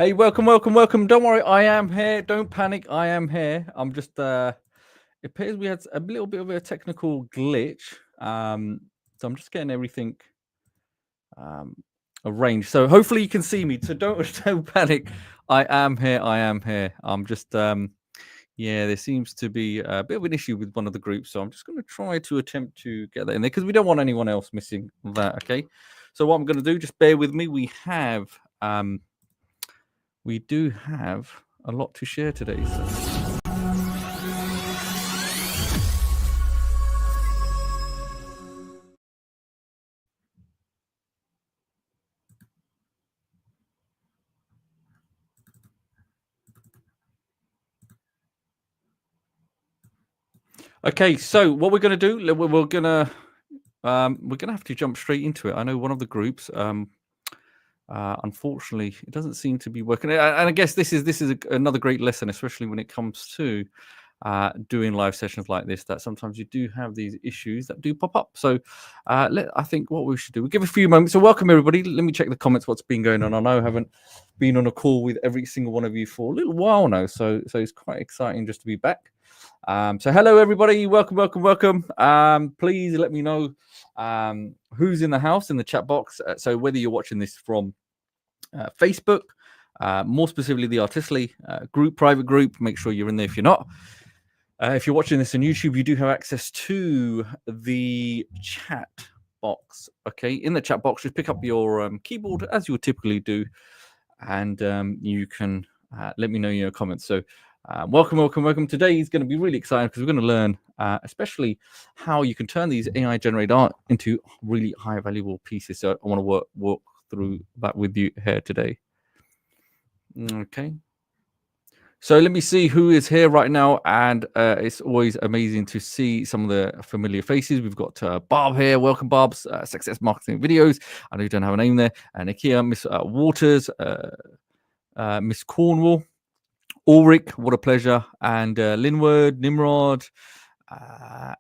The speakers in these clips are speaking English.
Hey, welcome, welcome, welcome. Don't worry, I am here. Don't panic, I am here. I'm just it appears we had a little bit of a technical glitch. So I'm just getting everything um arranged. So hopefully you can see me. So don't panic. I am here, I am here. I'm just yeah, there seems to be a bit of an issue with one of the groups. So I'm just gonna try to attempt to get that in there because we don't want anyone else missing that. Okay. So what I'm gonna do, just bear with me. We do have a lot to share today. Okay, so what we're going to do, we're going to have to jump straight into it. I know one of the groups, unfortunately, it doesn't seem to be working. And I guess this is another great lesson, especially when it comes to doing live sessions like this, that sometimes you do have these issues that do pop up. So I think what we should do, we'll give a few moments. So welcome everybody. Let me check the comments, what's been going on. I know I haven't been on a call with every single one of you for a little while now. So it's quite exciting just to be back. So hello everybody, welcome. Please let me know who's in the house in the chat box. So whether you're watching this from Facebook, more specifically the Artistly group, private group, make sure you're in there if you're not. If you're watching this on YouTube, you do have access to the chat box. Okay, in the chat box, just pick up your keyboard as you would typically do, and you can let me know your comments. So welcome. Today is going to be really exciting because we're going to learn especially how you can turn these AI generated art into really high valuable pieces. So I want to walk through that with you here today. Okay. So let me see who is here right now, and it's always amazing to see some of the familiar faces. We've got Barb here. Welcome, Barb's Success Marketing Videos. I know you don't have a name there. And Nikia, Miss Waters, Miss Cornwall, Ulrich, what a pleasure, and Linward, Nimrod,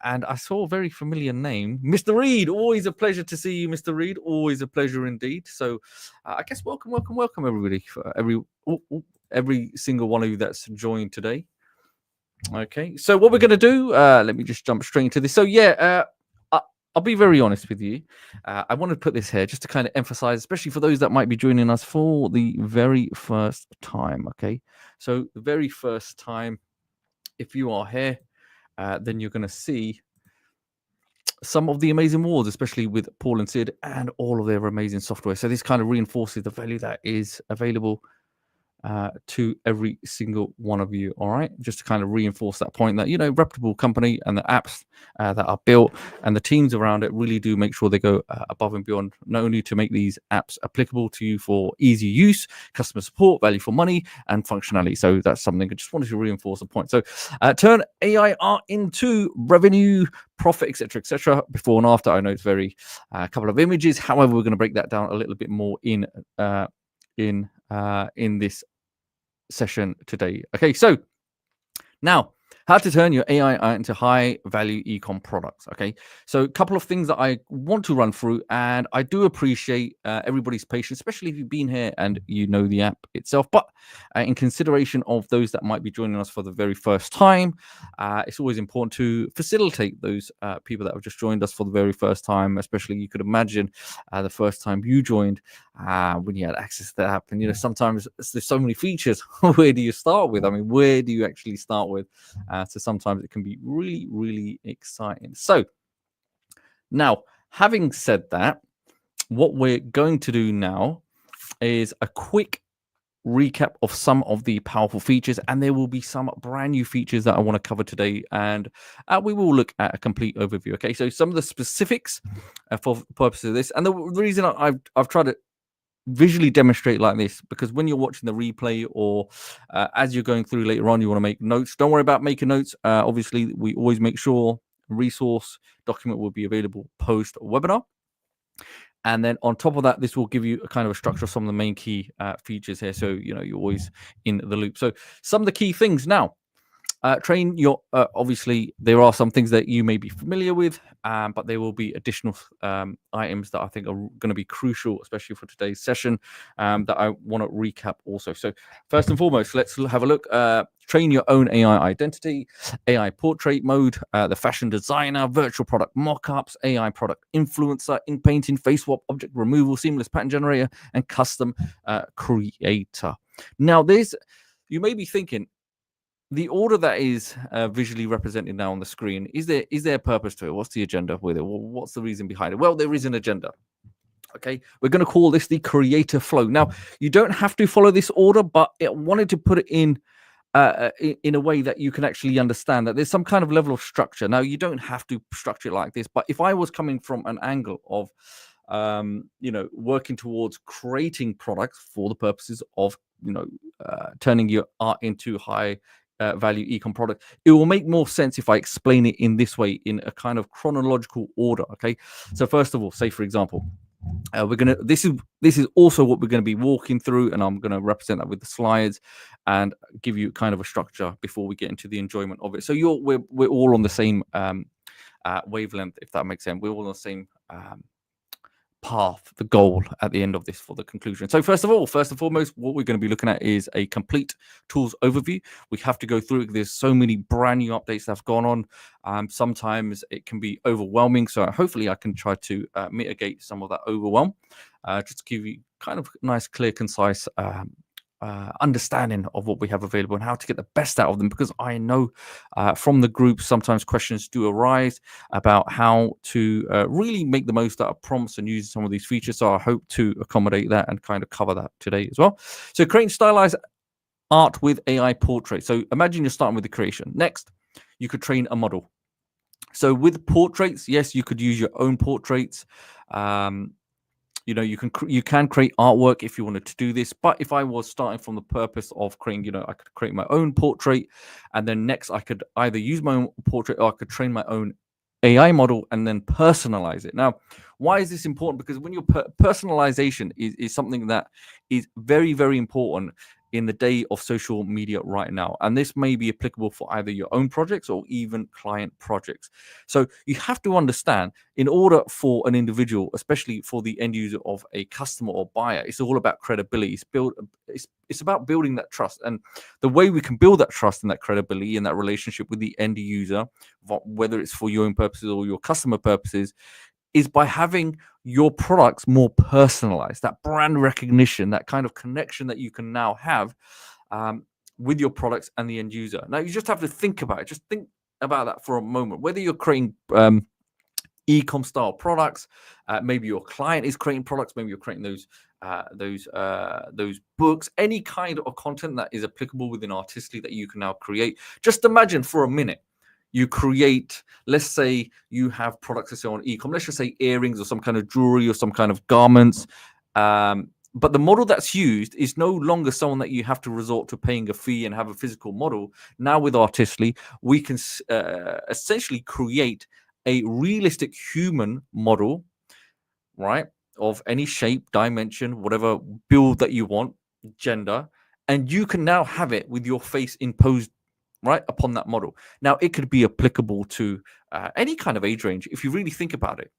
and I saw a very familiar name, Mr. Reed. Always a pleasure to see you, Mr. Reed. Always a pleasure indeed. So I guess welcome everybody, for every single one of you that's joined today. Okay, so what we're going to do, let me just jump straight into this. So yeah, I'll be very honest with you. I want to put this here just to kind of emphasize, especially for those that might be joining us for the very first time. Okay, so the very first time, if you are here, then you're going to see some of the amazing awards, especially with Paul and Sid and all of their amazing software. So this kind of reinforces the value that is available to every single one of you. All right, just to kind of reinforce that point that, you know, reputable company and the apps that are built and the teams around it really do make sure they go above and beyond, not only to make these apps applicable to you for easy use, customer support, value for money, and functionality. So that's something I just wanted to reinforce the point. So turn AI art into revenue, profit, etc. Before and after. I know it's very a couple of images. However, we're going to break that down a little bit more in this session today. Okay, so now how to turn your AI into high value ecom products. Okay, so a couple of things that I want to run through, and I do appreciate everybody's patience, especially if you've been here and you know the app itself. But in consideration of those that might be joining us for the very first time, it's always important to facilitate those people that have just joined us for the very first time. Especially, you could imagine the first time you joined when you had access to the app, and you know, sometimes there's so many features. Where do you start with? I mean, where do you actually start with? So sometimes it can be really, really exciting. So now, having said that, what we're going to do now is a quick recap of some of the powerful features, and there will be some brand new features that I want to cover today, and we will look at a complete overview. Okay, so some of the specifics for the purpose of this, and the reason I've tried to visually demonstrate like this, because when you're watching the replay or as you're going through later on, you want to make notes. Don't worry about making notes. Obviously, we always make sure resource document will be available post webinar. And then on top of that, this will give you a kind of a structure of some of the main key features here. So, you know, you're always in the loop. So some of the key things now, Train your obviously there are some things that you may be familiar with, but there will be additional items that I think are going to be crucial, especially for today's session, that I want to recap also. So first and foremost, let's have a look. Train your own AI identity, AI portrait mode, the fashion designer, virtual product mockups, AI product influencer, Inpainting, face swap, object removal, seamless pattern generator, and custom creator. Now, you may be thinking, the order that is visually represented now on the screen, is there a purpose to it? What's the agenda with it? What's the reason behind it? Well, there is an agenda. Okay, we're going to call this the creator flow. Now, you don't have to follow this order, but I wanted to put it in a way that you can actually understand that there's some kind of level of structure. Now, you don't have to structure it like this, but if I was coming from an angle of working towards creating products for the purposes of turning your art into high value ecom product, it will make more sense if I explain it in this way, in a kind of chronological order. Okay, so first of all, say for example, this is also what we're going to be walking through, and I'm going to represent that with the slides and give you kind of a structure before we get into the enjoyment of it. So we're all on the same wavelength, if that makes sense. We're all on the same path, the goal at the end of this for the conclusion. So first and foremost, what we're going to be looking at is a complete tools overview. We have to go through it. There's so many brand new updates that have gone on. Sometimes it can be overwhelming. So hopefully I can try to mitigate some of that overwhelm, just to give you kind of nice, clear, concise understanding of what we have available and how to get the best out of them, because I know from the group sometimes questions do arise about how to really make the most out of prompts and use some of these features. So I hope to accommodate that and kind of cover that today as well. So creating stylized art with AI portrait. So imagine you're starting with the creation. Next, you could train a model. So with portraits, yes, you could use your own portraits. You can create artwork if you wanted to do this, but if I was starting from the purpose of creating, I could create my own portrait, and then next I could either use my own portrait or I could train my own AI model and then personalize it. Now, why is this important? Because when your personalization is something that is very, very important in the day of social media right now. And this may be applicable for either your own projects or even client projects. So you have to understand, in order for an individual, especially for the end user of a customer or buyer, it's all about credibility. It's about building that trust. And the way we can build that trust and that credibility and that relationship with the end user, whether it's for your own purposes or your customer purposes, is by having your products more personalized, that brand recognition, that kind of connection that you can now have with your products and the end user. Now, you just have to think about it. Just think about that for a moment. Whether you're creating ecom style products, maybe your client is creating products, maybe you're creating those books, any kind of content that is applicable within Artistly that you can now create. Just imagine for a minute, you create, let's say you have products to sell on ecom, let's just say earrings or some kind of jewelry or some kind of garments. But the model that's used is no longer someone that you have to resort to paying a fee and have a physical model. Now with Artistly, we can essentially create a realistic human model, right, of any shape, dimension, whatever build that you want, gender, and you can now have it with your face imposed right upon that model. Now, it could be applicable to any kind of age range if you really think about it.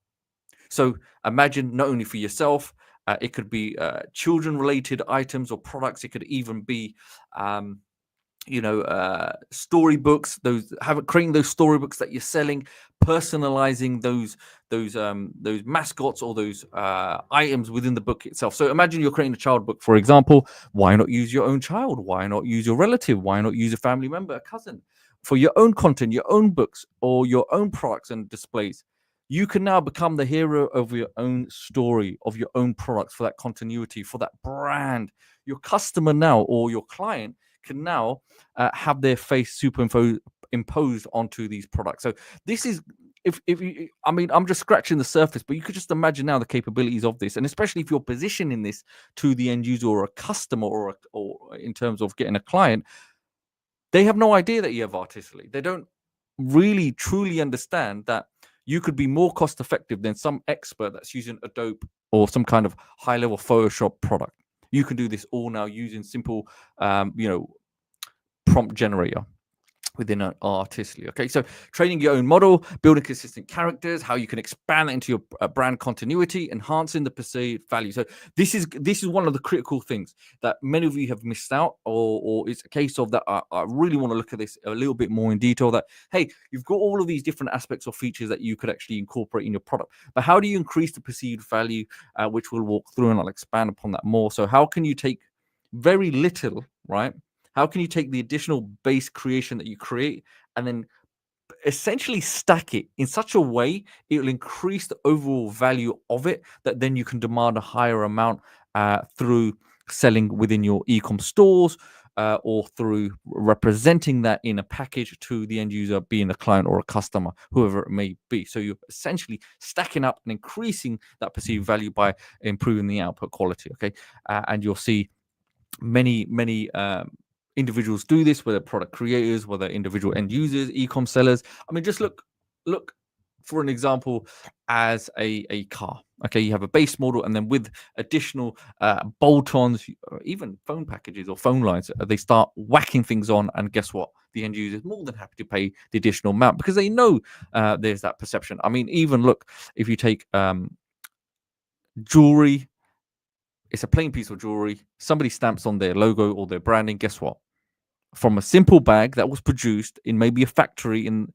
So imagine not only for yourself, it could be children-related items or products. It could even be storybooks, creating those storybooks that you're selling, personalizing those mascots or those items within the book itself. So imagine you're creating a child book, for example. Why not use your own child? Why not use your relative? Why not use a family member, a cousin, for your own content, your own books, or your own products and displays? You can now become the hero of your own story, of your own products, for that continuity, for that brand. Your customer now, or your client, can now have their face imposed onto these products. So this is, I'm just scratching the surface, but you could just imagine now the capabilities of this, and especially if you're positioning this to the end user or a customer, or in terms of getting a client, they have no idea that you have Artistly. They don't really truly understand that you could be more cost effective than some expert that's using Adobe or some kind of high level Photoshop product. You can do this all now using simple, prompt generator. within an artistly. Okay, so training your own model, building consistent characters, how you can expand that into your brand continuity, enhancing the perceived value. So this is one of the critical things that many of you have missed out, or it's a case of that I really want to look at this a little bit more in detail. That hey, you've got all of these different aspects or features that you could actually incorporate in your product, but how do you increase the perceived value, which we'll walk through, and I'll expand upon that more. So how can you take very little, right? How can you take the additional base creation that you create and then essentially stack it in such a way it will increase the overall value of it, that then you can demand a higher amount through selling within your ecom stores, or through representing that in a package to the end user, being a client or a customer, whoever it may be. So you're essentially stacking up and increasing that perceived value by improving the output quality. Okay, and you'll see many individuals do this, whether product creators, whether individual end users, e-com sellers. I mean, just look for an example as a car. Okay, you have a base model, and then with additional bolt-ons, even phone packages or phone lines, they start whacking things on, and guess what? The end user is more than happy to pay the additional amount because they know there's that perception. I mean, even look, if you take jewelry, it's a plain piece of jewelry. Somebody stamps on their logo or their branding. Guess what? From a simple bag that was produced in maybe a factory in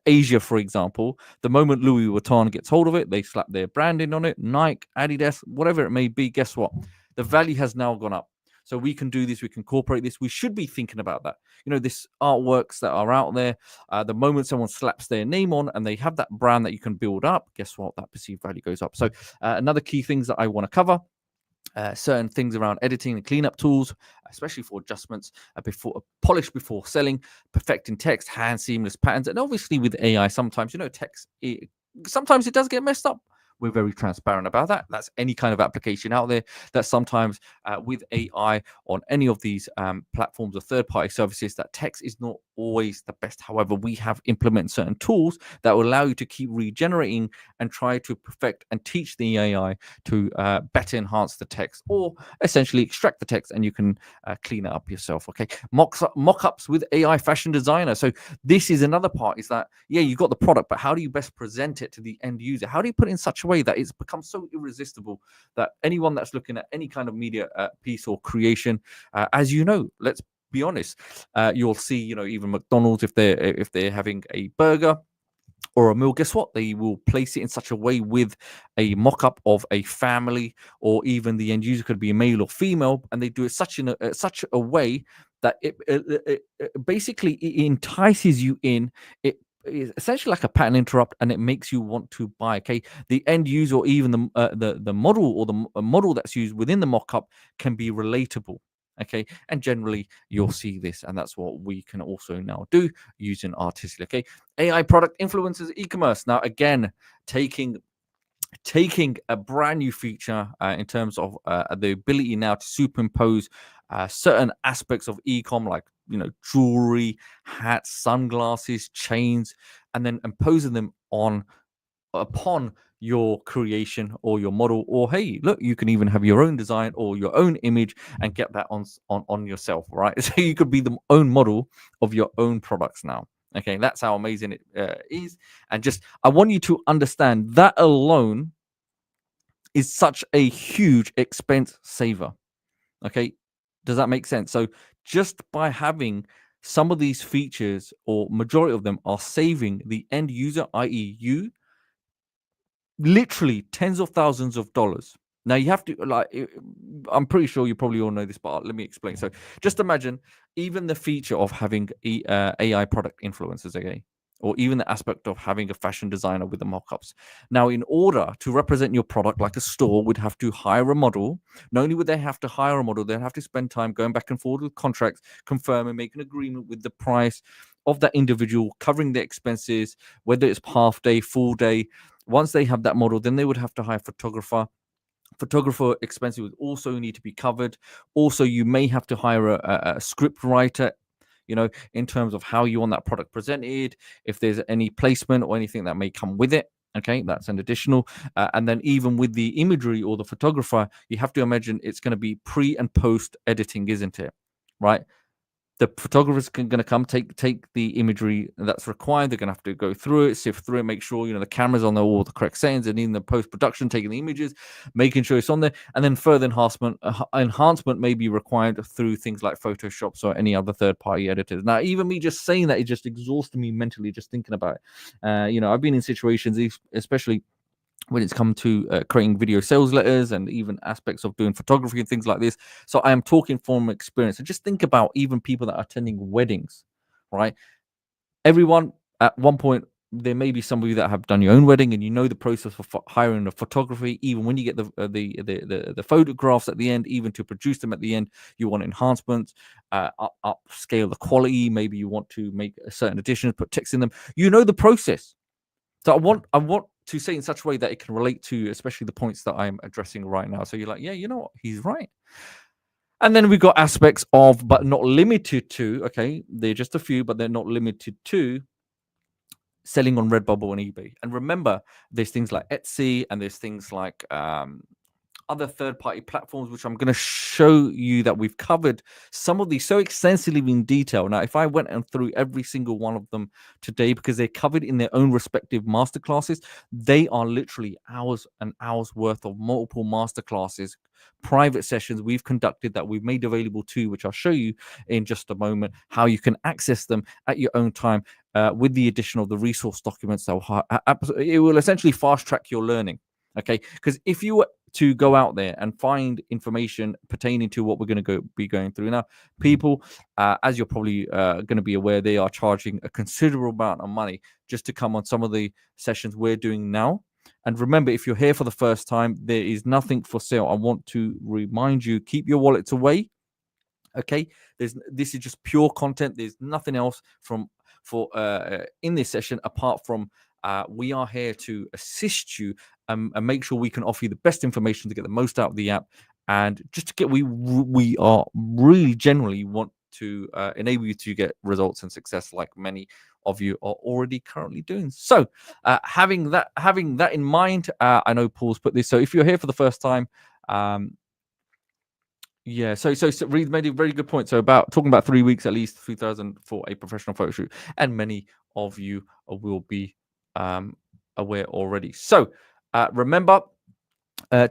Asia, for example, the moment Louis Vuitton gets hold of it, they slap their branding on it, Nike, Adidas, whatever it may be. Guess what? The value has now gone up. So we can do this. We can incorporate this. We should be thinking about that. This artworks that are out there. The moment someone slaps their name on and they have that brand that you can build up, guess what? That perceived value goes up. So another key things that I want to cover. Certain things around editing and cleanup tools, especially for adjustments, before polish before selling, perfecting text, hand seamless patterns, and obviously with AI, sometimes text sometimes it does get messed up. We're very transparent about that. That's any kind of application out there that sometimes with AI on any of these platforms or third-party services, that text is not always the best. However, we have implemented certain tools that will allow you to keep regenerating and try to perfect and teach the AI to better enhance the text, or essentially extract the text, and you can clean it up yourself. Okay, mock-ups with AI fashion designer. So this is another part, is that you've got the product, but how do you best present it to the end user? How do you put it in such a way that it's become so irresistible that anyone that's looking at any kind of media piece or creation, as let's be honest, you'll see even McDonald's, if they're having a burger or a meal, guess what? They will place it in such a way with a mock-up of a family, or even the end user could be a male or female, and they do it such a way that it basically it entices you in. It is essentially like a pattern interrupt, and it makes you want to buy. Okay, the end user, or even the model, or the model that's used within the mock-up, can be relatable. Okay, and generally you'll see this, and that's what we can also now do using Artistic. Okay, AI product influencers e-commerce. Now again, taking a brand new feature in terms of the ability now to superimpose certain aspects of e-com, like jewelry, hats, sunglasses, chains, and then imposing them upon your creation or your model. Or hey, look, you can even have your own design or your own image and get that on yourself, right? So you could be the own model of your own products now. Okay, that's how amazing it is. And just, I want you to understand that alone is such a huge expense saver. Okay, does that make sense? So just by having some of these features, or majority of them, are saving the end user, i.e. you, literally tens of thousands of dollars. Now you have to, I'm pretty sure you probably all know this, but let me explain. So just imagine even the feature of having AI product influencers, okay, or even the aspect of having a fashion designer with the mockups. Now, in order to represent your product, like a store would have to hire a model. Not only would they have to hire a model, they'd have to spend time going back and forth with contracts, confirming, make an agreement with the price of that individual, covering the expenses, whether it's half day, full day. Once they have that model, then they would have to hire photographer. Photographer expenses would also need to be covered. Also, you may have to hire a script writer, in terms of how you want that product presented, if there's any placement or anything that may come with it. Okay, that's an additional. And then even with the imagery or the photographer, you have to imagine it's going to be pre and post editing, isn't it? Right? the photographers going to come take the imagery that's required. They're going to have to go through it, sift through it, make sure the camera's on all the correct settings, and in the post-production taking the images, making sure it's on there, and then further enhancement may be required through things like Photoshop or any other third-party editors. Now, even me just saying that, it just exhausted me mentally just thinking about it. I've been in situations, especially when it's come to creating video sales letters and even aspects of doing photography and things like this. So I am talking from experience. And just think about even people that are attending weddings, right? Everyone at one point, there may be some of you that have done your own wedding, and the process of hiring a photography. Even when you get the photographs at the end, even to produce them at the end, you want enhancements, upscale the quality. Maybe you want to make a certain additions, put text in them. The process. So I want to say in such a way that it can relate to, especially the points that I'm addressing right now. So you're like, yeah, you know what, he's right. And then we've got aspects of, but not limited to, okay, they're just a few, but they're not limited to selling on Redbubble and eBay. And remember, there's things like Etsy, and there's things like other third-party platforms, which I'm going to show you that we've covered some of these so extensively in detail. Now, if I went and through every single one of them today, because they're covered in their own respective masterclasses, they are literally hours and hours worth of multiple masterclasses, private sessions we've conducted that we've made available to, which I'll show you in just a moment, how you can access them at your own time with the addition of the resource documents. It will essentially fast track your learning. Okay, because if you were to go out there and find information pertaining to what we're going to be going through now, people, as you're probably going to be aware, they are charging a considerable amount of money just to come on some of the sessions we're doing now. And remember, if you're here for the first time, there is nothing for sale. I want to remind you, keep your wallets away. Okay, this is just pure content. There's nothing else in this session apart from we are here to assist you and make sure we can offer you the best information to get the most out of the app, and just to get we are really generally want to enable you to get results and success like many of you are already currently doing. So having that in mind, I know Paul's put this, so if you're here for the first time, yeah, so Reed made a very good point. So about talking about 3 weeks at least, 3,000 for a professional photo shoot, and many of you will be aware already. So remember,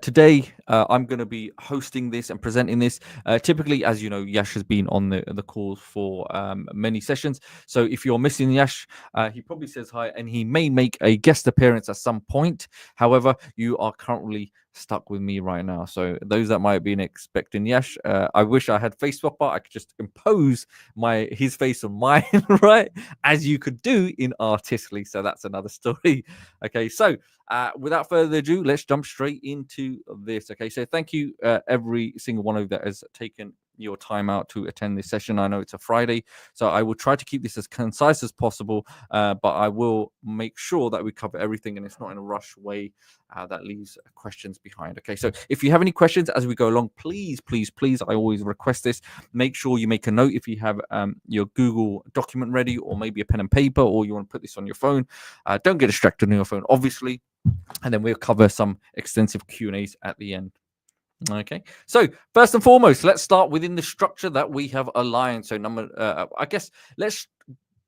today I'm going to be hosting this and presenting this. Typically, as you know, Yash has been on the calls for many sessions. So if you're missing Yash, he probably says hi, and he may make a guest appearance at some point. However, you are currently stuck with me right now. So those that might have been expecting Yash, I wish I had face swap, but I could just impose his face on mine, right? As you could do in Artistly. So that's another story. Okay, so without further ado, let's jump straight into this. Okay, so thank you every single one of you that has taken your time out to attend this session. I know it's a Friday, so I will try to keep this as concise as possible, but I will make sure that we cover everything and it's not in a rush way that leaves questions behind. Okay, so if you have any questions as we go along, please, I always request this. Make sure you make a note if you have your Google document ready, or maybe a pen and paper, or you want to put this on your phone. Don't get distracted on your phone, obviously. And then we'll cover some extensive Q&As at the end. Okay, so first and foremost, let's start within the structure that we have aligned. So I guess let's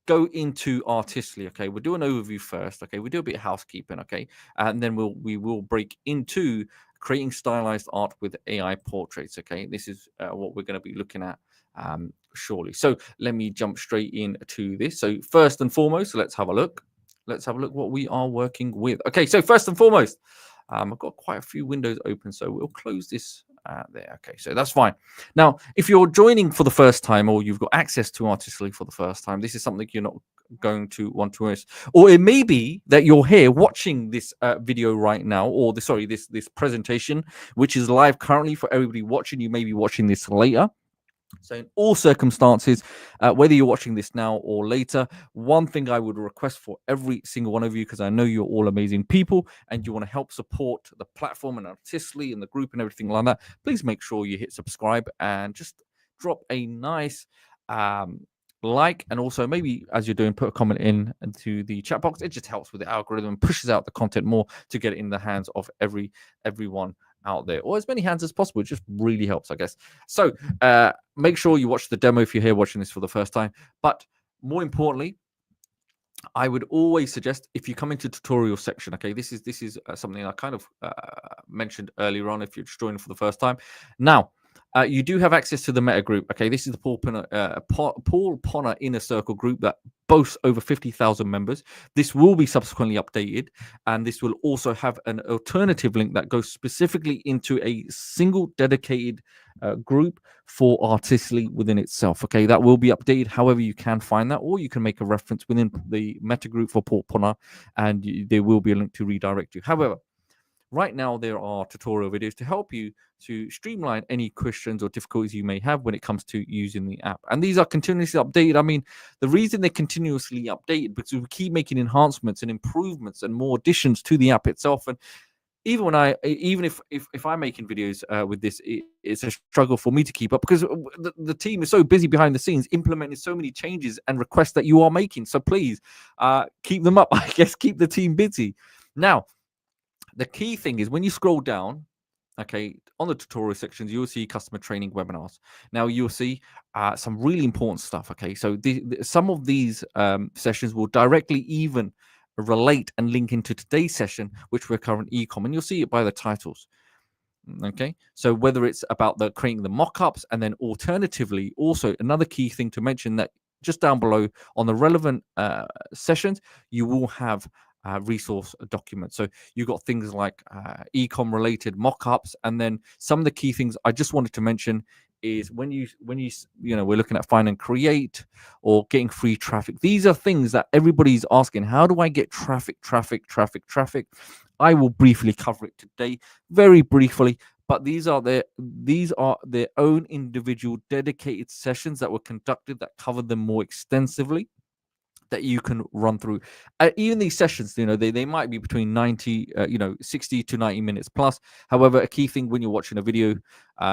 go into Artistly. Okay, we'll do an overview first. Okay, we'll do a bit of housekeeping. Okay, and then we will break into creating stylized art with AI portraits. Okay, this is what we're going to be looking at shortly. So let me jump straight into this. So first and foremost, let's have a look. Let's have a look what we are working with. Okay, so first and foremost, I've got quite a few windows open, so we'll close this there. Okay, so that's fine. Now, if you're joining for the first time, or you've got access to Artistly for the first time, this is something you're not going to want to miss. Or it may be that you're here watching this video right now, or this presentation, which is live currently for everybody watching. You may be watching this later. So in all circumstances, whether you're watching this now or later, one thing I would request for every single one of you, because I know you're all amazing people and you want to help support the platform and Artistly and the group and everything like that, please make sure you hit subscribe and just drop a nice like, and also maybe as you're doing, put a comment into the chat box. It just helps with the algorithm, pushes out the content more to get it in the hands of everyone out there, or as many hands as possible. It just really helps, I guess. So make sure you watch the demo if you're here watching this for the first time. But more importantly, I would always suggest, if you come into tutorial section, okay, this is something I kind of mentioned earlier on if you're just joining for the first time. Now, you do have access to the meta group. Okay, this is the Paul Ponner Inner Circle group that boasts over 50,000 members. This will be subsequently updated, and this will also have an alternative link that goes specifically into a single dedicated group for Artistly within itself. Okay, that will be updated. However, you can find that, or you can make a reference within the meta group for Paul Ponner, and there will be a link to redirect you. However, right now, there are tutorial videos to help you to streamline any questions or difficulties you may have when it comes to using the app. And these are continuously updated. I mean, the reason they're continuously updated because we keep making enhancements and improvements and more additions to the app itself. And even if I'm making videos with this, it's a struggle for me to keep up because the team is so busy behind the scenes implementing so many changes and requests that you are making. So please keep them up. I guess keep the team busy. Now, the key thing is when you scroll down, okay, on the tutorial sections, you'll see customer training webinars. Now you'll see some really important stuff. Okay, so some of these sessions will directly even relate and link into today's session, which we're currently Ecom, and you'll see it by the titles. Okay, so whether it's about the creating the mock-ups, and then alternatively, also another key thing to mention that just down below on the relevant sessions, you will have resource documents. So you've got things like ecom related mock-ups, and then some of the key things I just wanted to mention is when you we're looking at find and create or getting free traffic. These are things that everybody's asking. How do I get traffic? I will briefly cover it today, very briefly. But these are their own individual dedicated sessions that were conducted that cover them more extensively, that you can run through. Even these sessions, they might be between 60 to 90 minutes plus. However, a key thing when you're watching a video,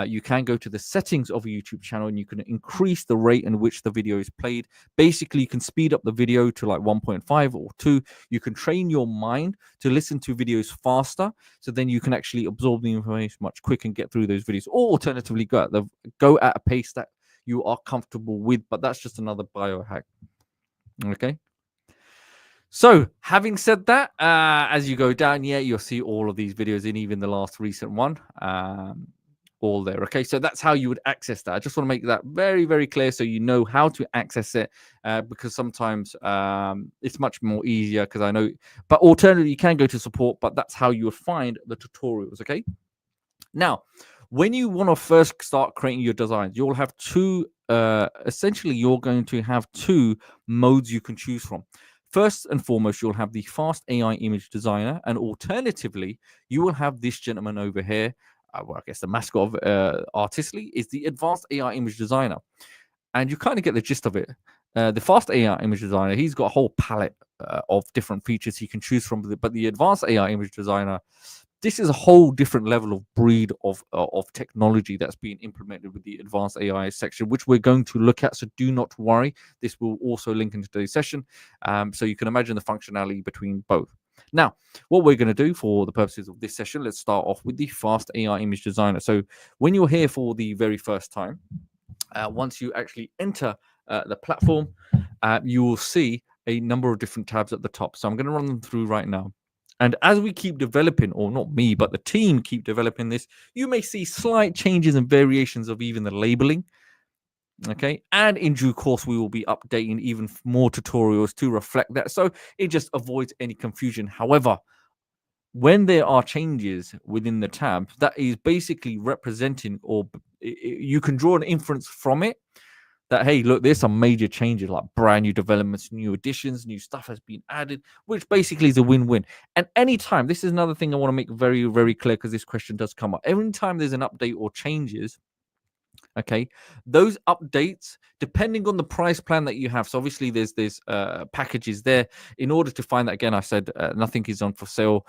you can go to the settings of a YouTube channel and you can increase the rate in which the video is played. Basically, you can speed up the video to like 1.5 or 2. You can train your mind to listen to videos faster, so then you can actually absorb the information much quicker and get through those videos. Or alternatively, go at a pace that you are comfortable with. But that's just another biohack. Okay. So having said that, as you go down, you'll see all of these videos in even the last recent one, all there. Okay, so that's how you would access that. I just want to make that very, very clear so you know how to access it, because sometimes it's much more easier because I know, but alternatively, you can go to support, but that's how you would find the tutorials. Okay. Now, when you want to first start creating your designs, you'll have essentially, you're going to have two modes you can choose from. First and foremost, you'll have the fast AI image designer, and alternatively, you will have this gentleman over here. Well, I guess the mascot of Artistly is the advanced AI image designer. And you kind of get the gist of it. The fast AI image designer, he's got a whole palette of different features he can choose from. But the advanced AI image designer, this is a whole different level of breed of technology that's being implemented with the advanced AI section, which we're going to look at. So do not worry. This will also link into today's session. So you can imagine the functionality between both. Now, what we're going to do for the purposes of this session, let's start off with the fast AI image designer. So when you're here for the very first time, once you actually enter the platform, you will see a number of different tabs at the top. So I'm going to run them through right now. And as we keep developing, or not me, but the team keep developing this, you may see slight changes and variations of even the labeling. Okay. And in due course, we will be updating even more tutorials to reflect that. So it just avoids any confusion. However, when there are changes within the tab, that is basically representing, or you can draw an inference from it, that, hey, look, there's some major changes, like brand new developments, new additions, new stuff has been added, which basically is a win-win. And anytime, this is another thing I want to make very, very clear, because this question does come up. Every time there's an update or changes, okay, those updates, depending on the price plan that you have. So obviously there's packages there. In order to find that, again, I said nothing is on for sale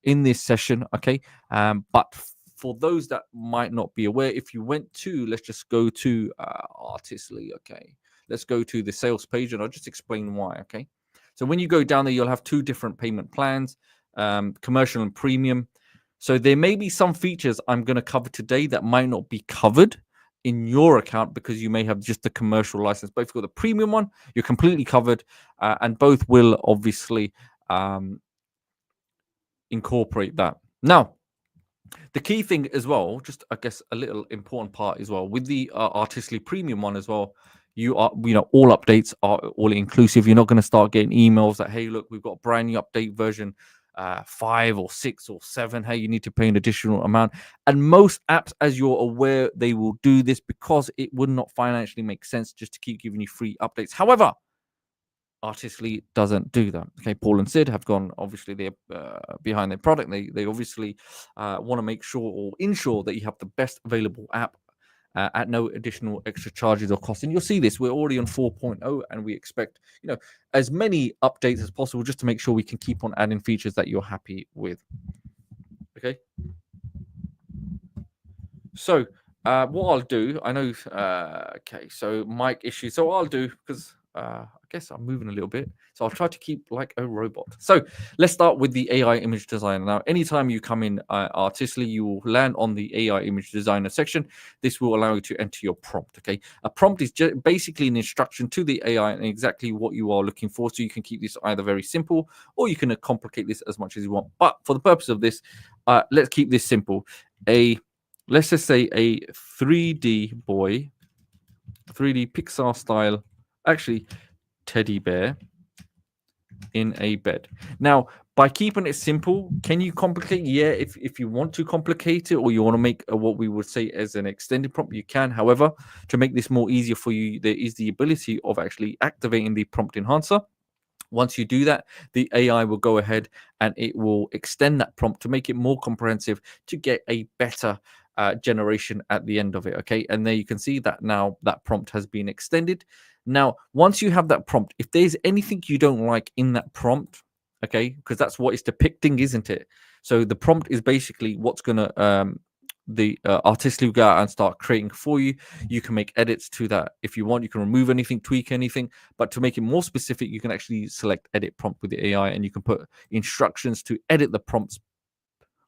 in this session, okay? But for those that might not be aware, if you went to, let's just go to Artistly, okay? Let's go to the sales page, and I'll just explain why, okay? So when you go down there, you'll have two different payment plans, commercial and premium. So there may be some features I'm going to cover today that might not be covered in your account because you may have just the commercial license. But if you've got the premium one, you're completely covered, and both will obviously incorporate that. Now, the key thing as well, just I guess a little important part as well, with the Artistly Premium one as well, all updates are all inclusive. You're not going to start getting emails that, hey, look, we've got a brand new update version 5 or 6 or 7. Hey, you need to pay an additional amount. And most apps, as you're aware, they will do this because it would not financially make sense just to keep giving you free updates. However, Artistly doesn't do that. Okay, Paul and Sid have gone, obviously they're behind their product. They obviously want to make sure or ensure that you have the best available app at no additional extra charges or costs. And you'll see this, we're already on 4.0 and we expect as many updates as possible just to make sure we can keep on adding features that you're happy with. Okay, so what I'll do, I know okay, so mic issue, so what I'll do, because I guess I'm moving a little bit, so I'll try to keep like a robot. So let's start with the AI image designer. Now, anytime you come in Artistly, you will land on the AI image designer section. This will allow you to enter your prompt. Okay, a prompt is just basically an instruction to the AI and exactly what you are looking for. So you can keep this either very simple or you can complicate this as much as you want. But for the purpose of this, let's keep this simple. Let's just say a 3D boy, 3D Pixar style, actually teddy bear in a bed. Now, by keeping it simple, can you complicate? Yeah, if you want to complicate it or you want to make what we would say as an extended prompt, you can. However, to make this more easier for you, there is the ability of actually activating the prompt enhancer. Once you do that, the AI will go ahead and it will extend that prompt to make it more comprehensive to get a better generation at the end of it. Okay, and there you can see that now that prompt has been extended. Now, once you have that prompt, if there's anything you don't like in that prompt, okay, because that's what it's depicting, isn't it? So the prompt is basically what's going to the artist will go out and start creating for you. You can make edits to that if you want. You can remove anything, tweak anything, but to make it more specific, you can actually select edit prompt with the AI and you can put instructions to edit the prompts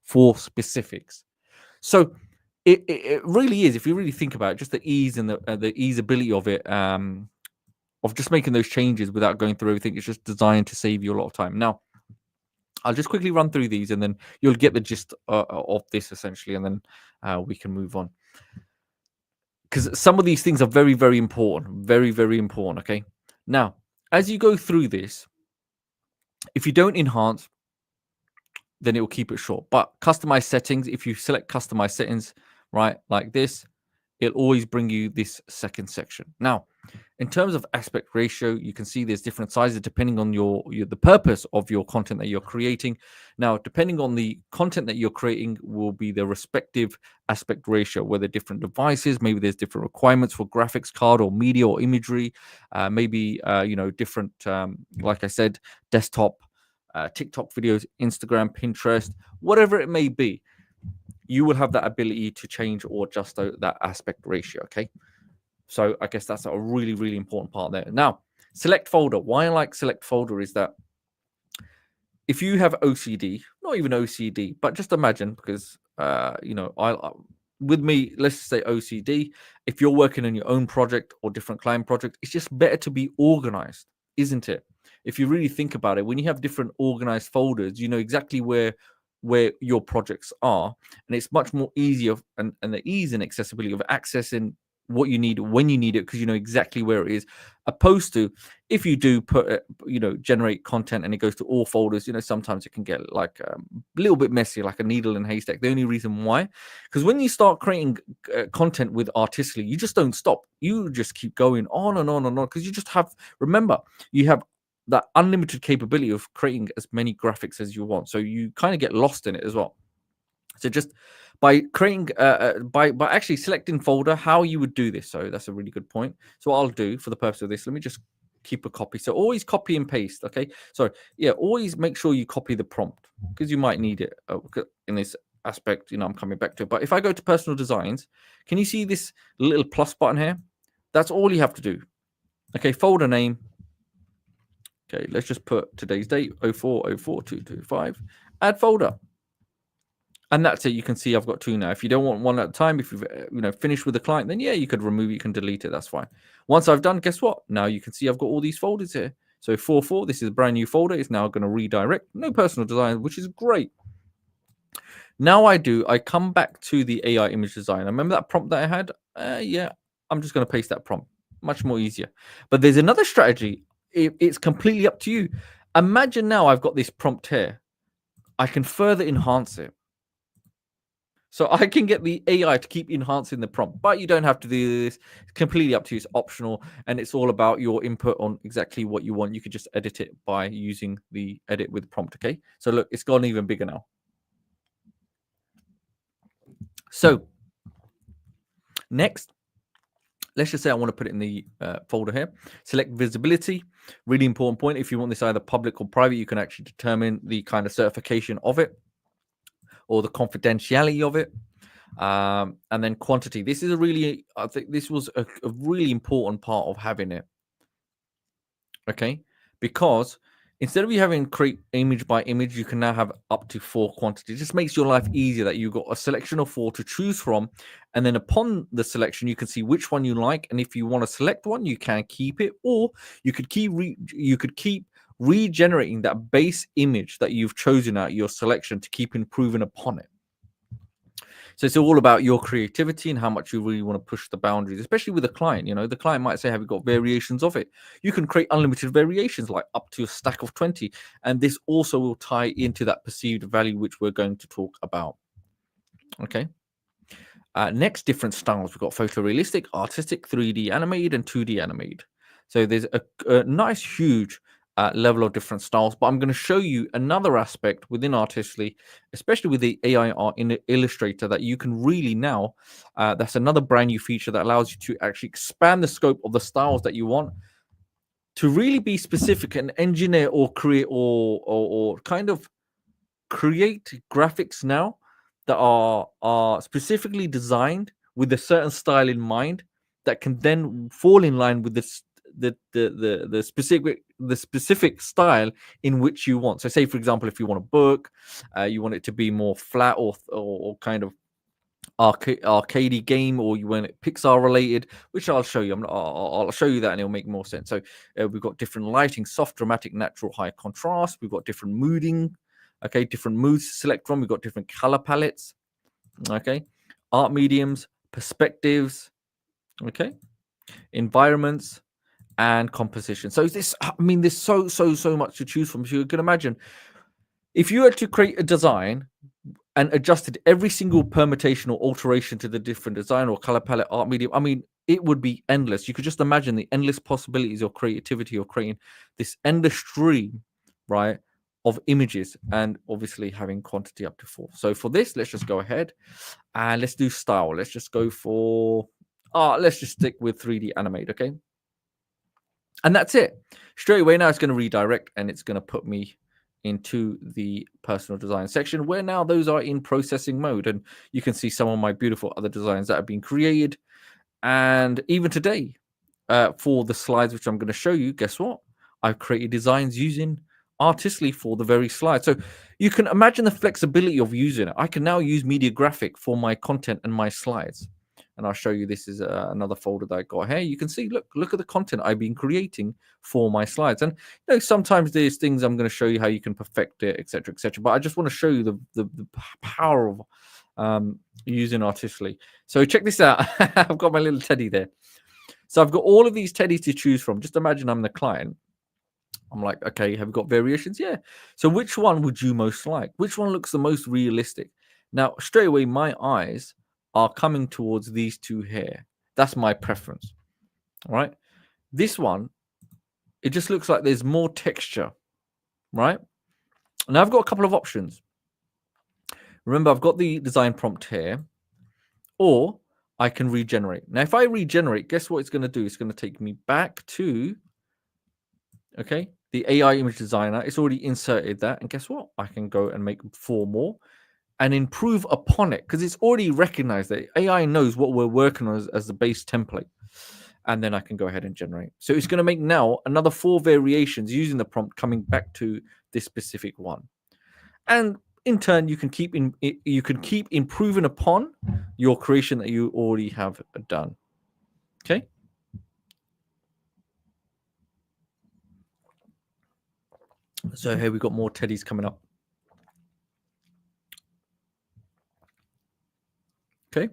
for specifics. So it really is, if you really think about it, just the ease and the easeability of it, of just making those changes without going through everything. It's just designed to save you a lot of time. Now, I'll just quickly run through these and then you'll get the gist of this essentially, and then we can move on. Because some of these things are very, very important. Very, very important. Okay. Now, as you go through this, if you don't enhance, then it will keep it short. But customize settings, if you select customize settings, right, like this, it'll always bring you this second section. Now, in terms of aspect ratio, you can see there's different sizes depending on the purpose of your content that you're creating. Now, depending on the content that you're creating will be the respective aspect ratio, whether different devices, maybe there's different requirements for graphics card or media or imagery, maybe, different, like I said, desktop, TikTok videos, Instagram, Pinterest, whatever it may be, you will have that ability to change or adjust that aspect ratio, okay? So I guess that's a really, really important part there. Now, select folder. Why I like select folder is that if you have OCD, not even OCD, but just imagine, because, with me, let's say OCD, if you're working on your own project or different client project, it's just better to be organized, isn't it? If you really think about it, when you have different organized folders, you know exactly where your projects are, and it's much more easier and the ease and accessibility of accessing what you need when you need it, because you know exactly where it is, opposed to if you do put generate content and it goes to all folders, sometimes it can get like a little bit messy, like a needle in a haystack. The only reason why, because when you start creating content with Artistly, you just don't stop. You just keep going on and on and on, because you just have, remember, you have that unlimited capability of creating as many graphics as you want, so you kind of get lost in it as well. So just by creating, by actually selecting folder, how you would do this. So that's a really good point. So what I'll do for the purpose of this, let me just keep a copy. So always copy and paste. Okay. So yeah, always make sure you copy the prompt, because you might need it in this aspect. I'm coming back to it. But if I go to personal designs, can you see this little plus button here? That's all you have to do. Okay. Folder name. Okay. Let's just put today's date, 04/04/225. Add folder. And that's it. You can see I've got 2 now. If you don't want one at a time, if you've finished with the client, then yeah, you could remove it, you can delete it. That's fine. Once I've done, guess what? Now you can see I've got all these folders here. So 4.4, this is a brand new folder. It's now going to redirect. No personal design, which is great. Now I come back to the AI image design. Remember that prompt that I had? Yeah, I'm just going to paste that prompt. Much more easier. But there's another strategy. It's completely up to you. Imagine now I've got this prompt here. I can further enhance it. So I can get the AI to keep enhancing the prompt, but you don't have to do this. It's completely up to you. It's optional, and it's all about your input on exactly what you want. You could just edit it by using the edit with prompt, okay? So look, it's gone even bigger now. So next, let's just say I want to put it in the folder here. Select visibility. Really important point. If you want this either public or private, you can actually determine the kind of certification of it or the confidentiality of it. And then quantity. This is I think this was a really important part of having it. Okay, because instead of you having create image by image, you can now have up to 4 quantities. It just makes your life easier that you've got a selection of 4 to choose from, and then upon the selection, you can see which one you like, and if you want to select one, you can keep it, or you could keep regenerating that base image that you've chosen out your selection to keep improving upon it. So it's all about your creativity and how much you really want to push the boundaries, especially with a client. The client might say, have you got variations of it? You can create unlimited variations, like up to a stack of 20. And this also will tie into that perceived value, which we're going to talk about. Okay. Next, different styles. We've got photorealistic, artistic, 3D animated, and 2D animated. So there's a nice, huge level of different styles, but I'm going to show you another aspect within Artistly, especially with the AI art in Illustrator, that you can really now, that's another brand new feature that allows you to actually expand the scope of the styles that you want to really be specific and engineer or create or kind of create graphics now that are specifically designed with a certain style in mind that can then fall in line with the specific style in which you want. So say, for example, if you want a book, you want it to be more flat or kind of arcadey game, or you want it Pixar related, which I'll show you. I'll show you that and it'll make more sense. So we've got different lighting: soft, dramatic, natural, high contrast. We've got different mooding, okay, different moods to select from. We've got different color palettes, okay, art mediums, perspectives, okay, environments, and composition. So there's so much to choose from. So you can imagine if you were to create a design and adjusted every single permutation or alteration to the different design or color palette, art medium, it would be endless. You could just imagine the endless possibilities of creativity or creating this endless stream, right, of images, and obviously having quantity up to 4. So for this, let's just go ahead and let's do style. Let's just go for, let's just stick with 3D animate, okay? And that's it. Straight away now it's going to redirect and it's going to put me into the personal design section, where now those are in processing mode, and you can see some of my beautiful other designs that have been created. And even today, for the slides which I'm going to show you, guess what? I've created designs using Artistly for the very slide. So you can imagine the flexibility of using it. I can now use Media Graphic for my content and my slides. And I'll show you, this is another folder that I got here. You can see, look at the content I've been creating for my slides. And sometimes there's things I'm going to show you how you can perfect it, etc., etc. But I just want to show you the power of using Artistly. So check this out. I've got my little teddy there. So I've got all of these teddies to choose from. Just imagine I'm the client. I'm like, okay, have you got variations? Yeah. So which one would you most like? Which one looks the most realistic? Now, straight away, my eyes are coming towards these two here. That's my preference. All right. This one, it just looks like there's more texture, right? Now I've got a couple of options. Remember, I've got the design prompt here, or I can regenerate. Now, if I regenerate, guess what it's going to do? It's going to take me back to, okay, the AI image designer. It's already inserted that. And guess what? I can go and make 4 more and improve upon it, because it's already recognized that AI knows what we're working on as the base template. And then I can go ahead and generate. So it's going to make now another 4 variations using the prompt coming back to this specific one. And in turn, you can keep improving upon your creation that you already have done. Okay. So here we've got more teddies coming up. Okay.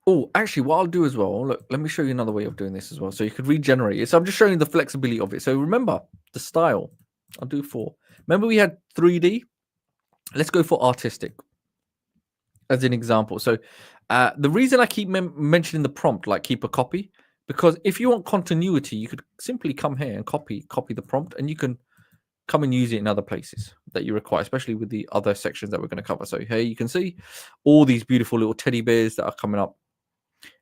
Oh, actually, what I'll do as well, look, let me show you another way of doing this as well. So you could regenerate it. So I'm just showing you the flexibility of it. So remember the style. I'll do 4. Remember we had 3D? Let's go for artistic as an example. So the reason I keep mentioning the prompt, like keep a copy, because if you want continuity, you could simply come here and copy the prompt, and you can come and use it in other places that you require, especially with the other sections that we're going to cover. So here you can see all these beautiful little teddy bears that are coming up.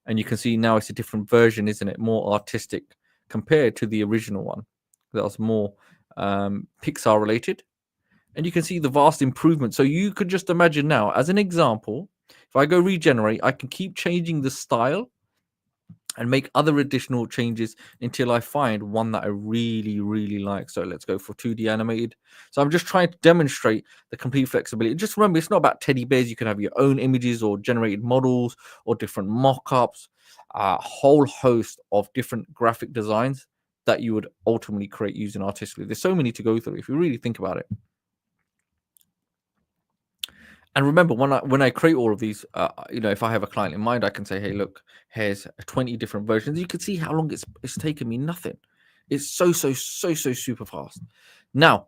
And you can see now it's a different version, isn't it? More artistic compared to the original one. That was more Pixar related. And you can see the vast improvement. So you could just imagine now, as an example, if I go regenerate, I can keep changing the style and make other additional changes until I find one that I really, really like. So let's go for 2D animated. So I'm just trying to demonstrate the complete flexibility. Just remember, it's not about teddy bears. You can have your own images or generated models or different mock-ups, a whole host of different graphic designs that you would ultimately create using artistically. There's so many to go through if you really think about it. And remember, when I create all of these, if I have a client in mind, I can say, hey, look, here's 20 different versions. You can see how long it's taken me. Nothing. It's so super fast. Now,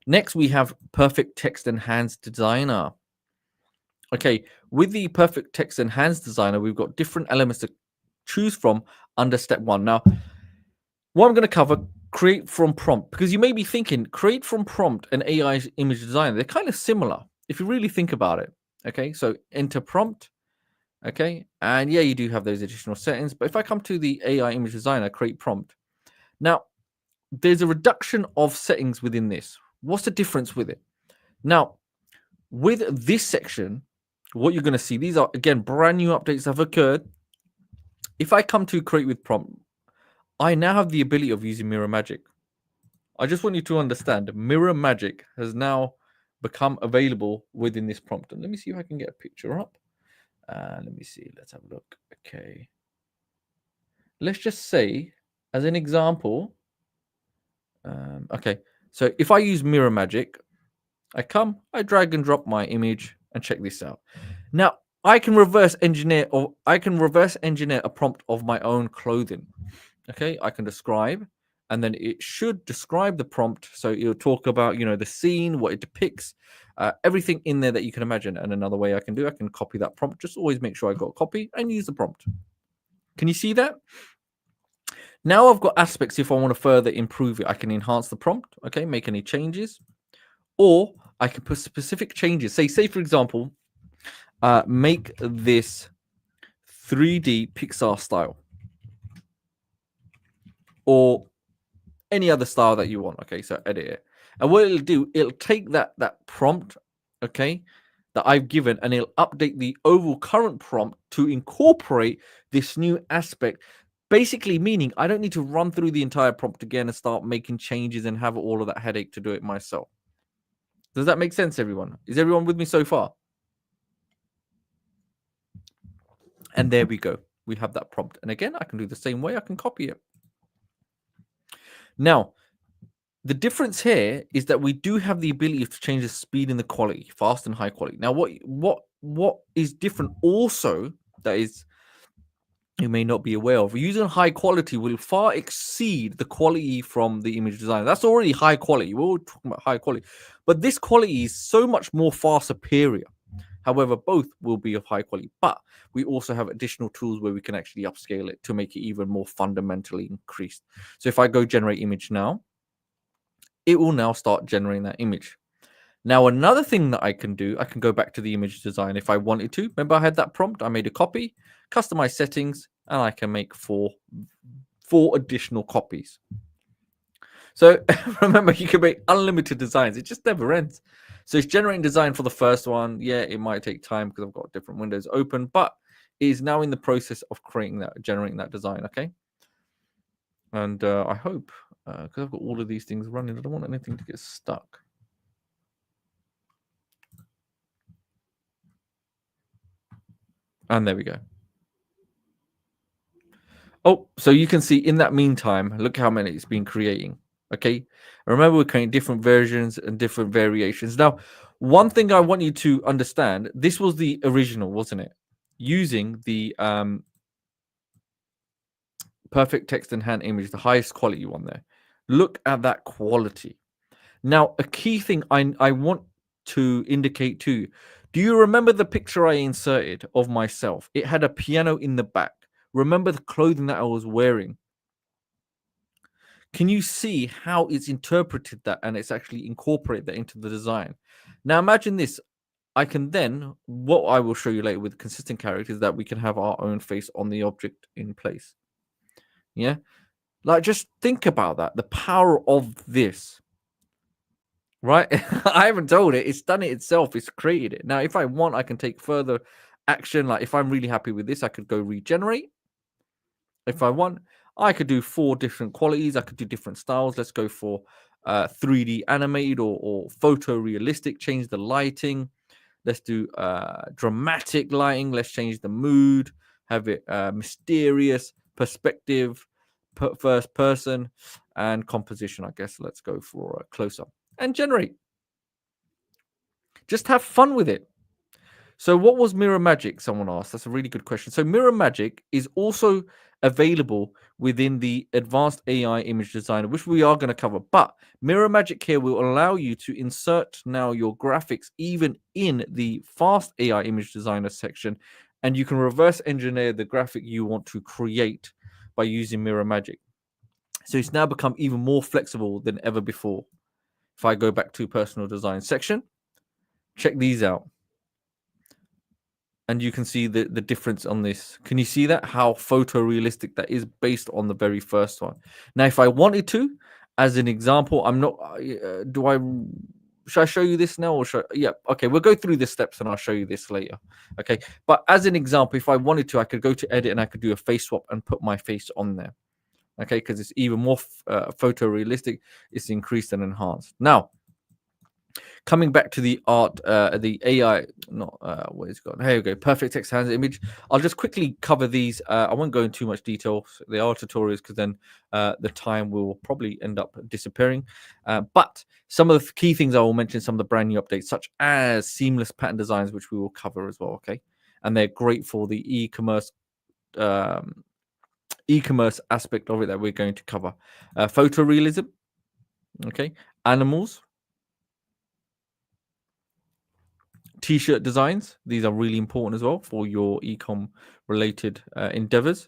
next we have Perfect Text Enhanced Designer. Okay, with the Perfect Text Enhanced Designer, we've got different elements to choose from under step 1. Now, what I'm going to cover, create from prompt, because you may be thinking create from prompt and AI image designer, they're kind of similar if you really think about it. Okay, so enter prompt. Okay, and yeah, you do have those additional settings. But if I come to the AI image designer, create prompt, now there's a reduction of settings within this. What's the difference with it? Now, with this section, what you're going to see, these are again brand new updates that have occurred. If I come to create with prompt, I now have the ability of using mirror magic. I just want you to understand mirror magic has now become available within this prompt. And let me see if I can get a picture up. Let me see. Let's have a look. Okay. Let's just say, as an example, okay. So if I use mirror magic, I drag and drop my image, and check this out. Now I can reverse engineer a prompt of my own clothing. Okay, I can describe, and then it should describe the prompt. So it'll talk about, the scene, what it depicts, everything in there that you can imagine. And another way I can copy that prompt. Just always make sure I got a copy and use the prompt. Can you see that? Now I've got aspects. If I want to further improve it, I can enhance the prompt. Okay, make any changes, or I can put specific changes. Say for example, make this 3D Pixar style, or any other style that you want. Okay, so edit it. And what it'll do, it'll take that prompt, okay, that I've given, and it'll update the overall current prompt to incorporate this new aspect. Basically meaning I don't need to run through the entire prompt again and start making changes and have all of that headache to do it myself. Does that make sense, everyone? Is everyone with me so far? And there we go. We have that prompt. And again, I can do the same way. I can copy it. Now, the difference here is that we do have the ability to change the speed and the quality, fast and high quality. Now, what is different also that is you may not be aware of, using high quality will far exceed the quality from the image designer. That's already high quality. We're all talking about high quality, but this quality is so much more far superior. However, both will be of high quality, but we also have additional tools where we can actually upscale it to make it even more fundamentally increased. So if I go generate image now, it will now start generating that image. Now, another thing that I can do, I can go back to the image design if I wanted to. Remember, I had that prompt. I made a copy, customize settings, and I can make four additional copies. So remember, you can make unlimited designs. It just never ends. So it's generating design for the first one. Yeah, it might take time because I've got different windows open, but it is now in the process of generating that design. Okay. And I hope because I've got all of these things running. I don't want anything to get stuck. And there we go. Oh, so you can see in that meantime, look how many it's been creating. Okay. Remember, we're creating different versions and different variations. Now, one thing I want you to understand, this was the original, wasn't it? Using the perfect text and hand image, the highest quality one there. Look at that quality. Now, a key thing I want to indicate too. Do you remember the picture I inserted of myself? It had a piano in the back. Remember the clothing that I was wearing? Can you see how it's interpreted that and it's actually incorporated that into the design? Now, imagine this. I can then, what I will show you later with consistent characters, that we can have our own face on the object in place. Yeah. Like, just think about that. The power of this. Right? I haven't told it. It's done it itself. It's created it. Now, if I want, I can take further action. Like, if I'm really happy with this, I could go regenerate. If I want, I could do 4 different qualities. I could do different styles. Let's go for 3D animated or photorealistic. Change the lighting. Let's do dramatic lighting. Let's change the mood. Have it mysterious, perspective, first person, and composition. I guess let's go for a close-up and generate. Just have fun with it. So what was Mirror Magic? Someone asked. That's a really good question. So Mirror Magic is also available within the Advanced AI Image Designer, which we are going to cover. But Mirror Magic here will allow you to insert now your graphics even in the Fast AI Image Designer section, and you can reverse engineer the graphic you want to create by using Mirror Magic. So it's now become even more flexible than ever before. If I go back to personal design section, check these out. And you can see the difference on this. Can you see that? How photorealistic that is based on the very first one. Now, if I wanted to, as an example, I'm not, should I show you this now or yeah, okay, we'll go through the steps and I'll show you this later. Okay, but as an example, if I wanted to, I could go to edit and I could do a face swap and put my face on there. Okay, because it's even more photorealistic. It's increased and enhanced. Now, coming back to the art, the AI, not what is it called? Here we go. Perfect text hands image. I'll just quickly cover these. I won't go into too much detail. They are tutorials because then the time will probably end up disappearing. But some of the key things I will mention, some of the brand new updates, such as seamless pattern designs, which we will cover as well. Okay, and they're great for the e-commerce. E-commerce aspect of it that we're going to cover. Photorealism. Okay, animals. T-shirt designs, these are really important as well for your ecom related endeavors.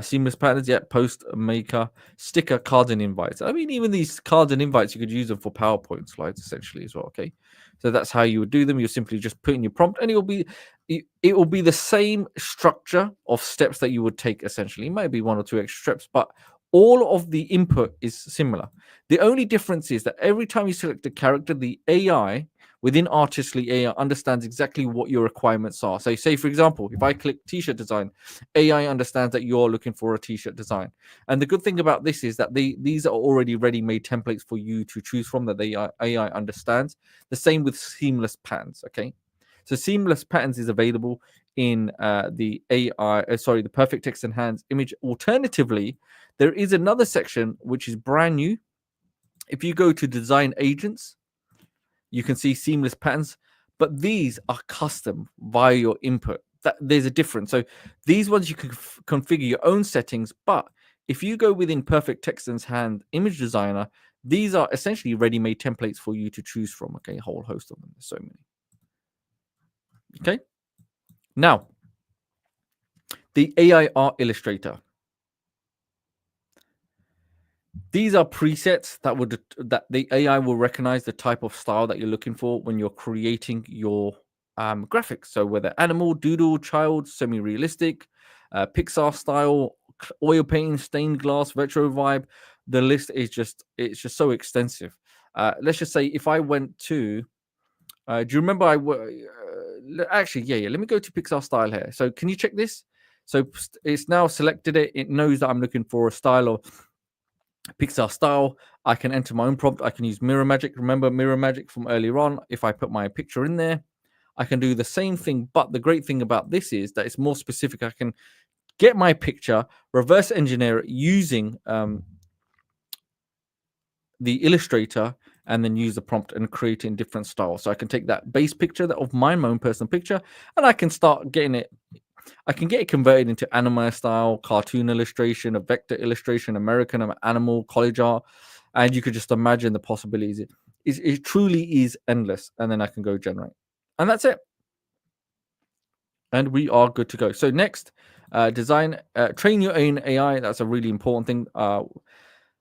Seamless patterns, yeah, post maker, sticker, cards and invites. I mean, even these cards and invites, you could use them for PowerPoint slides essentially as well. Okay, so that's how you would do them. You simply just put in your prompt and it will be the same structure of steps that you would take essentially. It might be 1 or 2 extra steps, but all of the input is similar. The only difference is that every time you select a character, the AI within Artistly, AI understands exactly what your requirements are. So say, for example, if I click t-shirt design, AI understands that you're looking for a t-shirt design. And the good thing about this is that these are already ready-made templates for you to choose from that the AI understands. The same with seamless patterns, okay? So seamless patterns is available in the the perfect text and hands image. Alternatively, there is another section which is brand new. If you go to design agents, you can see seamless patterns, but these are custom via your input. There's a difference. So these ones you can configure your own settings, but if you go within Perfect Text and Hand Image Designer, these are essentially ready-made templates for you to choose from. Okay, a whole host of them. There's so many. Okay, now the AI Art Illustrator. These are presets that the AI will recognize the type of style that you're looking for when you're creating your graphics. So whether animal, doodle, child, semi-realistic, Pixar style, oil painting, stained glass, retro vibe, the list is just so extensive. Let's just say if I went to, do you remember actually, yeah. Let me go to Pixar style here. So can you check this? So it's now selected it. It knows that I'm looking for a style of pixel style. I can enter my own prompt. I can use mirror magic. Remember mirror magic from earlier on. If I put my picture in there, I can do the same thing. But the great thing about this is that it's more specific. I can get my picture, reverse engineer it using the Illustrator, and then use the prompt and create it in different styles. So I can take that base picture of mine, my own personal picture, and I can start getting it. I can get it converted into anime style, cartoon illustration, a vector illustration, American animal, college art, and you could just imagine the possibilities. It truly is endless. And then I can go generate, and that's it. And we are good to go. So next, design, train your own AI. That's a really important thing,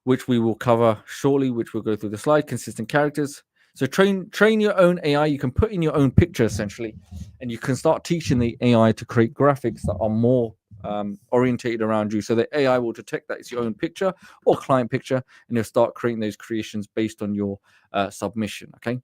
which we will cover shortly, which we'll go through the slide. Consistent characters. So train your own AI. You can put in your own picture essentially, and you can start teaching the AI to create graphics that are more orientated around you. So the AI will detect that it's your own picture or client picture, and you'll start creating those creations based on your submission. Okay.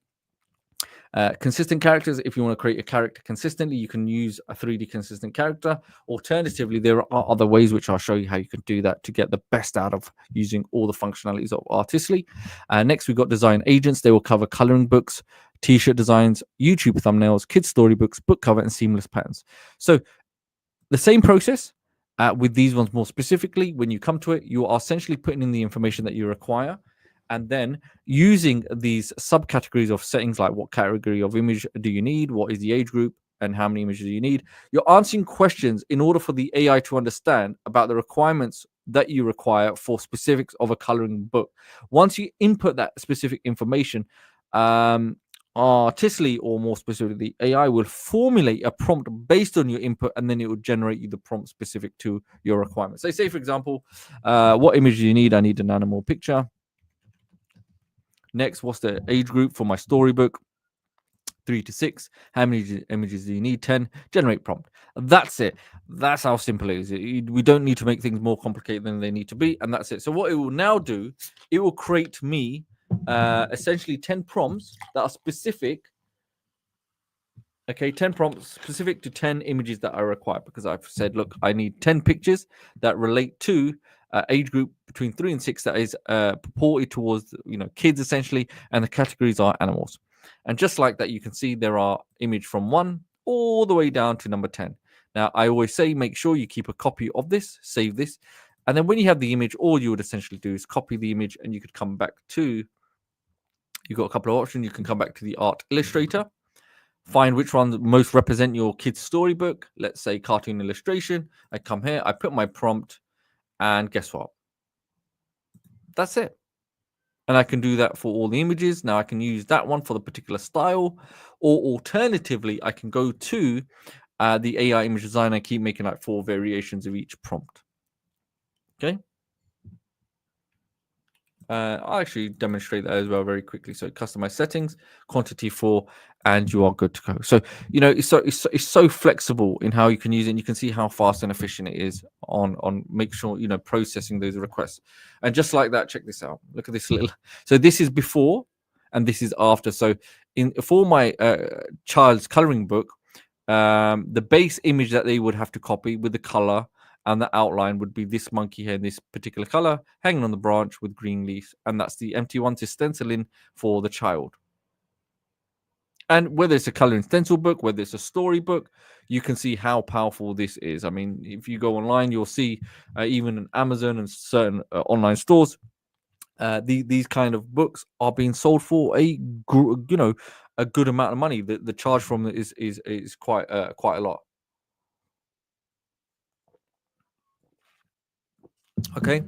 Consistent characters. If you want to create a character consistently, you can use a 3D consistent character. Alternatively, there are other ways which I'll show you how you can do that to get the best out of using all the functionalities of Artistly. Next, we've got design agents. They will cover coloring books, t-shirt designs, YouTube thumbnails, kids storybooks, book cover, and seamless patterns. So the same process. With these ones more specifically, when you come to it, you are essentially putting in the information that you require, and then using these subcategories of settings, like what category of image do you need, what is the age group, and how many images do you need. You're answering questions in order for the AI to understand about the requirements that you require for specifics of a coloring book. Once you input that specific information, Artistly, or more specifically, AI will formulate a prompt based on your input, and then it will generate you the prompt specific to your requirements. So say, for example, what image do you need? I need an animal picture. Next, what's the age group for my storybook? 3 to 6. How many images do you need? 10. Generate prompt. That's it. That's how simple it is. We don't need to make things more complicated than they need to be, and that's it. So what it will now do, it will create me essentially 10 prompts that are specific. Okay, 10 prompts specific to 10 images that I require, because I've said, look, I need 10 pictures that relate to age group between 3 and 6 that is purported towards, kids essentially, and the categories are animals. And just like that, you can see there are image from 1 all the way down to number 10. Now, I always say make sure you keep a copy of this, save this, and then when you have the image, all you would essentially do is copy the image, and you could come back to, you've got a couple of options. You can come back to the art illustrator, find which ones most represent your kid's storybook. Let's say cartoon illustration. I come here, I put my prompt, and guess what? That's it. And I can do that for all the images. Now I can use that one for the particular style, or alternatively, I can go to the AI image designer and keep making like 4 variations of each prompt. Okay. I'll actually demonstrate that as well very quickly. So customize settings, quantity 4, and you are good to go. So it's so flexible in how you can use it. And you can see how fast and efficient it is on make sure processing those requests. And just like that, check this out. Look at this little. So this is before, and this is after. So for my child's coloring book, the base image that they would have to copy with the color and the outline would be this monkey here in this particular color hanging on the branch with green leaves, and that's the empty one to stencil in for the child. And whether it's a coloring stencil book, whether it's a story book, you can see how powerful this is. I mean, if you go online, you'll see even in Amazon and certain online stores, these kind of books are being sold for a good amount of money. The charge from it is quite a lot. Okay.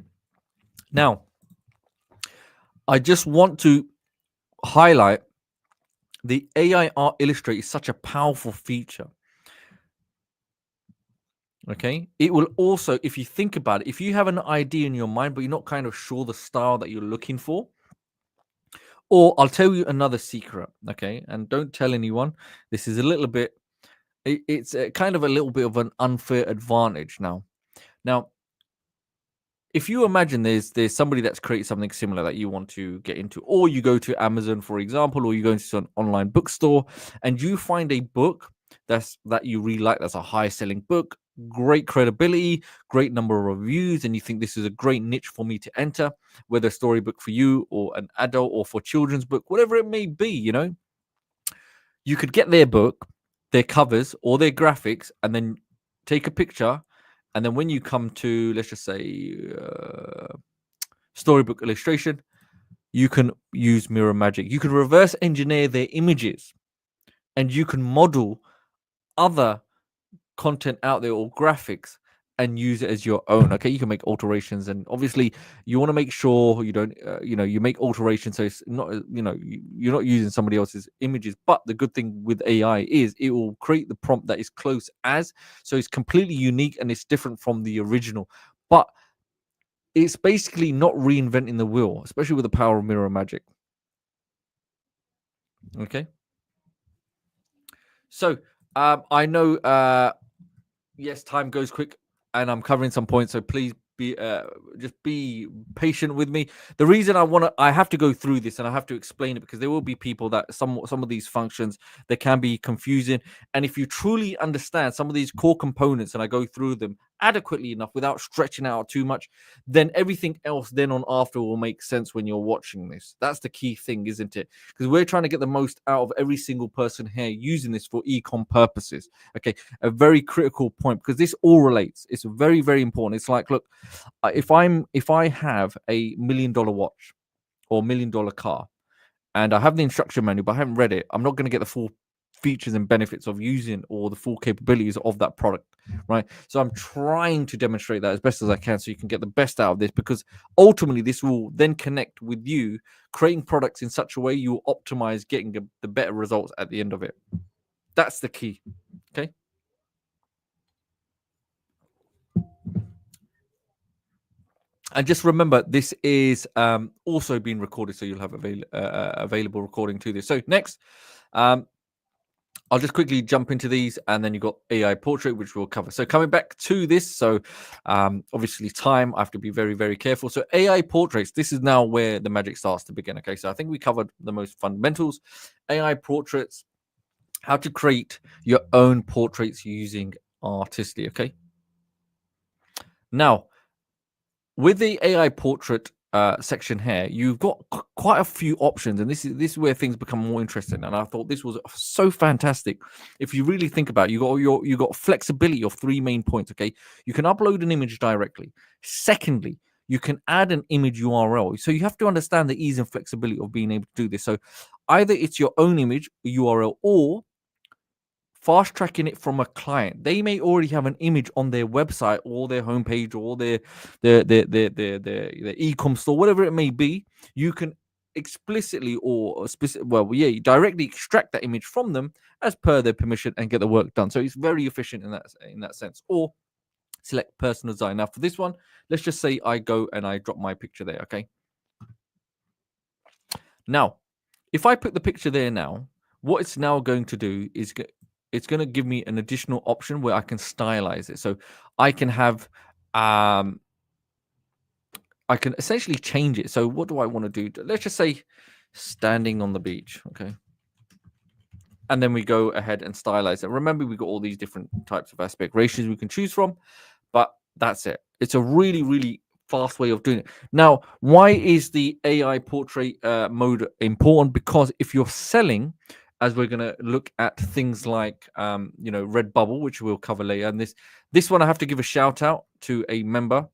Now, I just want to highlight the AI art illustrator is such a powerful feature. Okay. It will also, if you think about it, if you have an idea in your mind, but you're not kind of sure the style that you're looking for, or I'll tell you another secret. Okay. And don't tell anyone. This is a little bit, it's kind of a little bit of an unfair advantage now. Now, if you imagine there's somebody that's created something similar that you want to get into, or you go to Amazon, for example, or you go into an online bookstore and you find a book that you really like, that's a high selling book, great credibility, great number of reviews, and you think this is a great niche for me to enter, whether a storybook for you or an adult or for children's book, whatever it may be, you could get their book, their covers, or their graphics, and then take a picture. And then when you come to, let's just say, storybook illustration, you can use mirror magic. You can reverse engineer their images, and you can model other content out there or graphics and use it as your own. Okay, you can make alterations, and obviously you want to make sure you don't you make alterations so it's not you're not using somebody else's images. But the good thing with AI is it will create the prompt that is close as, so it's completely unique and it's different from the original, but it's basically not reinventing the wheel, especially with the power of mirror magic. Okay, so I know yes, time goes quick, and I'm covering some points, so please be just be patient with me. The reason I have to go through this and I have to explain it because there will be people that some of these functions, they can be confusing, and if you truly understand some of these core components and I go through them adequately enough without stretching out too much, then everything else then on after will make sense when you're watching this. That's the key thing, isn't it? Because we're trying to get the most out of every single person here using this for ecom purposes. Okay, a very critical point because this all relates. It's very, very important. It's like, look, if I have a $1 million watch or $1 million car and I have the instruction manual but I haven't read it, I'm not going to get the full features and benefits of using or the full capabilities of that product, right? So I'm trying to demonstrate that as best as I can so you can get the best out of this, because ultimately this will then connect with you creating products in such a way you will optimize getting the better results at the end of it. That's the key. Okay. And just remember, this is also being recorded, so you'll have available recording to this. So next, um, I'll just quickly jump into these, and then you've got AI portrait, which we'll cover. So coming back to this, so obviously time, I have to be very, very careful. So AI portraits, this is now where the magic starts to begin. Okay, so I think we covered the most fundamentals. AI portraits, how to create your own portraits using Artistly. Okay, now with the AI portrait section here, you've got quite a few options, and this is where things become more interesting. And I thought this was so fantastic. If you really think about it, you got flexibility of three main points. Okay, you can upload an image directly. Secondly, you can add an image URL. So you have to understand the ease and flexibility of being able to do this. So either it's your own image URL or fast tracking it from a client. They may already have an image on their website or their homepage or their e-com store, whatever it may be. You can explicitly or you directly extract that image from them as per their permission and get the work done. So it's very efficient in that sense. Or select personal design. Now for this one, let's just say I go and I drop my picture there. Okay. Now, if I put the picture there now, what it's now going to do is it's going to give me an additional option where I can stylize it. So I can have, I can essentially change it. So what do I want to do? Let's just say standing on the beach. Okay. And then we go ahead and stylize it. Remember, we got all these different types of aspect ratios we can choose from, but that's it. It's a really, really fast way of doing it. Now, why is the AI portrait mode important? Because if you're selling, as we're going to look at things like Redbubble, which we'll cover later, and this one I have to give a shout out to a member,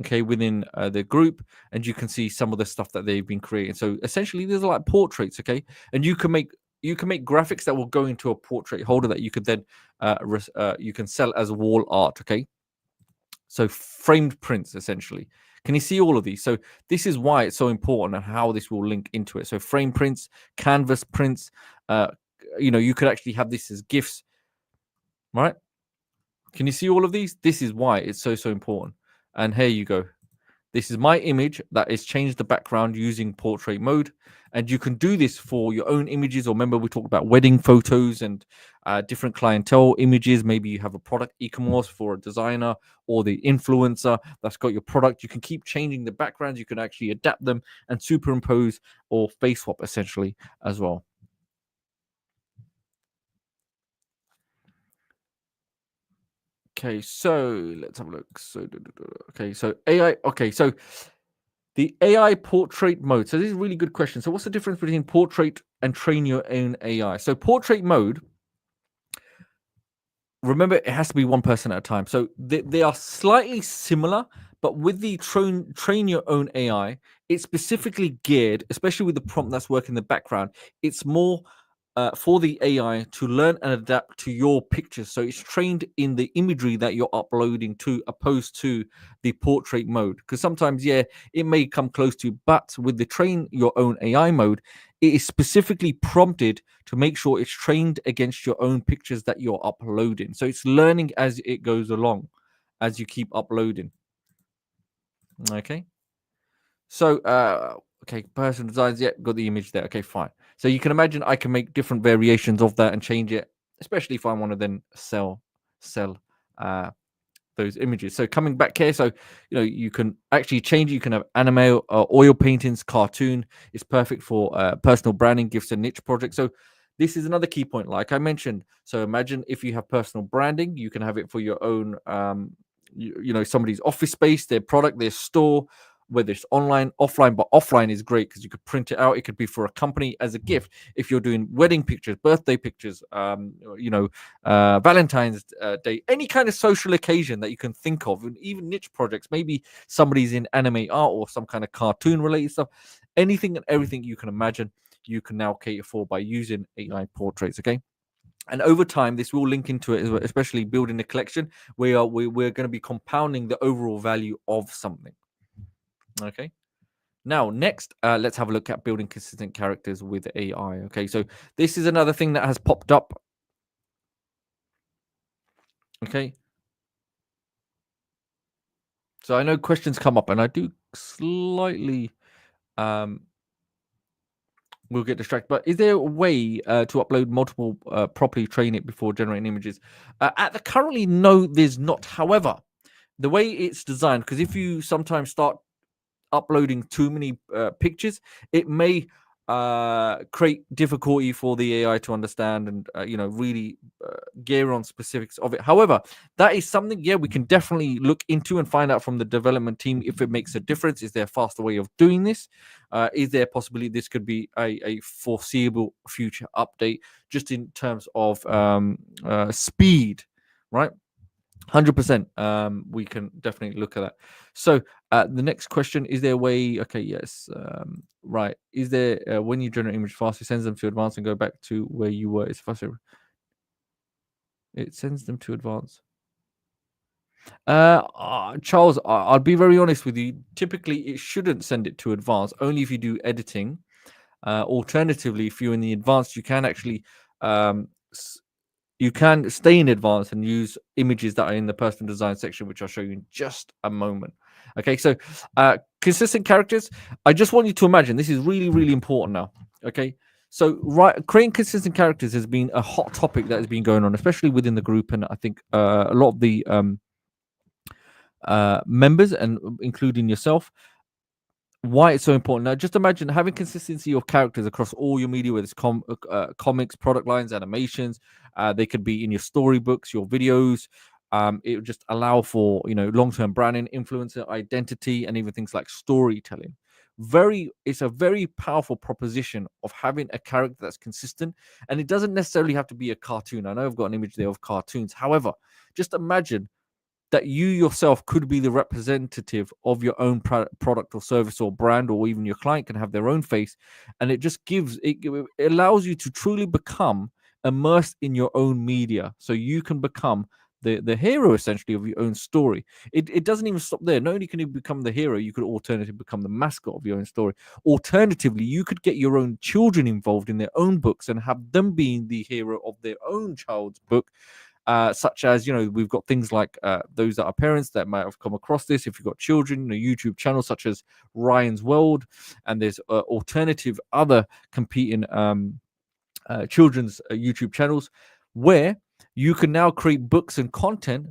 okay, within the group, and you can see some of the stuff that they've been creating. So essentially, these are like portraits, okay, and you can make graphics that will go into a portrait holder that you could then you can sell as wall art, okay. So framed prints, essentially. Can you see all of these? So this is why it's so important and how this will link into it. So frame prints, canvas prints, you could actually have this as GIFs, right? Can you see all of these? This is why it's so, so important. And here you go. This is my image that is changed the background using portrait mode. And you can do this for your own images. Or remember, we talked about wedding photos and different clientele images. Maybe you have a product e-commerce for a designer or the influencer that's got your product. You can keep changing the backgrounds. You can actually adapt them and superimpose or face swap essentially as well. Okay, so let's have a look. Okay, so AI. Okay, so the AI portrait mode. So this is a really good question. So what's the difference between portrait and train your own AI? So portrait mode, remember, it has to be one person at a time. So they are slightly similar, but with the train your own AI, it's specifically geared, especially with the prompt that's working in the background. It's more for the AI to learn and adapt to your pictures. So it's trained in the imagery that you're uploading to, opposed to the portrait mode. Because sometimes, yeah, it may come close to, but with the train your own AI mode, it is specifically prompted to make sure it's trained against your own pictures that you're uploading. So it's learning as it goes along, as you keep uploading. Okay. So, okay, person designs, yeah, got the image there. Okay, fine. So you can imagine I can make different variations of that and change it, especially if I want to then sell uh, those images. So coming back here, so you can actually change it. You can have anime, oil paintings, cartoon. It's perfect for personal branding, gifts, and niche projects. So this is another key point, like I mentioned. So imagine if you have personal branding, you can have it for your own, somebody's office space, their product, their store, whether it's online, offline. But offline is great because you could print it out. It could be for a company as a gift. If you're doing wedding pictures, birthday pictures, Valentine's Day, any kind of social occasion that you can think of, and even niche projects, maybe somebody's in anime art or some kind of cartoon related stuff, anything and everything you can imagine, you can now cater for by using AI portraits. Okay. And over time, this will link into it, especially building a collection. We're going to be compounding the overall value of something. Okay. Now, next, let's have a look at building consistent characters with AI. Okay, so this is another thing that has popped up. Okay, so I know questions come up, and I do slightly will get distracted. But is there a way to upload multiple, properly train it before generating images? At the currently, no, there's not. However, the way it's designed, because if you sometimes start uploading too many pictures, it may create difficulty for the AI to understand and really gear on specifics of it. However, that is something, yeah, we can definitely look into and find out from the development team if it makes a difference. Is there a faster way of doing this? Is there possibly this could be a foreseeable future update just in terms of speed, right? 100%. We can definitely look at that. So the next question, is there a way? Okay, yes. Right. Is there when you generate image fast, it sends them to advanced and go back to where you were? It's faster. It sends them to advanced. Charles, I'll be very honest with you. Typically, it shouldn't send it to advanced. Only if you do editing. Alternatively, if you're in the advanced, you can actually you can stay in advance and use images that are in the personal design section, which I'll show you in just a moment. Okay, so consistent characters. I just want you to imagine this is really, really important now. Okay, so creating consistent characters has been a hot topic that has been going on, especially within the group, and I think a lot of the members, and including yourself, why it's so important. Now, just imagine having consistency of characters across all your media, whether it's comics, product lines, animations. They could be in your storybooks, your videos. It would just allow for long-term branding, influencer identity, and even things like storytelling. It's a very powerful proposition of having a character that's consistent, and it doesn't necessarily have to be a cartoon. I know I've got an image there of cartoons. However, just imagine that you yourself could be the representative of your own product or service or brand, or even your client can have their own face, and it just it allows you to truly become immersed in your own media, so you can become the hero essentially of your own story. It doesn't even stop there. Not only can you become the hero, you could alternatively become the mascot of your own story. Alternatively, you could get your own children involved in their own books and have them being the hero of their own child's book. Such as, we've got things like those that are parents that might have come across this. If you've got children, YouTube channels such as Ryan's World, and there's alternative other competing children's YouTube channels where you can now create books and content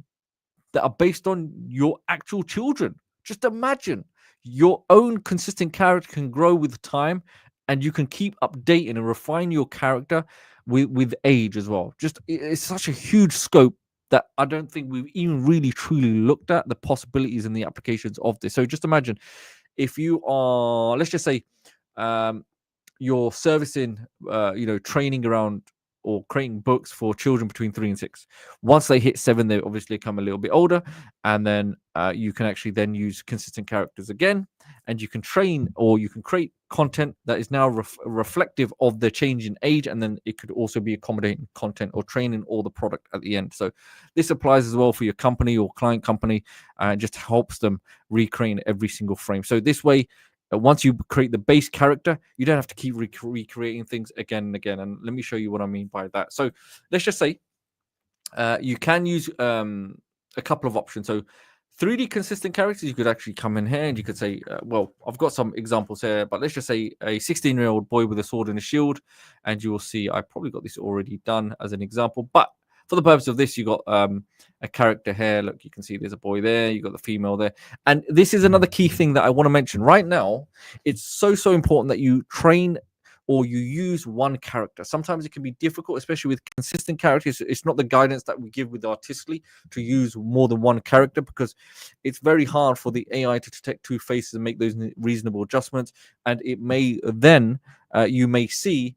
that are based on your actual children. Just imagine your own consistent character can grow with time, and you can keep updating and refine your character with age as well. Just it's such a huge scope that I don't think we've even really truly looked at the possibilities and the applications of this. So just imagine if you are, let's just say, um, you're servicing, training around or creating books for children between 3 and 6. Once they hit 7, they obviously come a little bit older, and then you can actually then use consistent characters again, and you can train or you can create content that is now reflective of the change in age, and then it could also be accommodating content or training or the product at the end. So this applies as well for your company or client company, and just helps them recreate every single frame. So this way, once you create the base character, you don't have to keep recreating things again and again. And let me show you what I mean by that. So let's just say you can use a couple of options. So 3D consistent characters, you could actually come in here and you could say, well, I've got some examples here, but let's just say a 16-year-old boy with a sword and a shield, and you will see I probably got this already done as an example, but for the purpose of this, you got a character here. Look, you can see there's a boy there. You got the female there, and this is another key thing that I want to mention right now. It's so important that you train or you use one character. Sometimes it can be difficult, especially with consistent characters. It's not the guidance that we give with artistically to use more than one character, because it's very hard for the AI to detect two faces and make those reasonable adjustments. And it may then, you may see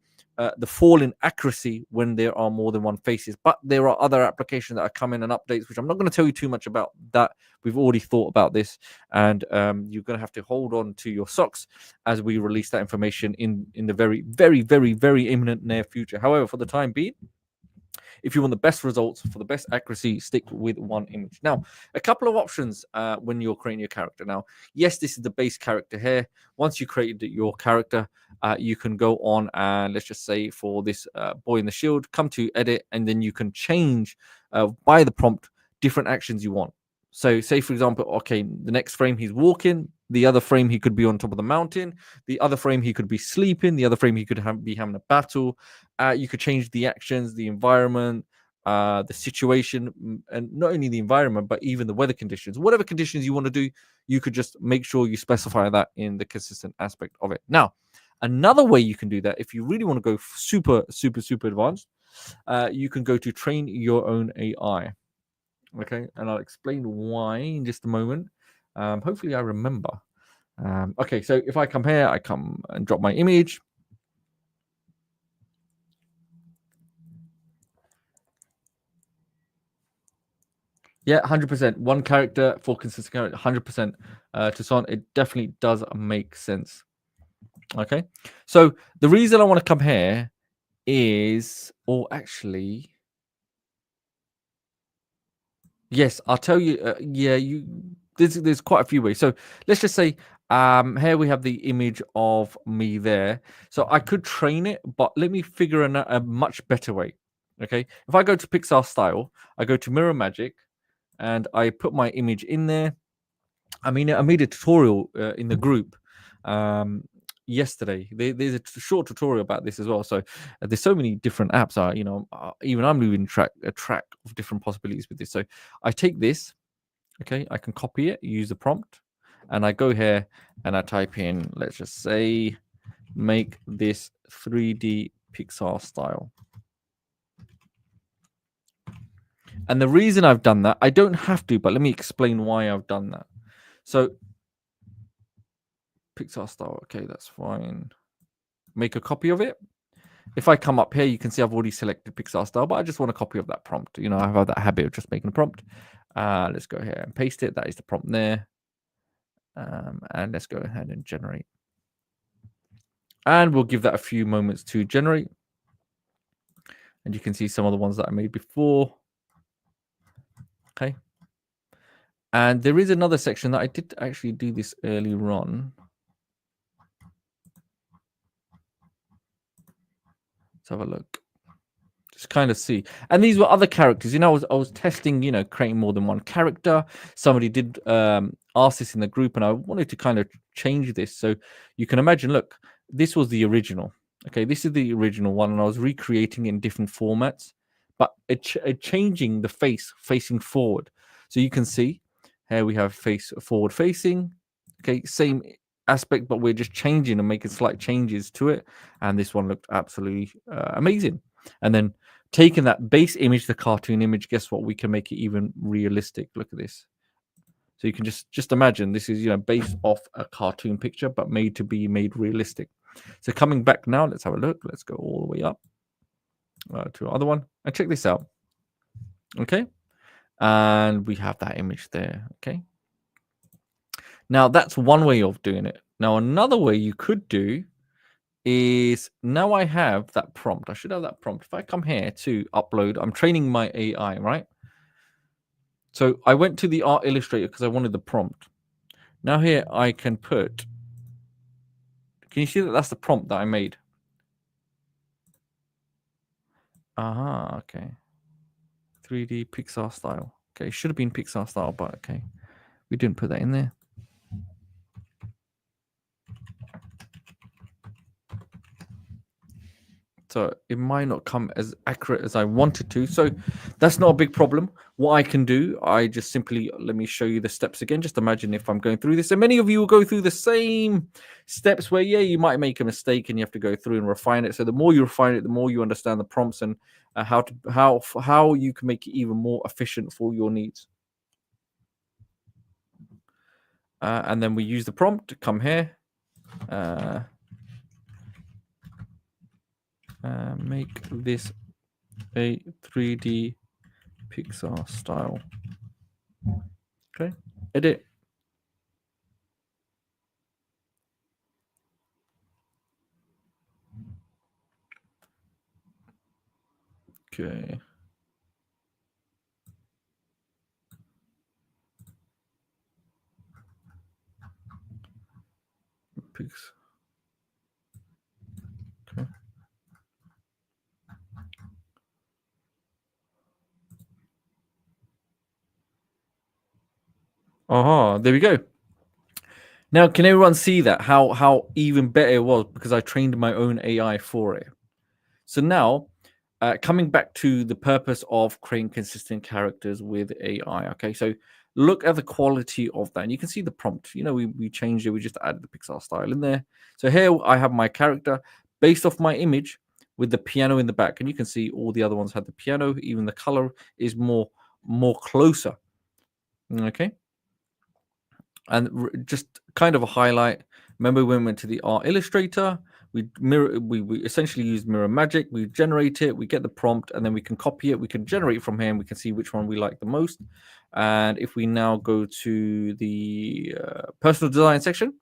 the fall in accuracy when there are more than one faces. But there are other applications that are coming and updates, which I'm not going to tell you too much about that. We've already thought about this, and you're going to have to hold on to your socks as we release that information in the very, very, very, very imminent near future. However, for the time being, if you want the best results for the best accuracy, stick with one image. Now, a couple of options when you're creating your character. Now, yes, this is the base character here. Once you created your character, you can go on and let's just say for this boy in the shield, come to edit, and then you can change by the prompt different actions you want. So say, for example, okay, the next frame he's walking, the other frame he could be on top of the mountain, the other frame he could be sleeping, the other frame he could be having a battle. You could change the actions, the environment, the situation, and not only the environment, but even the weather conditions. Whatever conditions you want to do, you could just make sure you specify that in the consistent aspect of it. Now, another way you can do that, if you really want to go super, super, super advanced, you can go to train your own AI. Okay, and I'll explain why in just a moment. Hopefully, I remember. Okay, so if I come here, I come and drop my image. Yeah, 100%. One character for consistent character, 100% to Son. It definitely does make sense. Okay, so the reason I want to come here is, or actually, yes, I'll tell you. Yeah, there's quite a few ways. So let's just say here we have the image of me there. So I could train it, but let me figure a much better way. Okay, if I go to Pixar Style, I go to Mirror Magic, and I put my image in there. I mean, I made a tutorial in the group yesterday. There's a short tutorial about this as well. So there's so many different apps. Even I'm losing a track of different possibilities with this. So I take this, okay, I can copy it, use the prompt, and I go here and I type in, let's just say, make this 3D Pixar style. And the reason I've done that, I don't have to, but let me explain why I've done that. So Pixar style, okay, that's fine. Make a copy of it. If I come up here, you can see I've already selected Pixar style, but I just want a copy of that prompt. You know, I have that habit of just making a prompt. Let's go here and paste it. That is the prompt there. And let's go ahead and generate. And we'll give that a few moments to generate. And you can see some of the ones that I made before. Okay. And there is another section that I did actually do this earlier on. Let's have a look. Just kind of see. And these were other characters. You know, I was testing, you know, creating more than one character. Somebody did ask this in the group, and I wanted to kind of change this. So you can imagine, look, this was the original. Okay, this is the original one, and I was recreating in different formats, but changing the face facing forward. So you can see here we have face forward facing. Okay, same aspect, but we're just changing and making slight changes to it. And this one looked absolutely amazing. And then taking that base image, the cartoon image, guess what? We can make it even realistic. Look at this. So you can just imagine this is, based off a cartoon picture, but made realistic. So coming back now, let's have a look. Let's go all the way up to other one and check this out. Okay. And we have that image there. Okay. Now that's one way of doing it. Now another way you could do is, now I have that prompt. I should have that prompt. If I come here to upload, I'm training my AI, right? So I went to the art illustrator because I wanted the prompt. Now here I can put, can you see that that's the prompt that I made? Aha, okay. 3D Pixar style. Okay, should have been Pixar style, but okay. We didn't put that in there. So it might not come as accurate as I wanted to. So that's not a big problem. What I can do, I just simply, let me show you the steps again. Just imagine if I'm going through this. And many of you will go through the same steps where, yeah, you might make a mistake and you have to go through and refine it. So the more you refine it, the more you understand the prompts and how you can make it even more efficient for your needs. And then we use the prompt to come here. Make this a 3D Pixar style. Okay, edit. Okay. Pix. Okay. There we go. Now, can everyone see that? How even better it was because I trained my own AI for it. So now, coming back to the purpose of creating consistent characters with AI. Okay, so look at the quality of that. And you can see the prompt. We changed it. We just added the Pixar style in there. So here I have my character based off my image with the piano in the back. And you can see all the other ones had the piano. Even the color is more closer. Okay. And just kind of a highlight. Remember when we went to the art illustrator, we essentially use mirror magic. We generate it, we get the prompt, and then we can copy it. We can generate from here and we can see which one we like the most. And if we now go to the personal design section,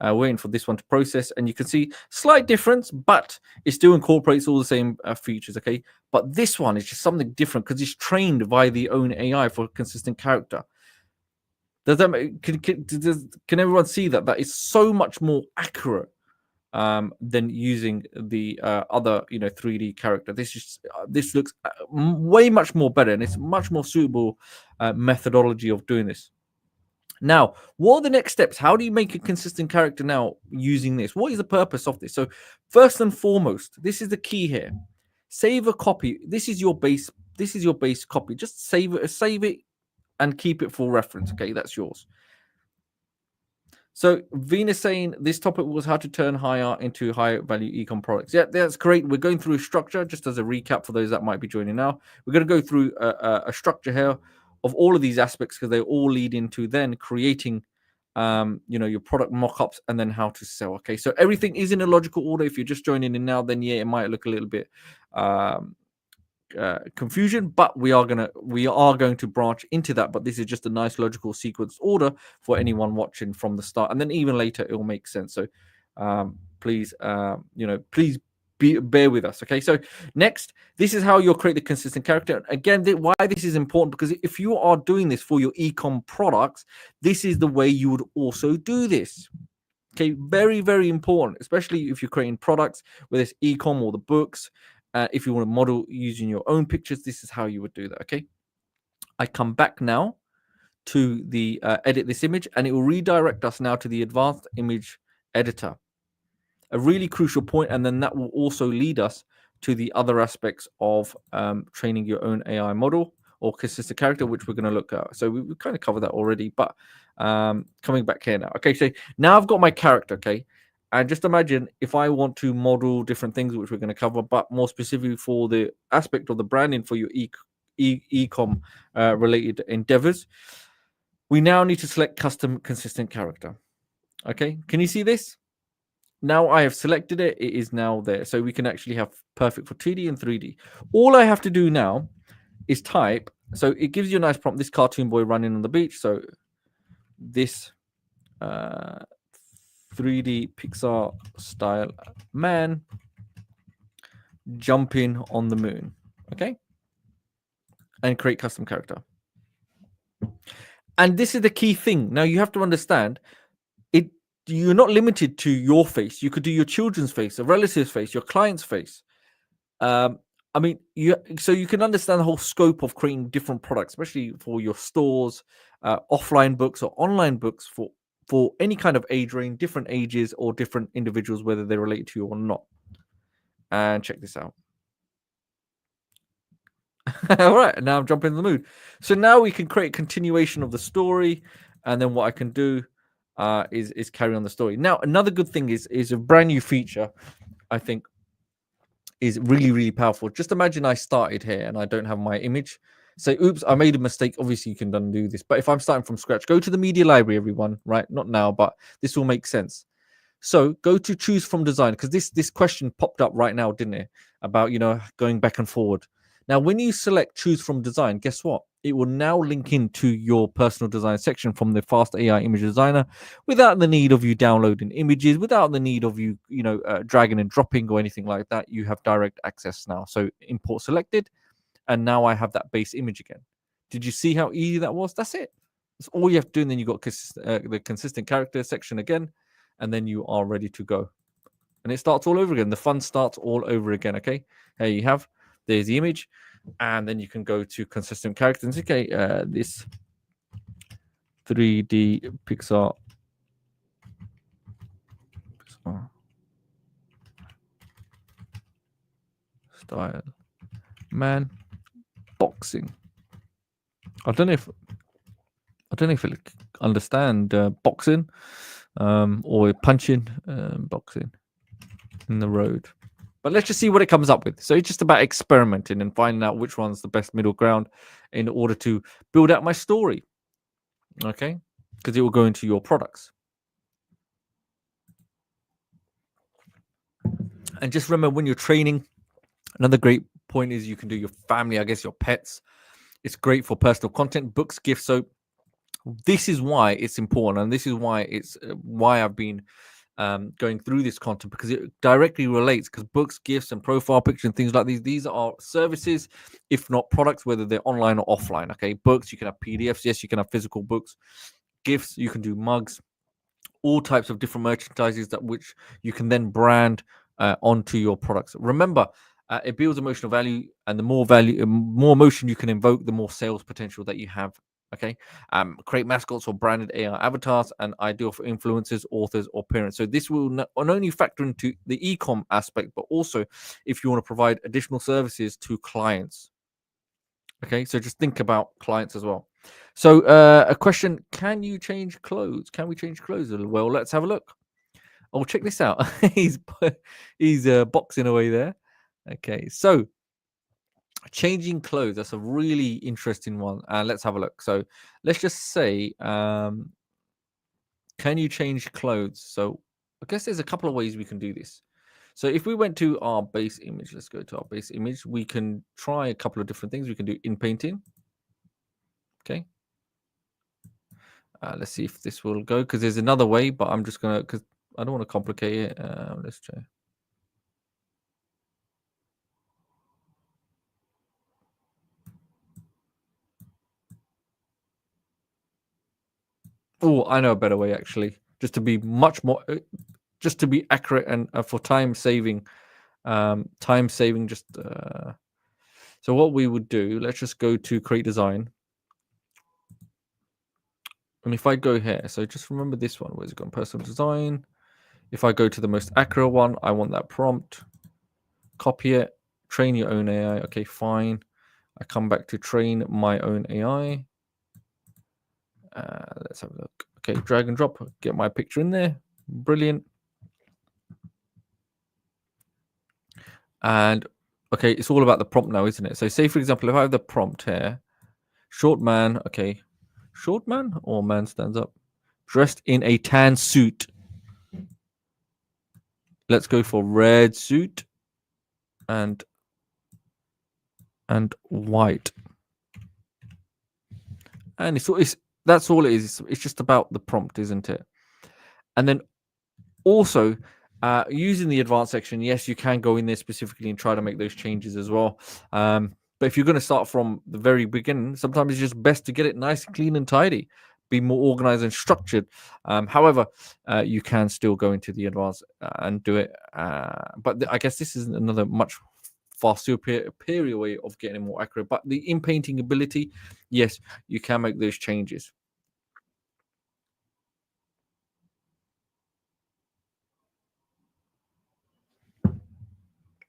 waiting for this one to process, and you can see slight difference, but it still incorporates all the same features. Okay, but this one is just something different because it's trained by the own AI for a consistent character. Does that can everyone see that is so much more accurate than using the other 3D character? This looks way much more better, and it's much more suitable methodology of doing this. Now, what are the next steps? How do you make a consistent character now using this? What is the purpose of this? So first and foremost, this is the key here. Save a copy. This is your base copy. Just save it and keep it for reference. Okay, that's yours. So Venus saying this topic was how to turn high art into high value ecom products. Yeah, that's great. We're going through a structure just as a recap for those that might be joining now. We're going to go through a structure here of all of these aspects because they all lead into then creating your product mockups and then how to sell. Okay, so everything is in a logical order. If you're just joining in now, then yeah, it might look a little bit confusion, but we are going to branch into that. But this is just a nice logical sequence order for anyone watching from the start, and then even later it will make sense. So please bear with us. Okay, so next, this is how you'll create the consistent character. Again, why this is important, because if you are doing this for your ecom products, this is the way you would also do this. Okay, very, very important, especially if you're creating products, whether it's ecom or the books. If you want to model using your own pictures, this is how you would do that. Okay, I come back now to the edit this image, and it will redirect us now to the advanced image editor. A really crucial point, and then that will also lead us to the other aspects of training your own AI model or consistent character, which we're going to look at. So we kind of covered that already, but coming back here now. Okay, so now I've got my character. Okay, And just imagine if I want to model different things, which we're going to cover, but more specifically for the aspect of the branding for your ecom related endeavors, we now need to select custom consistent character. Okay, can you see this? Now I have selected it. It is now there. So we can actually have perfect for 2D and 3D. All I have to do now is type. So it gives you a nice prompt. This cartoon boy running on the beach. So this 3D Pixar style man jumping on the moon. Okay. And create custom character. And this is the key thing. Now you have to understand it. You're not limited to your face. You could do your children's face, a relative's face, your client's face. I mean, so you can understand the whole scope of creating different products, especially for your stores, offline books or online books for any kind of age range, different ages or different individuals, whether they relate to you or not. And check this out. All right, now I'm jumping in the mood. So now we can create a continuation of the story, and then what I can do is carry on the story. Now, another good thing is a brand new feature, I think, is really, really powerful. Just imagine I started here and I don't have my image. Say, oops, I made a mistake. Obviously, you can undo this. But if I'm starting from scratch, go to the media library, everyone, right? Not now, but this will make sense. So go to choose from design, because this question popped up right now, didn't it? About, going back and forward. Now, when you select choose from design, guess what? It will now link into your personal design section from the Fast AI Image Designer without the need of you downloading images, without the need of you, dragging and dropping or anything like that. You have direct access now. So import selected, and now I have that base image again. Did you see how easy that was? That's it. That's all you have to do, and then you've got the consistent character section again, and then you are ready to go. And it starts all over again. The fun starts all over again, okay? Here you have, there's the image, and then you can go to consistent characters. Okay, this 3D Pixar style man boxing. I don't know if it understand boxing or punching, boxing in the road. But let's just see what it comes up with. So it's just about experimenting and finding out which one's the best middle ground in order to build out my story. Okay, because it will go into your products. And just remember, when you're training, another great point is you can do your family, I guess your pets. It's great for personal content, books, gifts. So this is why it's important, and this is why it's why I've been going through this content, because it directly relates, because books, gifts, and profile pictures and things like these are services, if not products, whether they're online or offline. Okay, books, you can have PDFs. Yes, you can have physical books. Gifts, you can do mugs, all types of different merchandises that which you can then brand onto your products. Remember, it builds emotional value, and the more value, more emotion you can invoke, the more sales potential that you have. Okay, create mascots or branded AI avatars, and ideal for influencers, authors, or parents. So this will not only factor into the ecom aspect, but also if you want to provide additional services to clients. Okay, so just think about clients as well. So a question: can you change clothes? Can we change clothes? Well, let's have a look. Oh, check this out. he's boxing away there. Okay, so changing clothes, that's a really interesting one. Let's have a look. So let's just say, can you change clothes? So I guess there's a couple of ways we can do this. So if we went to our base image, let's go to our base image. We can try a couple of different things. We can do Inpainting. Okay. Let's see if this will go, because there's another way, but I'm just gonna, because I don't want to complicate it. Let's try. Oh, I know a better way, actually, just to be much more, just to be accurate and for time saving. Just so what we would do, let's just go to create design. And if I go here, so just remember this one, where's it gone? Personal design. If I go to the most accurate one, I want that prompt, copy it, train your own AI. Okay, fine. I come back to train my own AI. Let's have a look. Okay, drag and drop, get my picture in there. Brilliant. And okay, it's all about the prompt now, isn't it? So say, for example, if I have the prompt here, short man, okay, short man or man stands up, dressed in a tan suit. Let's go for red suit and white. And it's that's all it is. It's just about the prompt, isn't it? And then also using the advanced section, yes, you can go in there specifically and try to make those changes as well. But if you're going to start from the very beginning, sometimes it's just best to get it nice, clean, and tidy. Be more organized and structured. However, you can still go into the advanced and do it. But I guess this is another much far superior way of getting it more accurate. But the in-painting ability, yes, you can make those changes.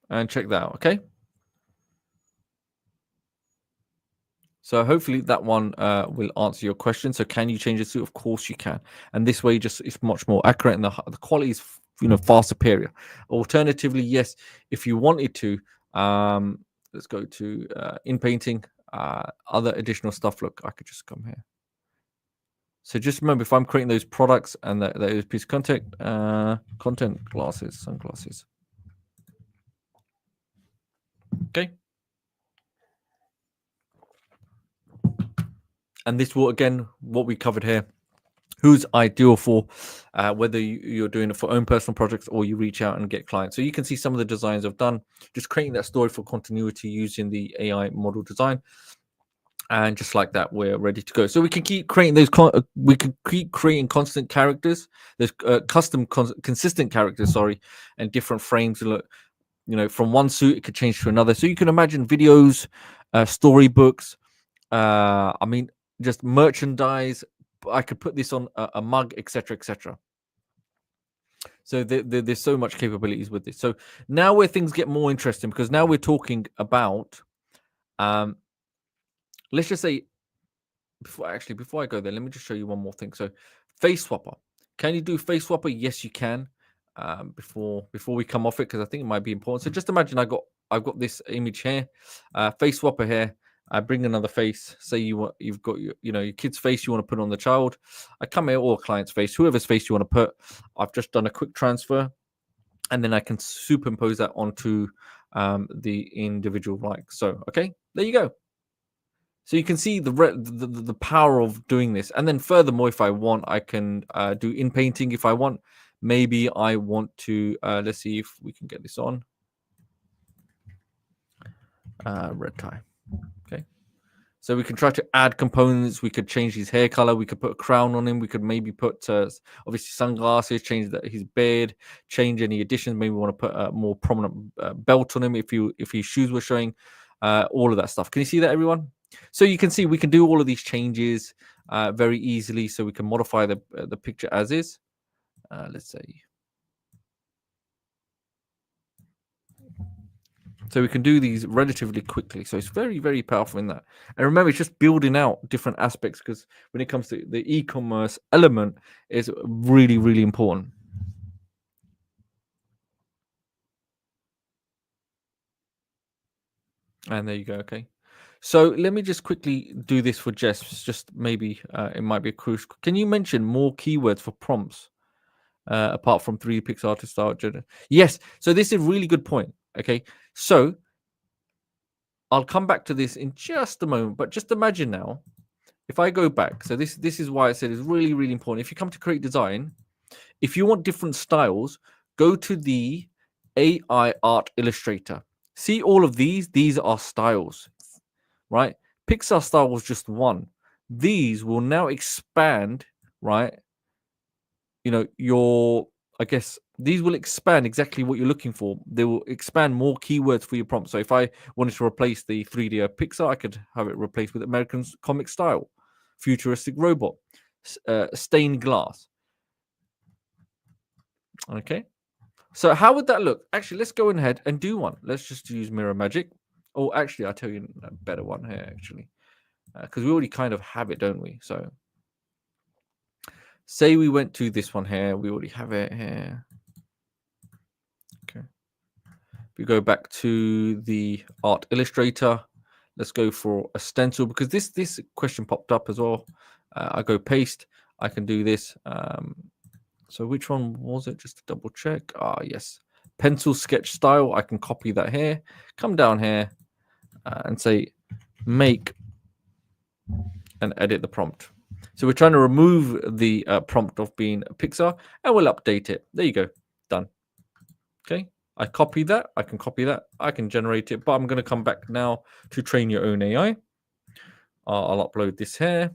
And check that out, okay? So hopefully that one will answer your question. So can you change the suit? Of course you can. And this way, just it's much more accurate, and the quality is far superior. Alternatively, yes, if you wanted to, let's go to Inpainting, other additional stuff. Look, I could just come here. So just remember, if I'm creating those products and those piece of content glasses, sunglasses. Okay. And this will, again, what we covered here, who's ideal for whether you're doing it for own personal projects or you reach out and get clients. So you can see some of the designs I've done, just creating that story for continuity using the AI model design. And just like that, we're ready to go. So we can keep creating those. We can keep creating constant characters. There's custom, consistent characters. Sorry, and different frames. Look, from one suit it could change to another. So you can imagine videos, storybooks. I mean, just merchandise. I could put this on a mug, etc., etc. So there's so much capabilities with this. So now where things get more interesting, because now we're talking about, let's just say, before I go there, let me just show you one more thing. So face swapper, can you do face swapper? Yes, you can. Before we come off it, because I think it might be important. So just imagine I've got this image here, face swapper here. I bring another face. Say you've got your kid's face you want to put on the child. I come here, or client's face, whoever's face you want to put. I've just done a quick transfer, and then I can superimpose that onto the individual like so. Okay, there you go. So you can see the power of doing this. And then furthermore, if I want, I can do Inpainting if I want. Maybe I want to, let's see if we can get this on. Red tie. Okay. So we can try to add components. We could change his hair color. We could put a crown on him. We could maybe put obviously sunglasses, change his beard, change any additions. Maybe we want to put a more prominent belt on him if his shoes were showing. All of that stuff. Can you see that, everyone? So you can see we can do all of these changes very easily. So we can modify the picture as is. Let's say. So we can do these relatively quickly. So it's very, very powerful in that. And remember, it's just building out different aspects, because when it comes to the e-commerce element, is really, really important. And there you go. Okay. So let me just quickly do this for Jess. Just maybe it might be a crucial. Can you mention more keywords for prompts apart from 3D Pixar to start? Yes. So this is a really good point. Okay. So I'll come back to this in just a moment, but just imagine now, if I go back, so this is why I said it's really, really important. If you come to create design, if you want different styles, go to the AI art illustrator. See all of these are styles, right? Pixar style was just one. These will now expand, right? I guess these will expand exactly what you're looking for. They will expand more keywords for your prompt. So if I wanted to replace the 3D Pixar, I could have it replaced with American comic style, futuristic robot, stained glass. Okay. So how would that look? Actually, let's go ahead and do one. Let's just use Mirror Magic. Oh, actually, I'll tell you a better one here, actually. Because we already kind of have it, don't we? So say we went to this one here. We already have it here. Okay. we go back to the art illustrator, let's go for a stencil, because this question popped up as well. I go paste, I can do this. So which one was it? Just to double check. Yes, pencil sketch style. I can copy that here, come down here and say make and edit the prompt. So we're trying to remove the prompt of being Pixar, and we'll update it. There you go, done. Okay, I copy that, I can copy that, I can generate it, but I'm going to come back now to train your own AI. I'll upload this here.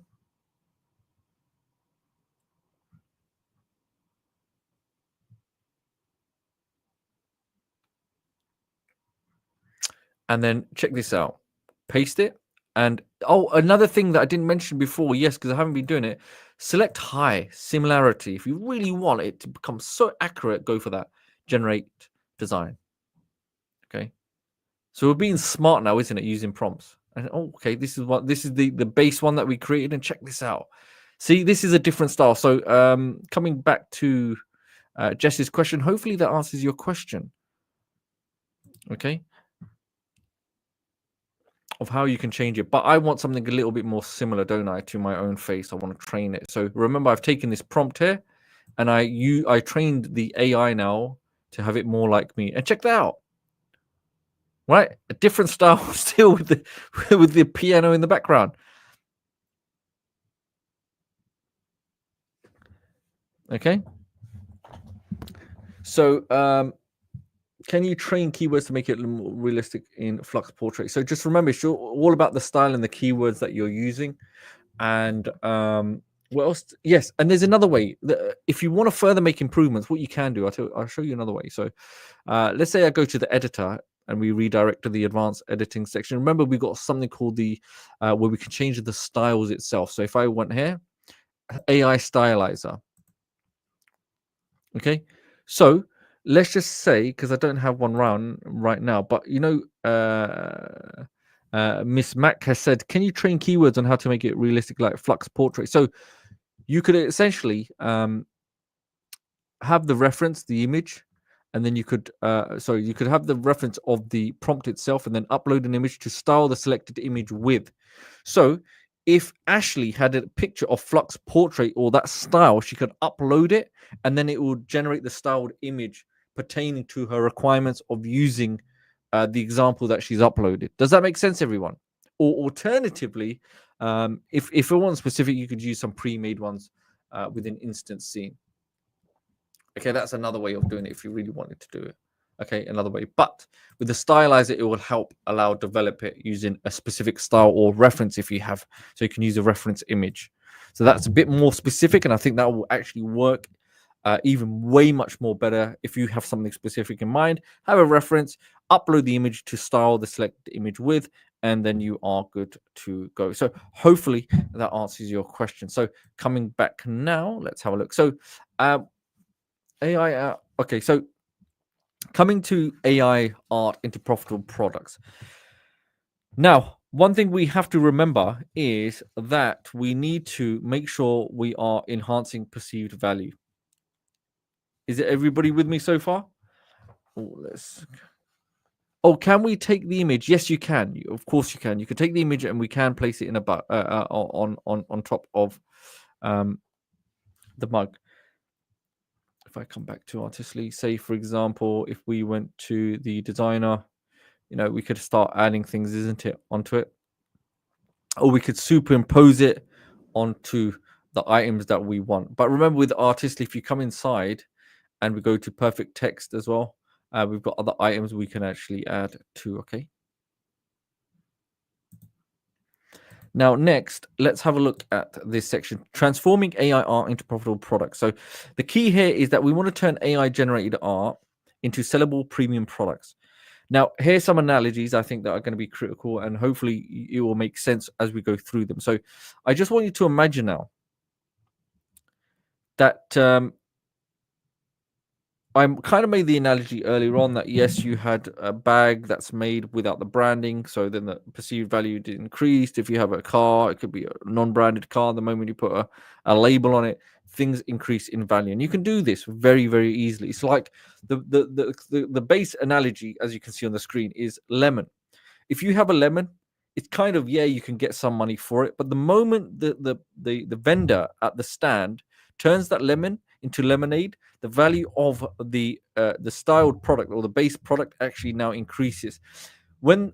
And then check this out, paste it. And another thing that I didn't mention before, yes, because I haven't been doing it, select high similarity. If you really want it to become so accurate, go for that. Generate design. Okay. So we're being smart now, isn't it? Using prompts. And okay, this is the base one that we created. And check this out. See, this is a different style. So coming back to Jess's question, hopefully that answers your question. Okay. Of how you can change it, but I want something a little bit more similar, don't I, to my own face. I want to train it. So remember, I've taken this prompt here, and I trained the AI now to have it more like me. And check that out, right? A different style, still with the piano in the background. Okay. So can you train keywords to make it more realistic in Flux Portrait? So just remember, it's all about the style and the keywords that you're using. And what else? Yes, and there's another way. If you want to further make improvements, what you can do, I'll show you another way. So let's say I go to the editor and we redirect to the advanced editing section. Remember, we've got something called the where we can change the styles itself. So if I went here, AI stylizer. Okay, so let's just say, because I don't have one right now, but you know, Miss Mac has said, can you train keywords on how to make it realistic like Flux Portrait? So you could essentially have the reference, the image, and then you could you could have the reference of the prompt itself and then upload an image to style the selected image with. So if Ashley had a picture of Flux Portrait or that style, she could upload it and then it will generate the styled image pertaining to her requirements of using the example that she's uploaded. Does that make sense, everyone? Or alternatively, if it wasn't specific, you could use some pre-made ones with an instant scene. Okay, that's another way of doing it if you really wanted to do it. Okay, another way. But with the stylizer, it will help develop it using a specific style or reference if you have. So you can use a reference image. So that's a bit more specific, and I think that will actually work even way much more better if you have something specific in mind. Have a reference, upload the image to style the selected image with, and then you are good to go. So hopefully that answers your question. So coming back now, let's have a look. So AI, okay, so coming to AI art into profitable products. Now, one thing we have to remember is that we need to make sure we are enhancing perceived value. Is it everybody with me so far? Can we take the image? Yes, you can. Of course, you can. You can take the image and we can place it in on top of the mug. If I come back to Artistly, say for example, if we went to the designer, you know, we could start adding things, isn't it, onto it, or we could superimpose it onto the items that we want. But remember, with Artistly, if you come inside and we go to perfect text as well, we've got other items we can actually add to. Okay. Now, next, let's have a look at this section, transforming AI art into profitable products. So the key here is that we want to turn AI generated art into sellable premium products. Now, here's some analogies I think that are going to be critical, and hopefully it will make sense as we go through them. So I just want you to imagine now that I kind of made the analogy earlier on that yes, you had a bag that's made without the branding, so then the perceived value increased. If you have a car, it could be a non-branded car. The moment you put a label on it, things increase in value, and you can do this very, very easily. It's like the base analogy, as you can see on the screen, is lemon. If you have a lemon, it's kind of, yeah, you can get some money for it, but the moment the vendor at the stand turns that lemon into lemonade, the value of the styled product or the base product actually now increases. When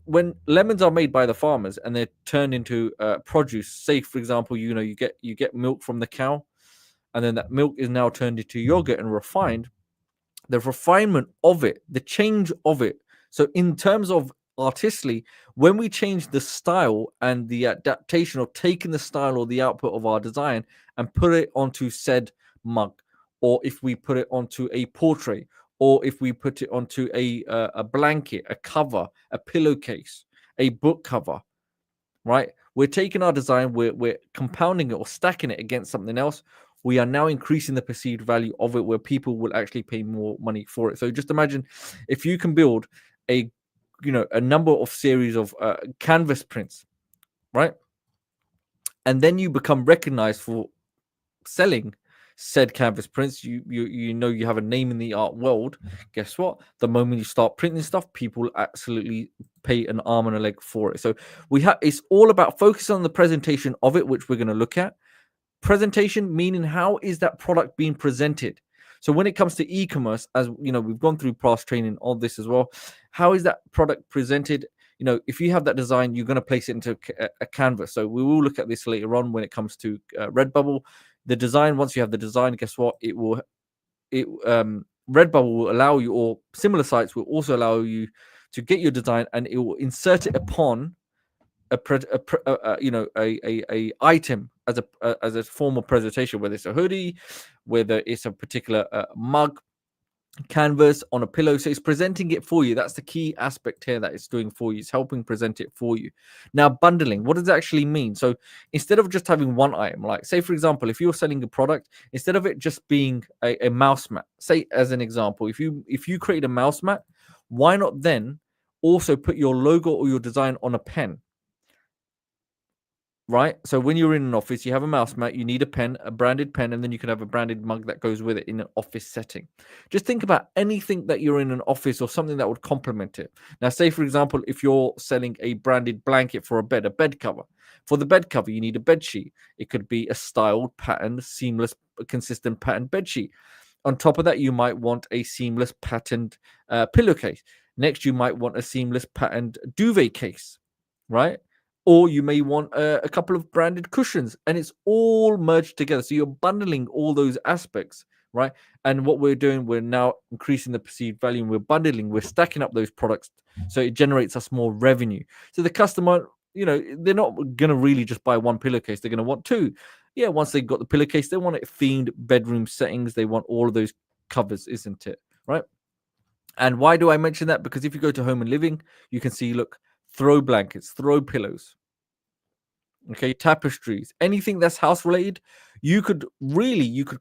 lemons are made by the farmers and they're turned into produce, say for example, you get milk from the cow, and then that milk is now turned into yogurt and refined. The refinement of it, the change of it. So in terms of artistically, when we change the style and the adaptation of taking the style or the output of our design and put it onto said mug, or if we put it onto a portrait, or if we put it onto a blanket, a cover, a pillowcase, a book cover, right? We're taking our design, we're compounding it or stacking it against something else. We are now increasing the perceived value of it, where people will actually pay more money for it. So just imagine if you can build a number of series of canvas prints, right? And then you become recognized for selling said canvas prints. You have a name in the art world. Guess what? The moment you start printing stuff, people absolutely pay an arm and a leg for it. So it's all about focusing on the presentation of it, which we're going to look at. Presentation meaning, how is that product being presented? So when it comes to e-commerce, as you know, we've gone through past training on this as well. How is that product presented? If you have that design, you're going to place it into a canvas. So we will look at this later on when it comes to Redbubble. The design, once you have the design, guess what? Redbubble will allow you, or similar sites will also allow you to get your design, and it will insert it upon a item as a form of presentation, whether it's a hoodie, whether it's a particular mug, canvas, on a pillow. So it's presenting it for you. That's the key aspect here that it's doing for you. It's helping present it for you. Now, bundling, what does that actually mean? So instead of just having one item, like say for example, if you're selling a product, instead of it just being a mouse mat, say as an example, if you create a mouse mat, why not then also put your logo or your design on a pen? Right? So when you're in an office, you have a mouse mat, you need a pen, a branded pen, and then you can have a branded mug that goes with it in an office setting. Just think about anything that you're in an office or something that would complement it. Now, say, for example, if you're selling a branded blanket for a bed cover. For the bed cover, you need a bed sheet. It could be a styled, patterned, seamless, consistent patterned bed sheet. On top of that, you might want a seamless patterned pillowcase. Next, you might want a seamless patterned duvet case, right? Or you may want a couple of branded cushions, and it's all merged together. So you're bundling all those aspects, right? And what we're doing, we're now increasing the perceived value, and we're bundling, we're stacking up those products, so it generates us more revenue. So the customer, they're not going to really just buy one pillowcase. They're going to want two. Yeah, once they've got the pillowcase, they want it themed bedroom settings. They want all of those covers, isn't it? Right? And why do I mention that? Because if you go to home and living, you can see, look, throw blankets, throw pillows, okay, tapestries, anything that's house related. You could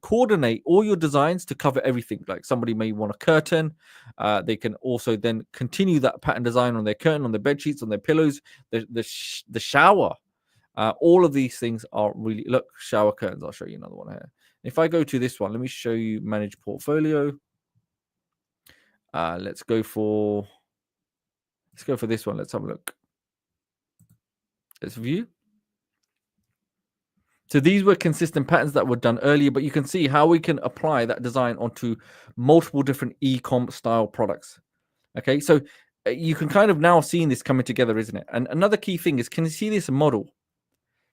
coordinate all your designs to cover everything. Like somebody may want a curtain, they can also then continue that pattern design on their curtain, on their bed sheets, on their pillows, the shower. All of these things are really, look, shower curtains. I'll show you another one here. If I go to this one, let me show you manage portfolio. Let's go for this one. Let's have a look. Let's view. So these were consistent patterns that were done earlier, but you can see how we can apply that design onto multiple different Ecom style products. Okay, so you can kind of now seeing this coming together, isn't it? And another key thing is, can you see this model?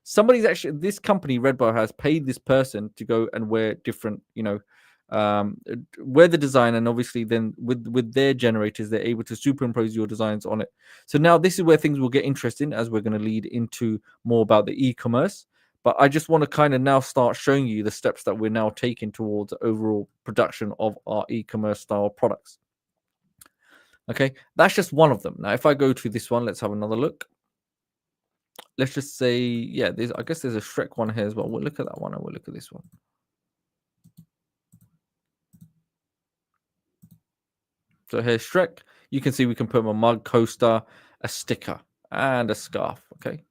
This company, Redbubble, has paid this person to go and wear different, wear the design, and obviously then with their generators, they're able to superimpose your designs on it. So now this is where things will get interesting, as we're going to lead into more about the e-commerce. But I just want to kind of now start showing you the steps that we're now taking towards the overall production of our e-commerce style products. Okay, that's just one of them. Now, if I go to this one, let's have another look. Let's just say, yeah, I guess there's a Shrek one here as well. We'll look at that one and we'll look at this one. So here's Shrek. You can see we can put a mug, coaster, a sticker, and a scarf. Okay,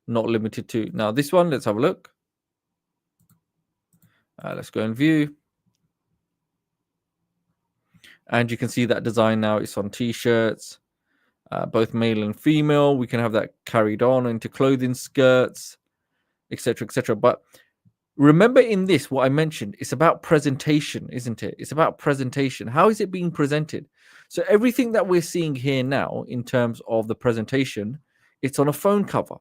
not limited to. Now this one, let's have a look. Let's go and view. And you can see that design now. It's on t-shirts, both male and female. We can have that carried on into clothing, skirts, etc., etc. But remember in this, what I mentioned, it's about presentation, isn't it? It's about presentation. How is it being presented? So everything that we're seeing here now in terms of the presentation, it's on a phone cover.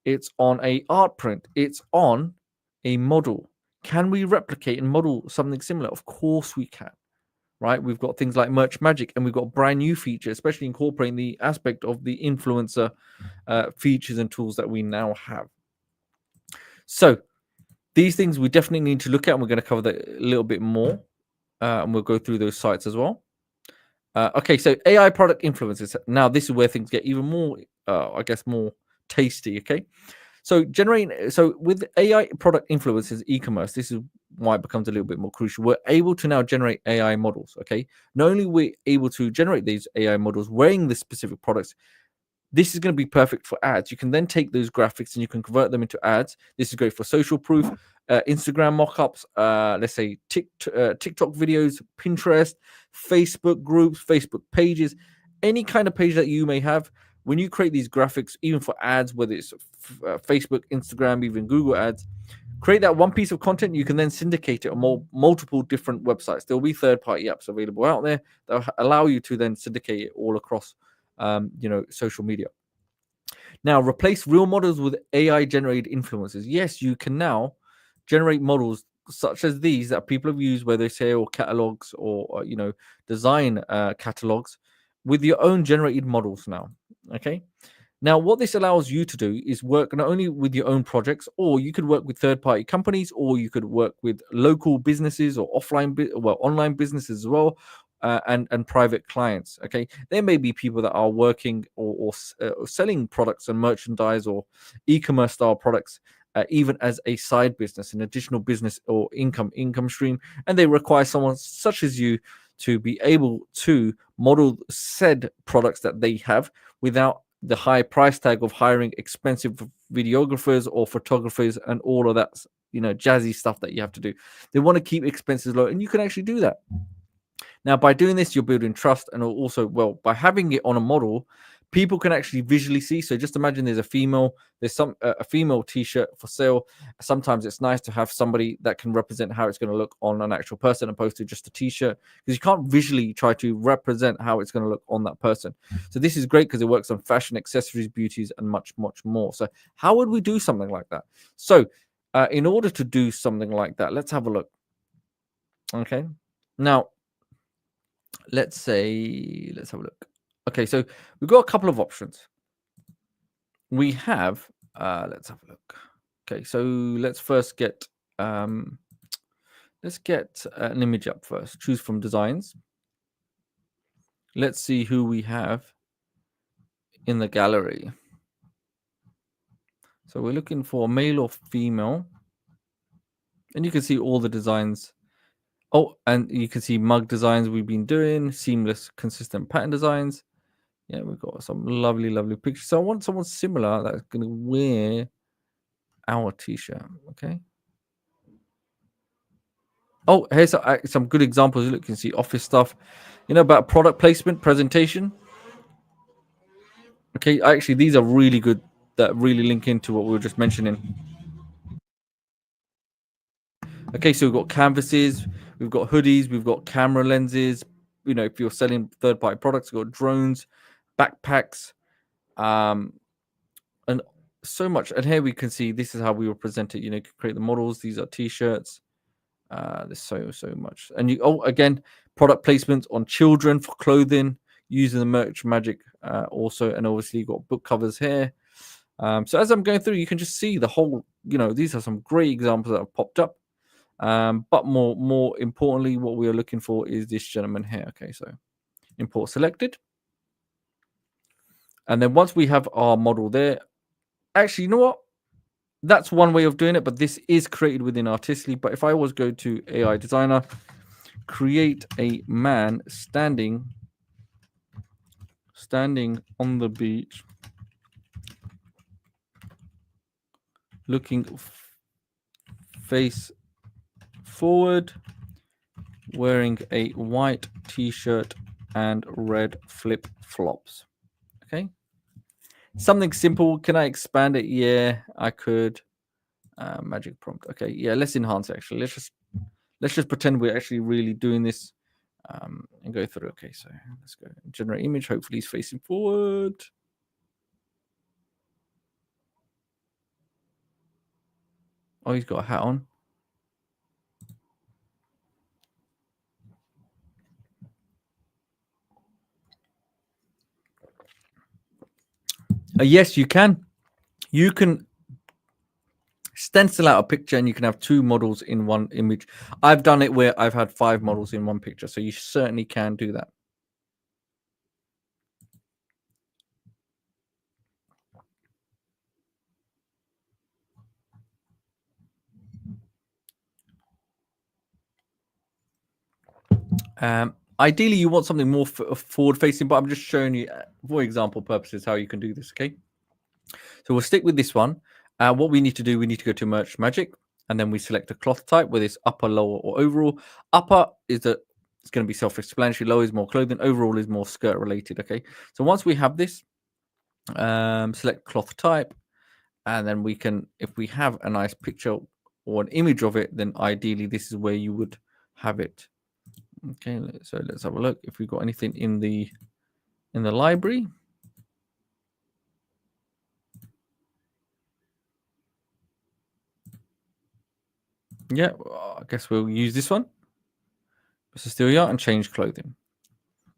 It's on a art print. It's on a model. Can we replicate and model something similar? Of course we can. Right, we've got things like merch magic, and we've got brand new features, especially incorporating the aspect of the influencer features and tools that we now have. So these things we definitely need to look at, and we're going to cover that a little bit more, and we'll go through those sites as well. Okay, so AI product influencers. Now this is where things get even more, I guess, more tasty. Okay, so with AI product influencers e-commerce, this is why it becomes a little bit more crucial. We're able to now generate AI models. Okay, not only we're able to generate these AI models wearing the specific products, this is going to be perfect for ads. You can then take those graphics and you can convert them into ads. This is great for social proof, Instagram mockups, let's say TikTok videos, Pinterest, Facebook groups, Facebook pages, any kind of page that you may have. When you create these graphics, even for ads, whether it's Facebook, Instagram, even Google ads, create that one piece of content. You can then syndicate it on multiple different websites. There'll be third-party apps available out there that will allow you to then syndicate it all across social media. Now, replace real models with AI-generated influencers. Yes, you can now generate models such as these that people have used, whether they or catalogs or design catalogs, with your own generated models now. Okay. Now, what this allows you to do is work not only with your own projects, or you could work with third-party companies, or you could work with local businesses or online businesses as well, and private clients. Okay, there may be people that are working or selling products and merchandise or e-commerce style products, even as a side business, an additional business or income stream, and they require someone such as you to be able to model said products that they have without the high price tag of hiring expensive videographers or photographers and all of that, jazzy stuff that you have to do. They want to keep expenses low, and you can actually do that. Now, by doing this, you're building trust, and also, by having it on a model, people can actually visually see. So just imagine there's a female t-shirt for sale. Sometimes it's nice to have somebody that can represent how it's going to look on an actual person, opposed to just a t-shirt, because you can't visually try to represent how it's going to look on that person. So this is great because it works on fashion, accessories, beauties, and much, much more. So how would we do something like that? So in order to do something like that, let's have a look. Okay, now let's have a look. Okay, so we've got a couple of options. We have, let's have a look. Okay, so let's first get, an image up first. Choose from designs. Let's see who we have in the gallery. So we're looking for male or female. And you can see all the designs. Oh, and you can see mug designs we've been doing, seamless, consistent pattern designs. Yeah, we've got some lovely, lovely pictures. So I want someone similar that's going to wear our t-shirt. Okay. Oh, here's some good examples. Look, you can see office stuff, about product placement, presentation. Okay, actually, these are really good that really link into what we were just mentioning. Okay, so we've got canvases, we've got hoodies, we've got camera lenses. If you're selling third-party products, we've got drones, backpacks, and so much. And here we can see this is how we will present it. Create the models. These are t-shirts. There's so much. And again, product placements on children for clothing using the merch magic also. And obviously you've got book covers here. So as I'm going through, you can just see the whole, these are some great examples that have popped up. But more importantly, what we are looking for is this gentleman here. Okay, so import selected. And then once we have our model there, actually, you know what? That's one way of doing it, but this is created within Artistly. But if I was go to AI designer, create a man standing standing on the beach, looking face forward, wearing a white t-shirt and red flip-flops. Okay, something simple. Can I expand it? Yeah, I could. Magic prompt. Okay, yeah, let's enhance it. Actually, let's just pretend we're actually really doing this, and go through. Okay, so let's go generate image. Hopefully he's facing forward. Oh, he's got a hat on. Yes, you can. You can stencil out a picture and you can have two models in one image. I've done it where I've had 5 models in one picture, so you certainly can do that. Ideally, you want something more forward-facing, but I'm just showing you, for example purposes, how you can do this. Okay, so we'll stick with this one. What we need to do, we need to go to Merge Magic, and then we select a cloth type, whether it's upper, lower, or overall. Upper is it's going to be self-explanatory. Lower is more clothing. Overall is more skirt-related. Okay, so once we have this, select cloth type, and then we can, if we have a nice picture or an image of it, then ideally this is where you would have it. Okay, so let's have a look if we've got anything in the library. Yeah, I guess we'll use this one. So still yeah, and change clothing.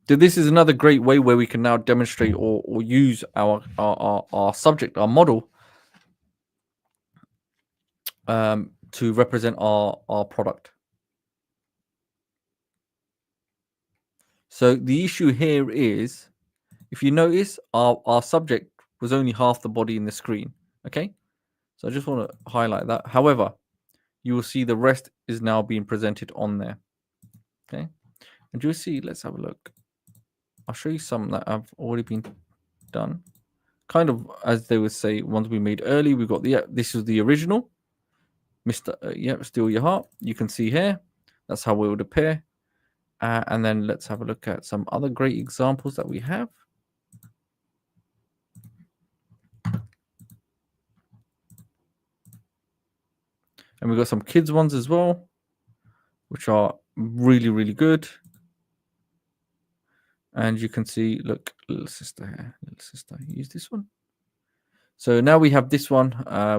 So this is another great way where we can now demonstrate or use our subject, our model, to represent our product. So the issue here is, if you notice, our subject was only half the body in the screen. Okay, so I just want to highlight that. However, you will see the rest is now being presented on there. Okay, and you'll see, let's have a look. I'll show you some that have already been done. Kind of as they would say, ones we made early. We've got this is the original. Mr. Steal Your Heart. You can see here. That's how it would appear. And then let's have a look at some other great examples that we have. And we've got some kids ones as well, which are really, really good. And you can see, look, little sister here. Little sister, use this one. So now we have this one.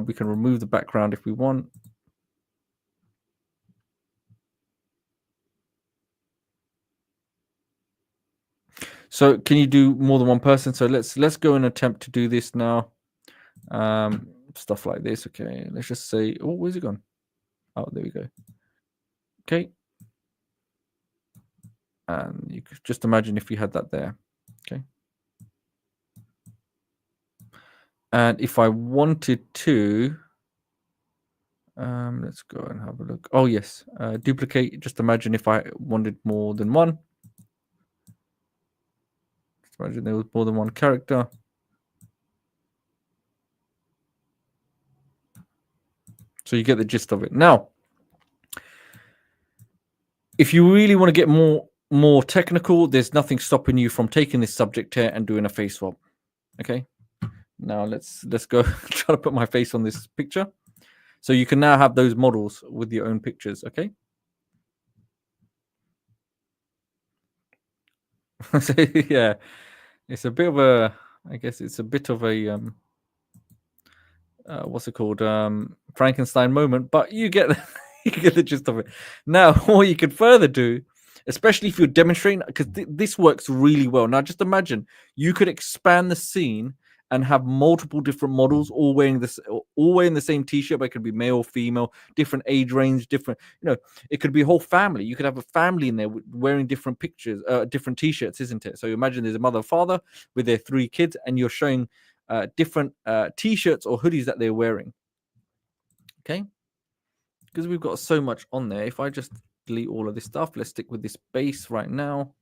We can remove the background if we want. So can you do more than one person? So let's go and attempt to do this now. Stuff like this. Okay, let's just say, oh, where's it gone? Oh, there we go. Okay. And you could just imagine if you had that there. Okay. And if I wanted to, let's go and have a look. Oh, yes. Duplicate. Just imagine if I wanted more than one. Just imagine there was more than one character. So you get the gist of it. Now, if you really want to get more technical, there's nothing stopping you from taking this subject here and doing a face swap. Okay. Now let's go try to put my face on this picture. So you can now have those models with your own pictures. Okay. So, yeah, it's a bit of a, I guess it's a bit of a what's it called, Frankenstein moment, but you get you get the gist of it. Now, what you could further do, especially if you're demonstrating, because this works really well. Now, just imagine you could expand the scene and have multiple different models all wearing the same t-shirt, but it could be male, female, different age range, different, it could be a whole family. You could have a family in there wearing different pictures, different t-shirts, isn't it? So imagine there's a mother and father with their 3 kids, and you're showing different t-shirts or hoodies that they're wearing. Okay, because we've got so much on there. If I just delete all of this stuff, let's stick with this base right now,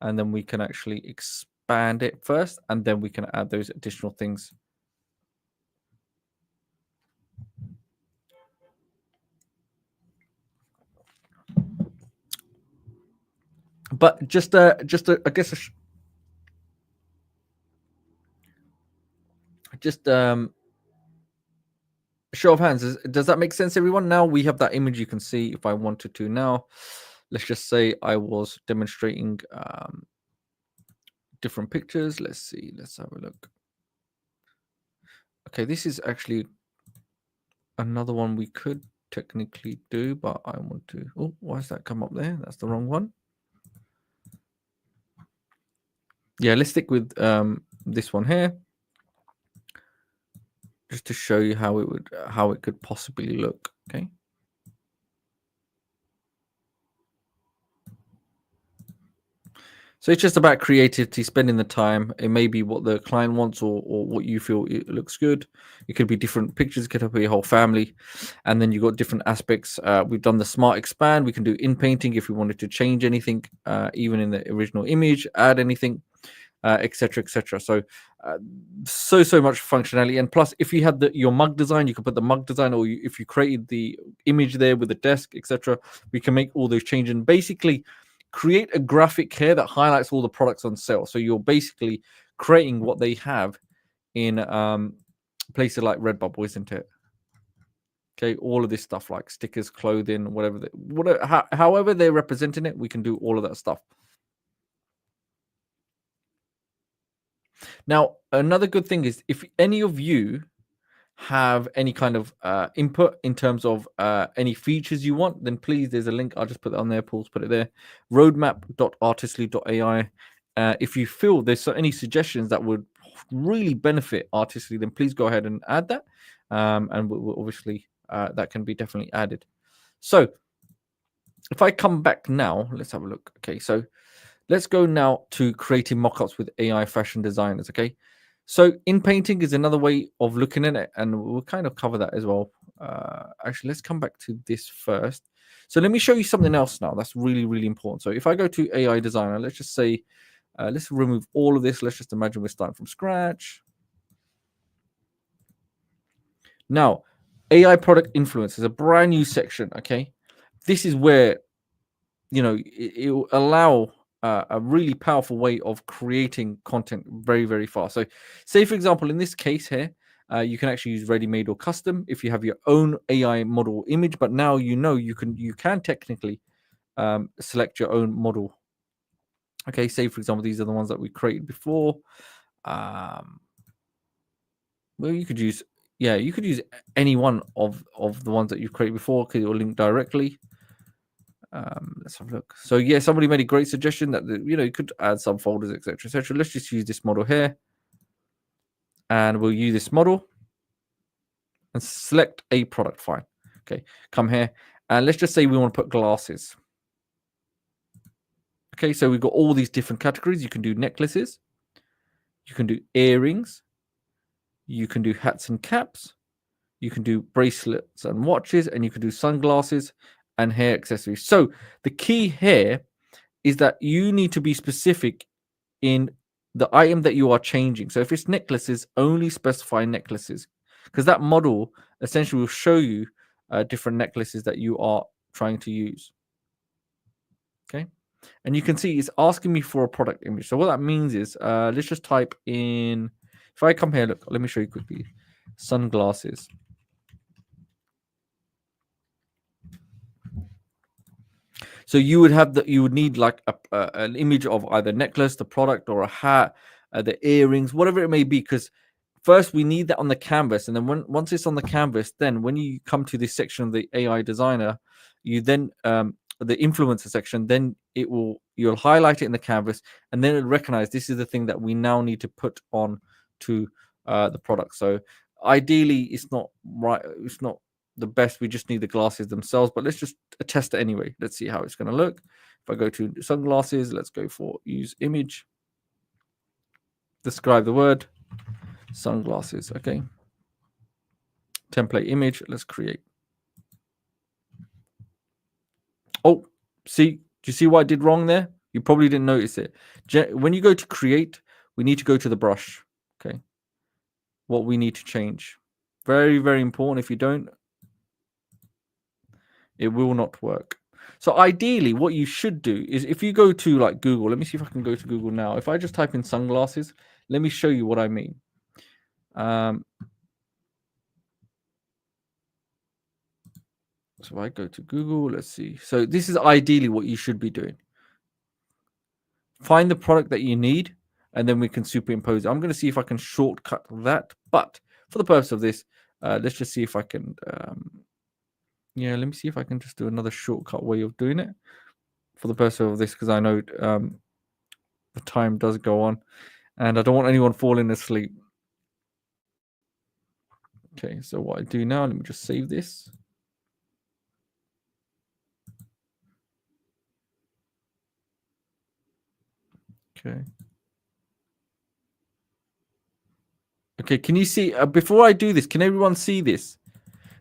and then we can actually expand expand it first, and then we can add those additional things. But just I guess just show of hands, does that make sense, everyone? Now we have that image. You can see if I wanted to now, let's just say I was demonstrating different pictures. Let's see, let's have a look. Okay, this is actually another one we could technically do, but I want to, oh, why does that come up there? That's the wrong one. Yeah, let's stick with this one here, just to show you how it could possibly look. Okay. So it's just about creativity, spending the time. It may be what the client wants or what you feel it looks good. It could be different pictures, it could be a whole family. And then you've got different aspects. We've done the smart expand. We can do Inpainting if we wanted to change anything, even in the original image, add anything, etc., etc. So so much functionality. And plus, if you had your mug design, you could put the mug design, or if you created the image there with the desk, etc., we can make all those changes and basically create a graphic here that highlights all the products on sale. So you're basically creating what they have in places like Redbubble, isn't it? Okay, all of this stuff like stickers, clothing, whatever, however they're representing it, we can do all of that stuff. Now, another good thing is if any of you have any kind of input in terms of any features you want, then please, there's a link. I'll just put that on there. Paul's put it there. roadmap.artistly.ai. If you feel there's any suggestions that would really benefit Artistly, then please go ahead and add that. And we'll obviously that can be definitely added. So if I come back now, let's have a look. Okay, so let's go now to creating mockups with AI fashion designers. Okay. So Inpainting is another way of looking at it, and we'll kind of cover that as well. Actually, let's come back to this first. So let me show you something else now that's really, really important. So if I go to AI Designer, let's just say, let's remove all of this. Let's just imagine we're starting from scratch. Now, AI Product Influence is a brand new section, okay? This is where, it will allow a really powerful way of creating content very, very fast. So say, for example, in this case here, you can actually use ready-made or custom if you have your own AI model image, but now you can technically select your own model. Okay, say for example, these are the ones that we created before. Well, you could use any one of the ones that you've created before because it will link directly. Let's have a look. So yeah, somebody made a great suggestion that you could add some folders, etc., etc. Let's just use this model here, and we'll use this model and select a product. Fine. Okay, come here, and let's just say we want to put glasses. Okay, so we've got all these different categories. You can do necklaces, you can do earrings, you can do hats and caps, you can do bracelets and watches, and you can do sunglasses and hair accessories. So the key here is that you need to be specific in the item that you are changing. So if it's necklaces, only specify necklaces, because that model essentially will show you different necklaces that you are trying to use. Okay, and you can see it's asking me for a product image. So what that means is, let's just type in. If I come here, look, let me show you quickly. Sunglasses. So you would need like an image of either necklace, the product, or a hat, the earrings, whatever it may be. Because first we need that on the canvas, and then once it's on the canvas, then when you come to this section of the AI designer, you then the influencer section, then you'll highlight it in the canvas, and then it'll recognize this is the thing that we now need to put on to the product. So ideally, it's not right. It's not the best. We just need the glasses themselves, but let's just test it anyway. Let's see how it's going to look. If I go to sunglasses, let's go for use image, describe the word sunglasses. Okay, template image, let's create. Oh, see, do you see what I did wrong there? You probably didn't notice it. When you go to create, we need to go to the brush. Okay. What we need to change. Very, very important. If you don't, it will not work. So ideally, what you should do is if you go to like Google, let me see if I can go to Google now. If I just type in sunglasses, let me show you what I mean. So if I go to Google, let's see. So this is ideally what you should be doing. Find the product that you need, and then we can superimpose it. I'm going to see if I can shortcut that. But for the purpose of this, let's just see if I can... yeah, let me see if I can just do another shortcut way of doing it for the purpose of this, because I know the time does go on, and I don't want anyone falling asleep. Okay, so what I do now, let me just save this. Okay. Okay, can you see, before I do this, can everyone see this?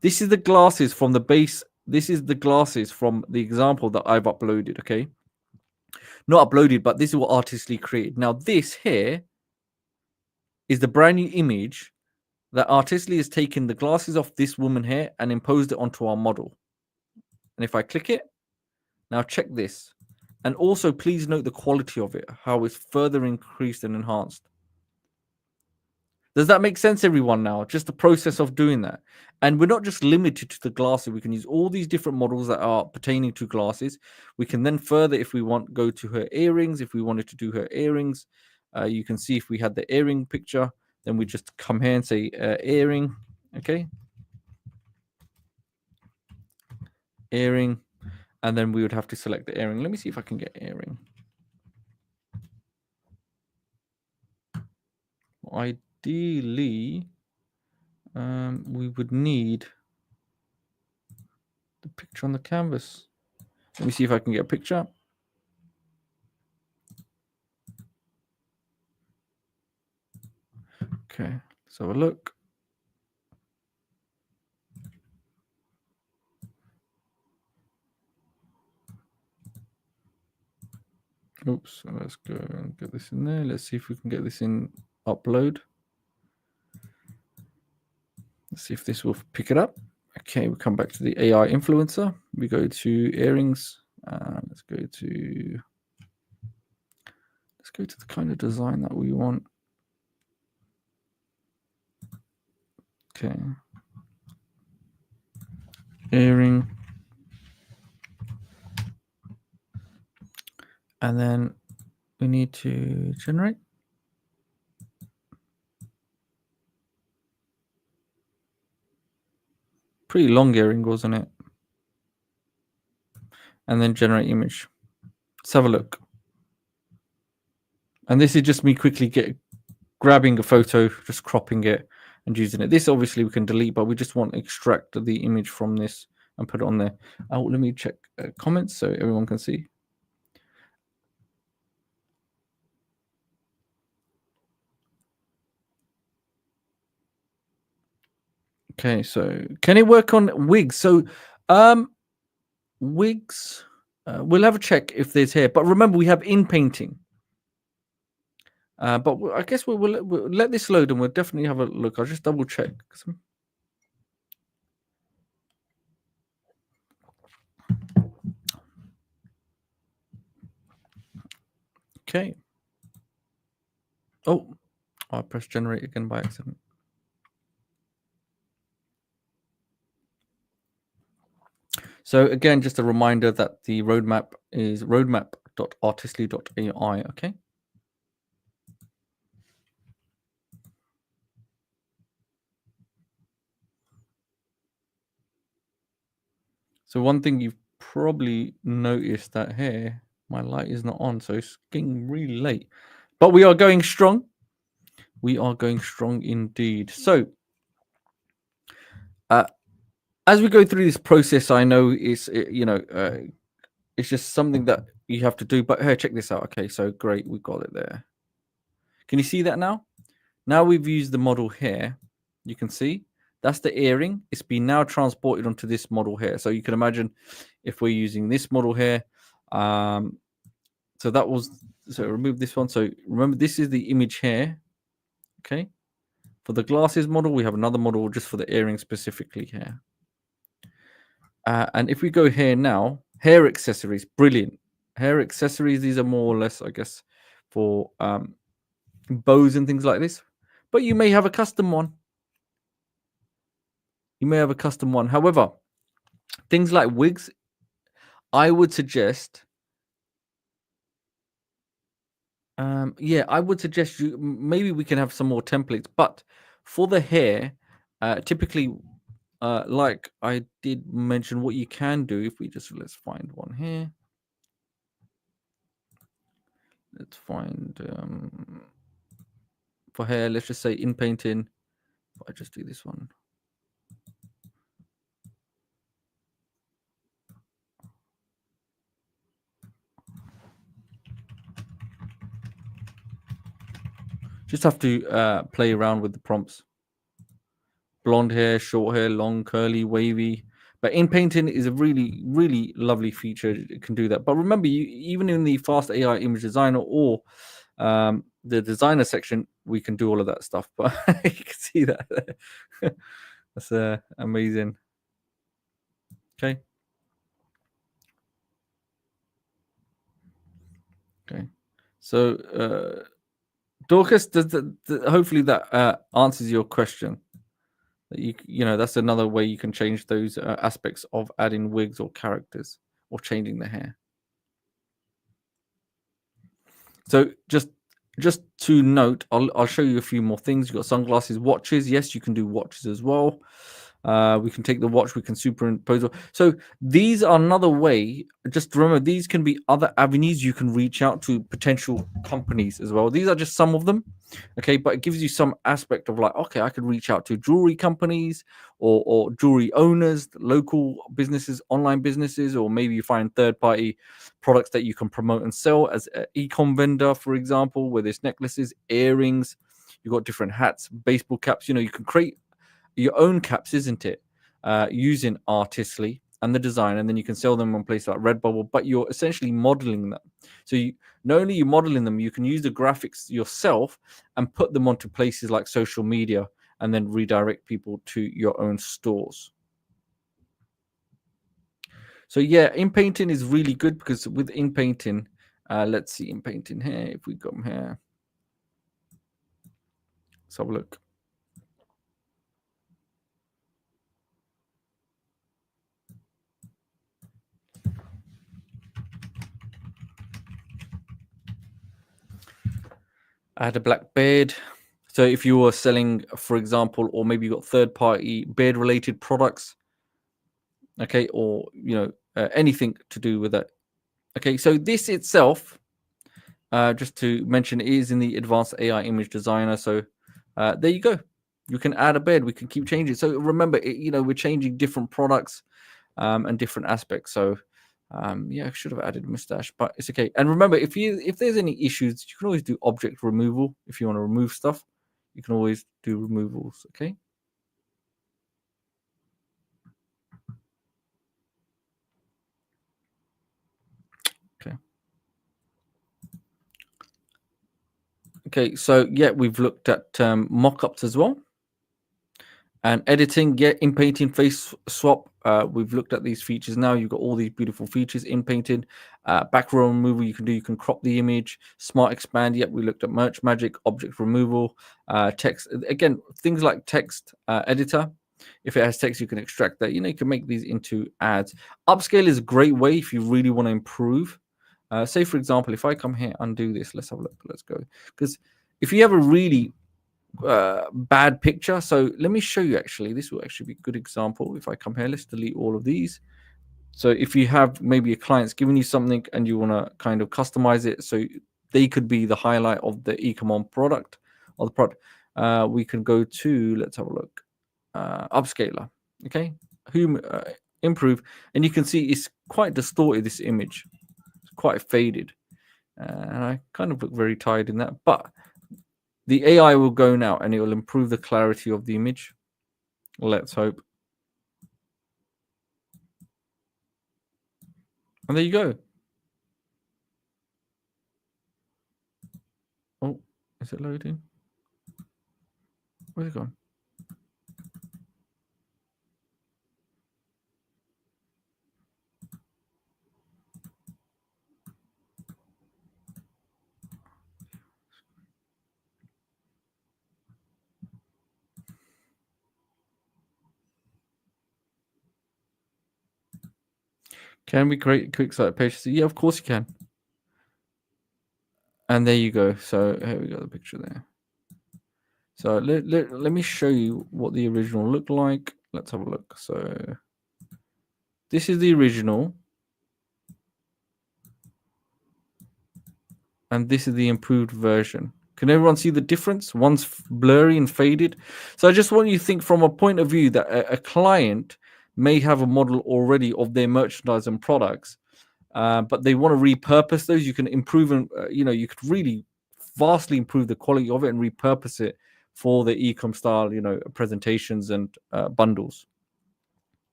This is the glasses from the base. This is the glasses from the example that I've uploaded, okay? Not uploaded, but this is what Artistly created. Now, this here is the brand new image that Artistly has taken the glasses off this woman here and imposed it onto our model. And if I click it, now check this. And also, please note the quality of it, how it's further increased and enhanced. Does that make sense, everyone, now? Just the process of doing that. And we're not just limited to the glasses. We can use all these different models that are pertaining to glasses. We can then further, if we want, go to her earrings. If we wanted to do her earrings, you can see if we had the earring picture, then we just come here and say earring, okay? Earring, and then we would have to select the earring. Let me see if I can get earring. Ideally, we would need the picture on the canvas. Let me see if I can get a picture. Okay, let's have a look. Oops, let's go and get this in there. Let's see if we can get this in upload. Let's see if this will pick it up. Okay, we come back to the AI influencer. We go to earrings. Let's go to the kind of design that we want. Okay. Earring. And then we need to generate. Pretty long earring, wasn't it? And then generate image. Let's have a look. And this is just me quickly grabbing a photo, just cropping it and using it. This obviously we can delete, but we just want to extract the image from this and put it on there. Oh, let me check comments so everyone can see. Okay, so can it work on wigs? So wigs, we'll have a check if there's here. But remember, we have Inpainting. But I guess we'll let this load and we'll definitely have a look. I'll just double check. Okay. Oh, I pressed generate again by accident. So again, just a reminder that the roadmap is roadmap.artistly.ai, okay? So one thing you've probably noticed that here, my light is not on, so it's getting really late. But we are going strong. We are going strong indeed. So as we go through this process, I know it's, it's just something that you have to do. But here, check this out. Okay, so great. We've got it there. Can you see that now? Now we've used the model here. You can see that's the earring. It's been now transported onto this model here. So you can imagine if we're using this model here to So that was, so remove this one. So remember, this is the image here. Okay. For the glasses model, we have another model just for the earring specifically here. And if we go here now, hair accessories, brilliant. Hair accessories, these are more or less, I guess, for bows and things like this. But you may have a custom one. You may have a custom one. However, things like wigs, I would suggest, I would suggest you, maybe we can have some more templates. But for the hair, typically, like I did mention, what you can do, if we just, let's find one here. Let's find for hair, let's just say Inpainting. I just do this one. Just have to play around with the prompts. Blonde hair, short hair, long, curly, wavy. But Inpainting is a really, really lovely feature. It can do that. But remember, you even in the Fast AI Image Designer or the designer section, we can do all of that stuff. But you can see that there. That's amazing. Okay. Okay. So Dorcas, hopefully that answers your question. That you know, that's another way you can change those aspects of adding wigs or characters or changing the hair. So just to note, I'll show you a few more things. You've got sunglasses, watches. Yes, you can do watches as well. We can take the watch, we can superimpose. So these are another way. Just remember, these can be other avenues you can reach out to potential companies as well. These are just some of them, okay? But it gives you some aspect of like, okay, I could reach out to jewelry companies or jewelry owners, local businesses, online businesses, or maybe you find third-party products that you can promote and sell as an ecom vendor, for example, where there's necklaces, earrings. You've got different hats, baseball caps. You know, you can create your own caps, isn't it? Using Artistly and the design, and then you can sell them on places like Redbubble, but you're essentially modeling them. So you not only you're modeling them, you can use the graphics yourself and put them onto places like social media and then redirect people to your own stores. So yeah, Inpainting is really good because with Inpainting, let's see Inpainting here. If we come here, let's have a look. I had a black beard. So if you were selling, for example, or maybe you got third-party beard-related products, okay, or you know anything to do with that. Okay, so this itself, just to mention, is in the Advanced AI Image Designer. So there you go. You can add a beard. We can keep changing. So remember, you know, we're changing different products and different aspects. So yeah, I should have added a mustache, but it's okay. And remember, if there's any issues, you can always do object removal. If you want to remove stuff, you can always do removals. Okay. Okay. Okay. So yeah, we've looked at mockups as well. And editing, yeah, Inpainting, face swap. We've looked at these features now. You've got all these beautiful features. Inpainting, background removal. You can do. You can crop the image. Smart expand. Yep, we looked at merch magic, object removal, text. Again, things like text editor. If it has text, you can extract that. You know, you can make these into ads. Upscale is a great way if you really want to improve. Say, for example, if I come here, undo this. Let's have a look. Let's go. Because if you have a really bad picture. So let me show you actually. This will actually be a good example. If I come here, let's delete all of these. So if you have maybe a client's giving you something and you want to kind of customize it so they could be the highlight of the Ecom product or the product, we can go to, let's have a look, upscaler. Okay, improve, and you can see it's quite distorted, this image. It's quite faded. And I kind of look very tired in that, but the AI will go now and it will improve the clarity of the image. Let's hope. And there you go. Is it loading? Where's it gone? Can we create quick site pages? Yeah, of course you can. And there you go. So here we got the picture there. So let me show you what the original looked like. Let's have a look. So this is the original. And this is the improved version. Can everyone see the difference? One's blurry and faded. So I just want you to think from a point of view that a client may have a model already of their merchandise and products, but they want to repurpose those. You can improve and you could really vastly improve the quality of it and repurpose it for the ecom style, presentations and bundles.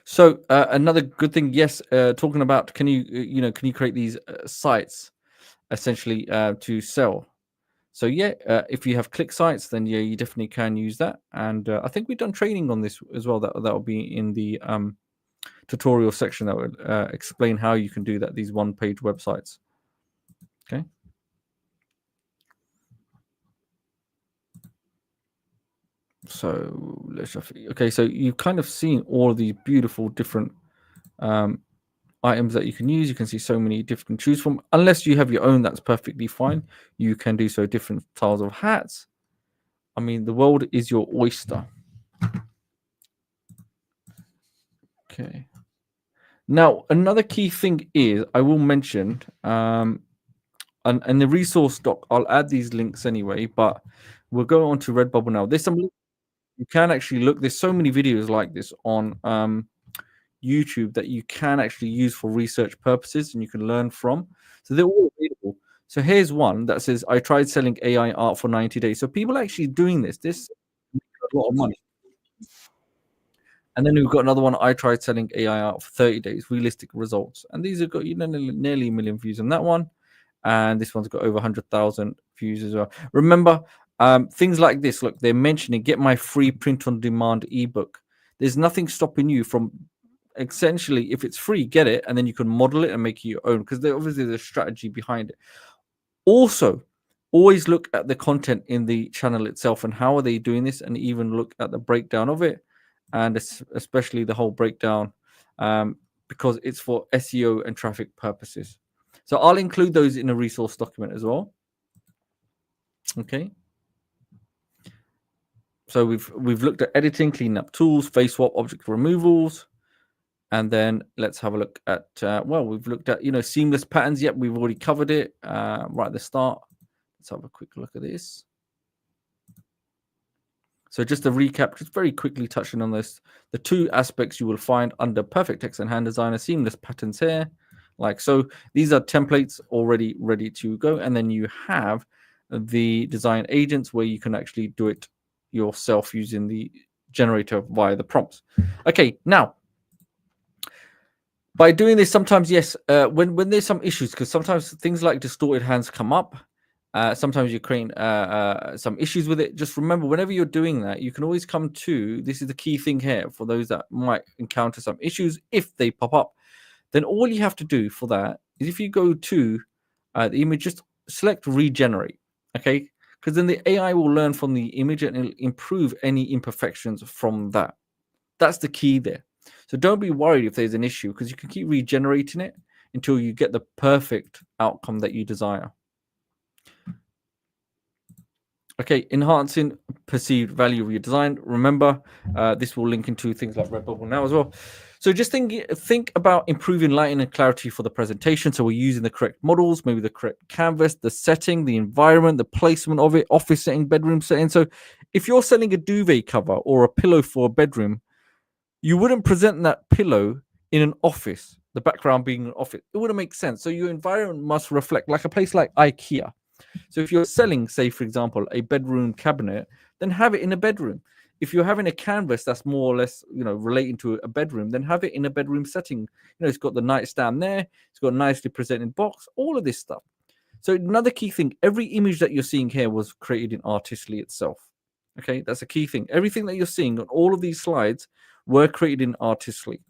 So another good thing, yes, talking about can you create these sites essentially to sell? So yeah, if you have click sites, then yeah, you definitely can use that. And I think we've done training on this as well. That will be in the tutorial section that would explain how you can do that. These one-page websites. Okay. So let's just, okay. So you've kind of seen all of these beautiful different items that you can use. You can see so many different choose from. Unless you have your own, that's perfectly fine. You can do so different styles of hats. I mean, the world is your oyster. Okay. Now, another key thing is I will mention, and the resource doc, I'll add these links anyway, but we'll go on to Redbubble now. There's some you can actually look. There's so many videos like this on YouTube that you can actually use for research purposes and you can learn from. So they're all available. So here's one that says, I tried selling AI art for 90 days. So people are actually doing this. This makes a lot of money. And then we've got another one. I tried selling AI art for 30 days, realistic results. And these have got nearly a million views on that one. And this one's got over 100,000 views as well. Remember, things like this, look, they're mentioning get my free print on demand ebook. There's nothing stopping you from essentially, if it's free, get it, and then you can model it and make it your own because obviously there's a strategy behind it. Also, always look at the content in the channel itself and how are they doing this, and even look at the breakdown of it, and especially the whole breakdown because it's for SEO and traffic purposes. So I'll include those in a resource document as well. Okay. So we've looked at editing, cleanup tools, face swap, object removals. And then let's have a look at, we've looked at, seamless patterns. Yep, we've already covered it right at the start. Let's have a quick look at this. So just a recap, just very quickly touching on this. The two aspects you will find under Perfect Text and Hand Designer, seamless patterns here. Like so, these are templates already ready to go. And then you have the design agents where you can actually do it yourself using the generator via the prompts. Okay, now, by doing this, sometimes, yes, when there's some issues, because sometimes things like distorted hands come up, sometimes you're creating some issues with it. Just remember, whenever you're doing that, you can always come to, this is the key thing here for those that might encounter some issues if they pop up. Then all you have to do for that is if you go to the image, just select regenerate, okay? Because then the AI will learn from the image and it'll improve any imperfections from that. That's the key there. So don't be worried if there's an issue because you can keep regenerating it until you get the perfect outcome that you desire. Okay, enhancing perceived value of your design. Remember, this will link into things like Redbubble now as well. So just think about improving lighting and clarity for the presentation. So we're using the correct models, maybe the correct canvas, the setting, the environment, the placement of it, office setting, bedroom setting. So if you're selling a duvet cover or a pillow for a bedroom, you wouldn't present that pillow in an office, the background being an office. It wouldn't make sense. So your environment must reflect, like a place like IKEA. So if you're selling, say, for example, a bedroom cabinet, then have it in a bedroom. if you're having a canvas that's more or less, relating to a bedroom, then have it in a bedroom setting. It's got the nightstand there, it's got a nicely presented box, all of this stuff. So another key thing, every image that you're seeing here was created in Artistly itself. Okay, that's a key thing. Everything that you're seeing on all of these slides were created in Artistly.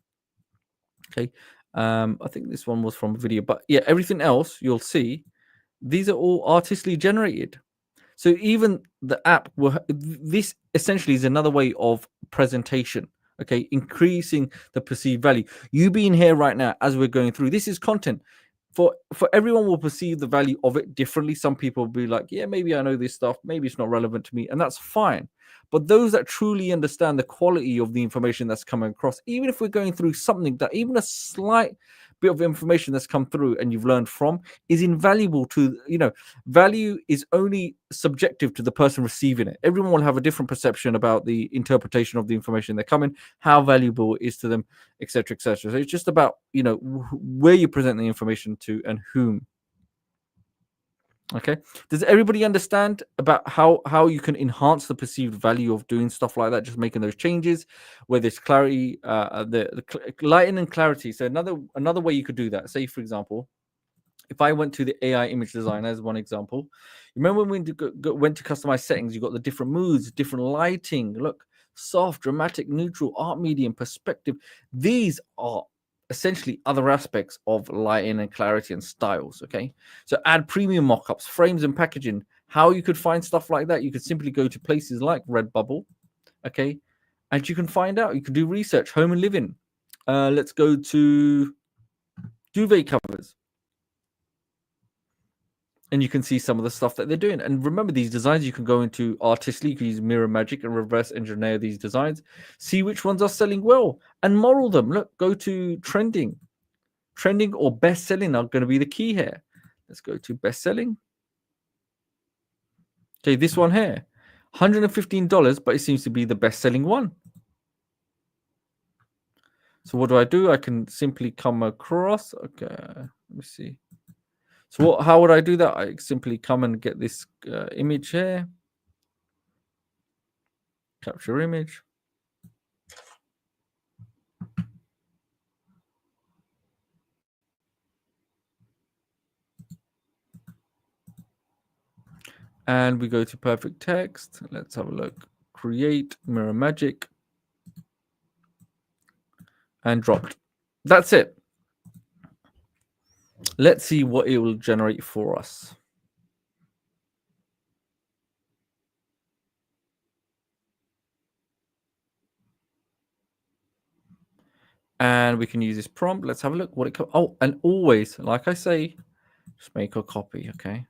Okay, I think this one was from a video, but yeah, everything else you'll see, these are all Artistly generated. So even the app this essentially is another way of presentation. Okay, increasing the perceived value. You being here right now as we're going through, this is content. For everyone will perceive the value of it differently. Some people will be like, yeah, maybe I know this stuff, maybe it's not relevant to me, and that's fine. But those that truly understand the quality of the information that's coming across, even if we're going through something that even a slight bit of information that's come through and you've learned from is invaluable to, value is only subjective to the person receiving it. Everyone will have a different perception about the interpretation of the information they're coming, how valuable it is to them, etc., etc. So it's just about, where you present the information to and whom. Okay, does everybody understand about how you can enhance the perceived value of doing stuff like that, just making those changes where there's clarity, the lighting and clarity? So another way you could do that, say for example, if I went to the AI image design as one example, remember when we went to customize settings, you got the different moods, different lighting, look, soft, dramatic, neutral, art medium, perspective. These are essentially other aspects of lighting and clarity and styles. Okay, so add premium mockups, frames, and packaging. How you could find stuff like that, you could simply go to places like Redbubble, okay, and you can find out. You can do research, home and living. Let's go to duvet covers, and you can see some of the stuff that they're doing. And remember, these designs, you can go into Artistly, you can use Mirror Magic and reverse engineer these designs, see which ones are selling well, and model them. Look, go to trending. Trending or best selling are going to be the key here. Let's go to best selling. Okay, this one here, $115, but it seems to be the best selling one. So what do? I can simply come across. Okay, let me see. So how would I do that? I simply come and get this image here. Capture image. And we go to perfect text. Let's have a look. Create, mirror magic, and dropped. That's it. Let's see what it will generate for us. And we can use this prompt. Let's have a look what it comes. Oh, and always, like I say, just make a copy, okay?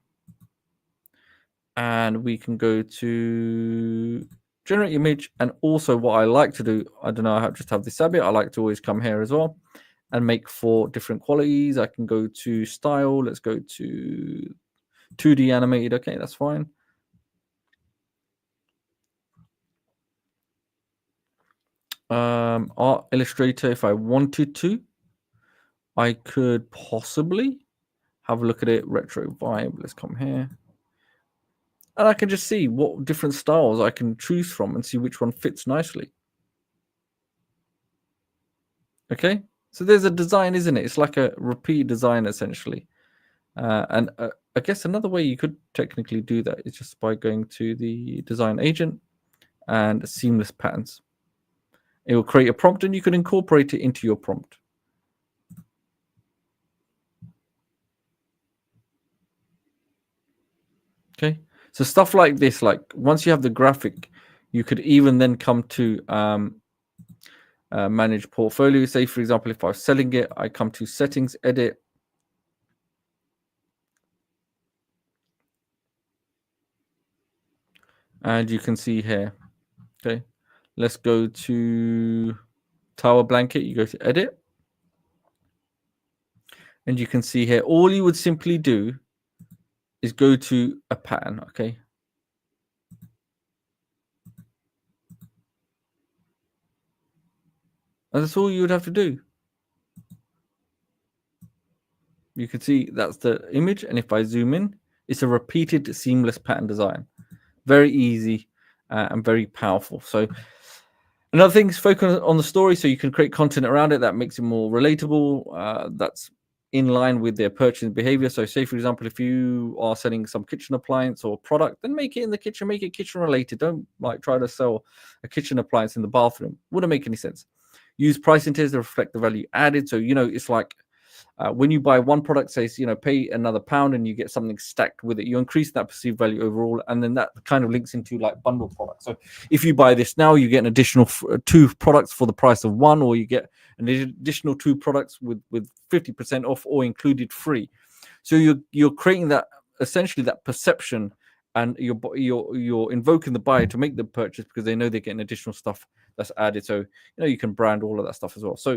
And we can go to generate image. And also what I like to do, I don't know, I just have this habit. I like to always come here as well and make 4 different qualities. I can go to style. Let's go to 2D animated. Okay, that's fine. Art Illustrator, if I wanted to, I could possibly have a look at it. Retro vibe. Let's come here. And I can just see what different styles I can choose from and see which one fits nicely. Okay, so there's a design, isn't it? It's like a repeat design essentially. And I guess another way you could technically do that is just by going to the design agent and seamless patterns. It will create a prompt and you can incorporate it into your prompt. Okay, so stuff like this, like once you have the graphic, you could even then come to manage portfolio. Say, for example, if I was selling it, I come to settings, edit. And you can see here, okay, let's go to tower blanket. You go to edit. And you can see here, all you would simply do is go to a pattern, okay? And that's all you would have to do. You can see that's the image. And if I zoom in, it's a repeated seamless pattern design. Very easy. and very powerful. So another thing is focus on the story, so you can create content around it that makes it more relatable. That's in line with their purchasing behavior. So say, for example, if you are selling some kitchen appliance or product, then make it in the kitchen, make it kitchen related. Don't like try to sell a kitchen appliance in the bathroom. Wouldn't make any sense. Use pricing tiers to reflect the value added. So, it's like when you buy one product, say, pay another £1 and you get something stacked with it, you increase that perceived value overall. And then that kind of links into like bundle products. So if you buy this now, you get an additional 2 products for the price of one, or you get an additional 2 products with 50% off or included free. So you're creating that, essentially, that perception, and you're invoking the buyer to make the purchase because they know they're getting additional stuff that's added. So you can brand all of that stuff as well. So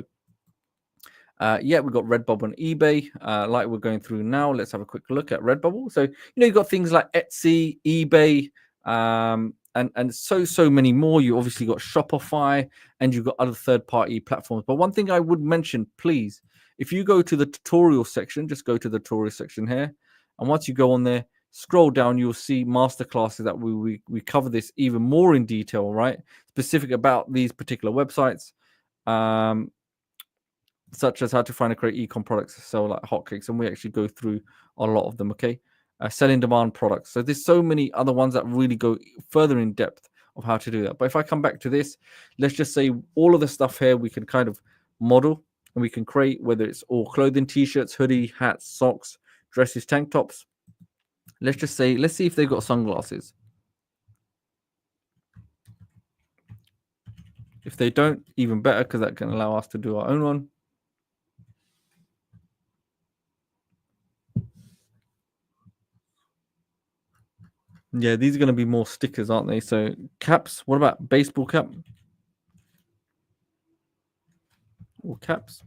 we've got Redbubble and eBay, like we're going through now. Let's have a quick look at Redbubble. So you've got things like Etsy, eBay, and so many more. You obviously got Shopify, and you've got other third-party platforms. But one thing I would mention, please, if you go to the tutorial section, just go to the tutorial section here, and once you go on there, scroll down, you'll see masterclasses that we cover this even more in detail, right? Specific about these particular websites, such as how to find and create ecom products to sell like hotcakes, and we actually go through a lot of them. Okay, selling demand products. So there's so many other ones that really go further in depth of how to do that. But if I come back to this, let's just say all of the stuff here we can kind of model and we can create, whether it's all clothing, t-shirts, hoodie, hats, socks, dresses, tank tops. Let's see if they've got sunglasses. If they don't, even better, because that can allow us to do our own one. Yeah, these are going to be more stickers, aren't they? So caps. What about baseball cap? Or caps?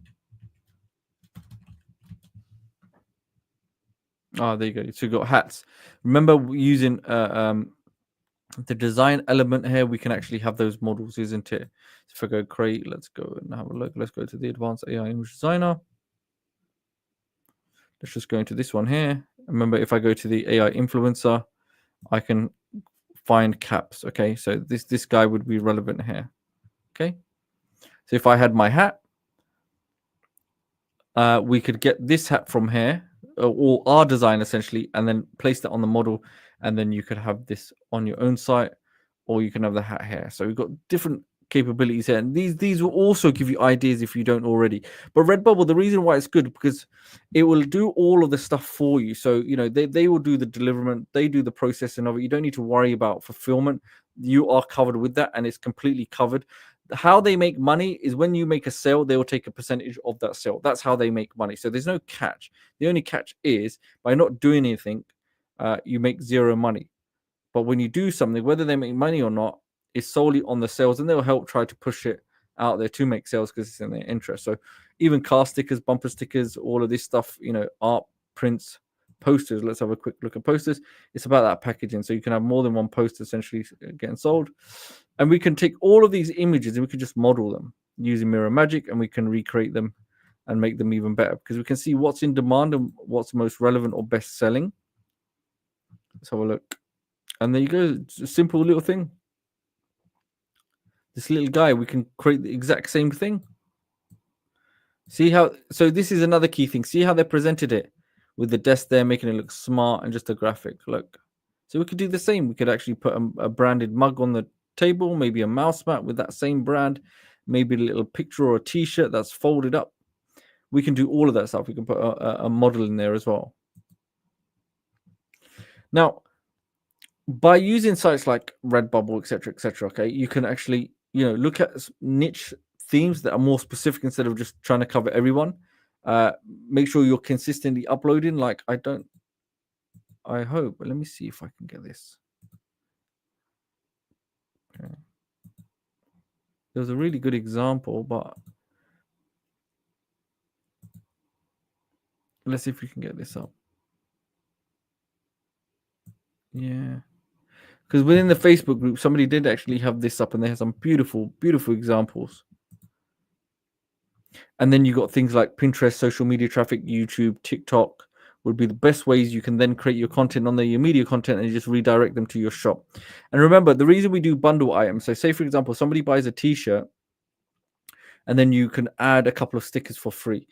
Oh, there you go. So you've got hats. Remember using the design element here, we can actually have those models, isn't it? So if I go create, let's go and have a look. Let's go to the advanced AI image designer. Let's just go into this one here. Remember, if I go to the AI influencer, I can find caps. Okay, so this guy would be relevant here. Okay, so if I had my hat, we could get this hat from here, or our design essentially, and then place that on the model, and then you could have this on your own site, or you can have the hat here. So we've got different capabilities here, and these will also give you ideas if you don't already. But Redbubble, the reason why it's good, because it will do all of the stuff for you. So they will do the deliverment, they do the processing of it. You don't need to worry about fulfillment. You are covered with that, and it's completely covered. How they make money is when you make a sale, they will take a percentage of that sale. That's how they make money. So there's no catch. The only catch is by not doing anything, you make zero money. But when you do something, whether they make money or not, is solely on the sales, and they'll help try to push it out there to make sales because it's in their interest. So even car stickers, bumper stickers, all of this stuff, art, prints, posters. Let's have a quick look at posters. It's about that packaging. So you can have more than one poster essentially getting sold. And we can take all of these images and we can just model them using Mirror Magic, and we can recreate them and make them even better because we can see what's in demand and what's most relevant or best selling. Let's have a look. And there you go. It's a simple little thing. This little guy, we can create the exact same thing. See how, so this is another key thing. See how they presented it with the desk there, making it look smart and just a graphic. Look. So we could do the same. We could actually put a branded mug on the table, maybe a mouse mat with that same brand, maybe a little picture or a t-shirt that's folded up. We can do all of that stuff. We can put a model in there as well. Now, by using sites like Redbubble, etc., okay, you can actually, look at niche themes that are more specific instead of just trying to cover everyone. Make sure you're consistently uploading. Like I hope, but let me see if I can get this. Okay. There was a really good example, but let's see if we can get this up. Yeah. Because within the Facebook group, somebody did actually have this up, and they have some beautiful, beautiful examples. And then you got things like Pinterest, social media traffic, YouTube, TikTok, would be the best ways you can then create your content on there, your media content, and you just redirect them to your shop. And remember, the reason we do bundle items, so say for example, somebody buys a t-shirt and then you can add a couple of stickers for free.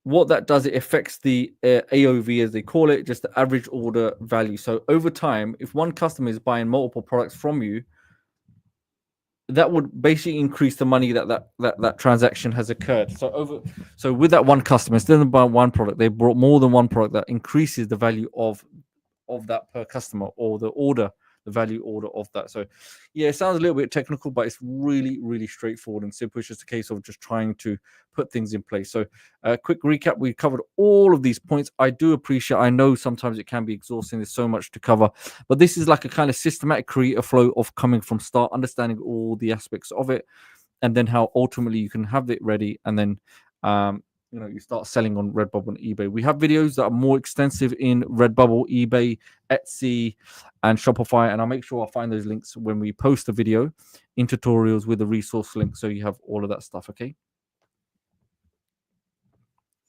What that does, it affects the AOV, as they call it, just the average order value. So over time, if one customer is buying multiple products from you, that would basically increase the money that transaction has occurred. So with that one customer, instead of buying one product, they brought more than one product. That increases the value of that per customer, or the value order of that. So yeah, it sounds a little bit technical, but it's really, really straightforward and simple. It's just a case of just trying to put things in place. So quick recap, we covered all of these points. I do appreciate, I know sometimes it can be exhausting, there's so much to cover, but this is like a kind of systematic creator flow of coming from start, understanding all the aspects of it, and then how ultimately you can have it ready, and then you start selling on Redbubble and eBay. We have videos that are more extensive in Redbubble, eBay, Etsy, and Shopify, and I'll make sure I'll find those links when we post the video in tutorials with a resource link, so you have all of that stuff. Okay.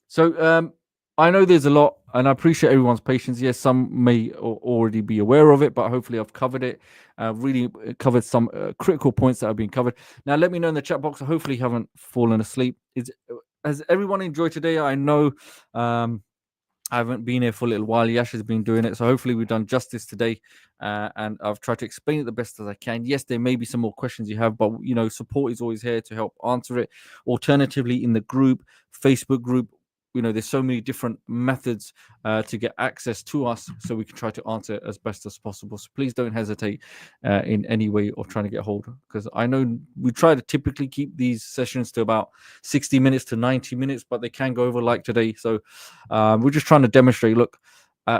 So I know there's a lot, and I appreciate everyone's patience. Yes, some may already be aware of it, but hopefully I've covered it. Really covered some critical points that have been covered. Now, let me know in the chat box. I hopefully haven't fallen asleep. Has everyone enjoyed today? I know I haven't been here for a little while. Yash has been doing it, so hopefully we've done justice today, and I've tried to explain it the best as I can. Yes, there may be some more questions you have, but support is always here to help answer it. Alternatively, in the group, Facebook group, there's so many different methods to get access to us, so we can try to answer it as best as possible. So please don't hesitate in any way of trying to get hold, because I know we try to typically keep these sessions to about 60 minutes to 90 minutes, but they can go over like today. So we're just trying to demonstrate, look,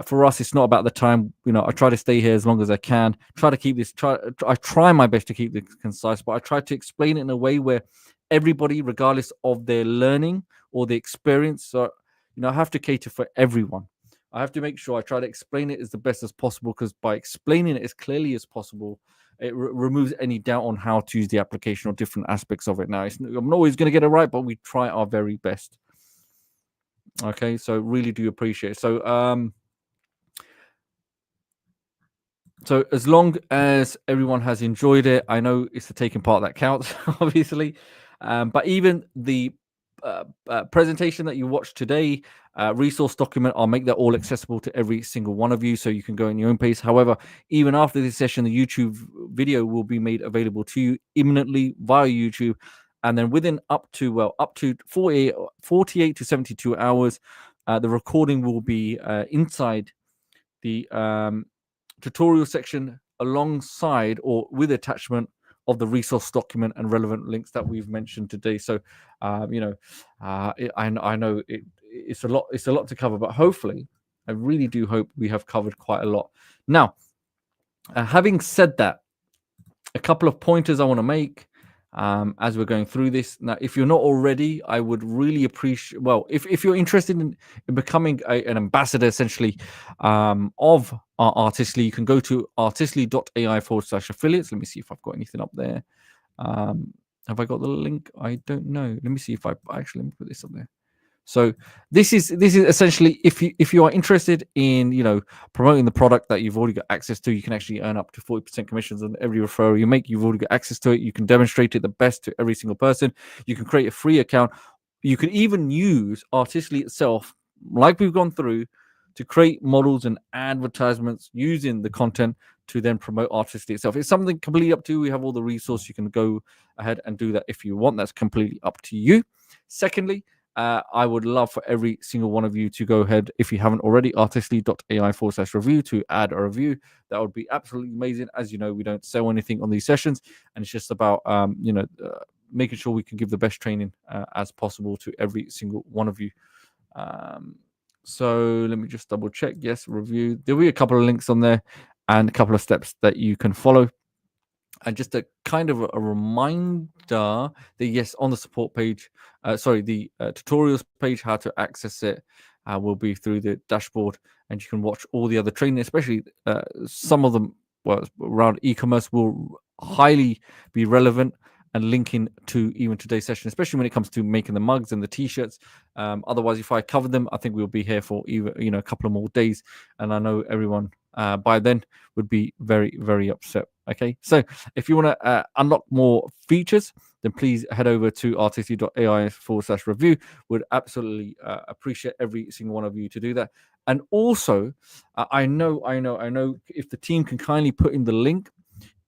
for us, it's not about the time. I try to stay here as long as I can. Try to keep this. I try my best to keep this concise, but I try to explain it in a way where everybody, regardless of their learning or the experience, so I have to cater for everyone. I have to make sure I try to explain it as the best as possible, because by explaining it as clearly as possible, it removes any doubt on how to use the application or different aspects of it. Now, I'm not always going to get it right, but we try our very best. Okay, so really do appreciate it. So as long as everyone has enjoyed it, I know it's the taking part that counts, obviously. But even the presentation that you watched today, resource document, I'll make that all accessible to every single one of you, so you can go in your own pace. However, even after this session, the YouTube video will be made available to you imminently via YouTube. And then within up to 48 to 72 hours, the recording will be inside the tutorial section, alongside or with attachment of the resource document and relevant links that we've mentioned today. So I know it's a lot to cover, but hopefully, I really do hope we have covered quite a lot. Now, having said that, a couple of pointers I want to make as we're going through this. Now, if you're not already, I would really appreciate, well, if you're interested in becoming an ambassador, essentially, of Artistly, you can go to artistly.ai/affiliates. Let me see if I've got anything up there. Have I got the link? I don't know. Let me see if I actually, let me put this up there. So this is essentially, if you are interested in promoting the product that you've already got access to, you can actually earn up to 40% commissions on every referral you make. You've already got access to it. You can demonstrate it the best to every single person. You can create a free account. You can even use Artistly itself, like we've gone through, to create models and advertisements using the content to then promote Artistly itself. It's something completely up to you. We have all the resources. You can go ahead and do that if you want. That's completely up to you. Secondly, I would love for every single one of you to go ahead, if you haven't already, artistly.ai/review, to add a review. That would be absolutely amazing. As you know, we don't sell anything on these sessions, and it's just about making sure we can give the best training as possible to every single one of you. So let me just double check. Yes, review. There'll be a couple of links on there and a couple of steps that you can follow. And just a kind of a reminder that, yes, on the support page, the tutorials page, how to access it will be through the dashboard, and you can watch all the other training, especially some of them, around e-commerce, will highly be relevant. and linking to even today's session, especially when it comes to making the mugs and the t-shirts. Otherwise, if I cover them, I think we'll be here for even a couple of more days, and I know everyone by then would be very, very upset. Okay, so if you want to unlock more features, then please head over to artisty.ai/review. Would absolutely appreciate every single one of you to do that. And also, I know if the team can kindly put in the link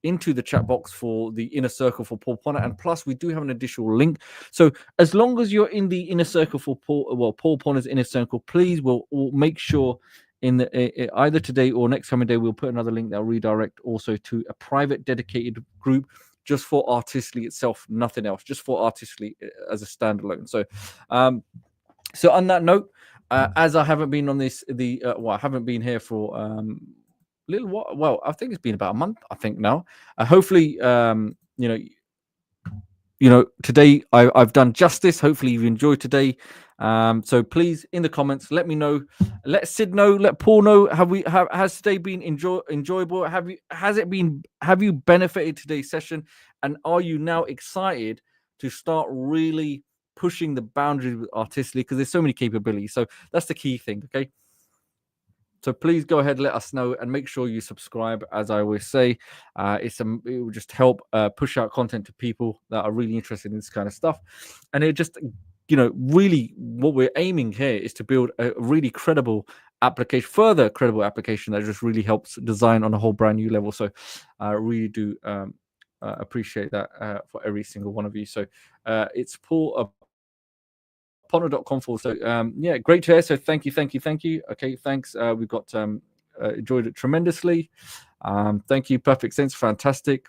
into the chat box for the inner circle for Paul Ponner, and plus we do have an additional link. So as long as you're in the inner circle for Paul Ponner's inner circle, please we'll make sure in the either today or next coming day we'll put another link that'll redirect also to a private dedicated group just for Artistly itself, nothing else, just for Artistly as a standalone. So so on that note, as I haven't been on this I haven't been here for little while. Well, I think it's been about a month, I think now. Hopefully today I've done justice. Hopefully you've enjoyed today. So please in the comments let me know, let Sid know, let Paul know, has today been enjoyable? Have you benefited today's session, and are you now excited to start really pushing the boundaries with Artistly, because there's so many capabilities? So that's the key thing. Okay, so please go ahead, let us know, and make sure you subscribe. As I always say, it will just help push out content to people that are really interested in this kind of stuff. And it just, really what we're aiming here is to build a really credible application, further credible application that just really helps design on a whole brand new level. So I really do appreciate that for every single one of you. So it's Paul Ponner.com forward. So yeah, great to hear. So thank you. Okay, thanks. We've got enjoyed it tremendously. Thank you. Perfect sense. Fantastic.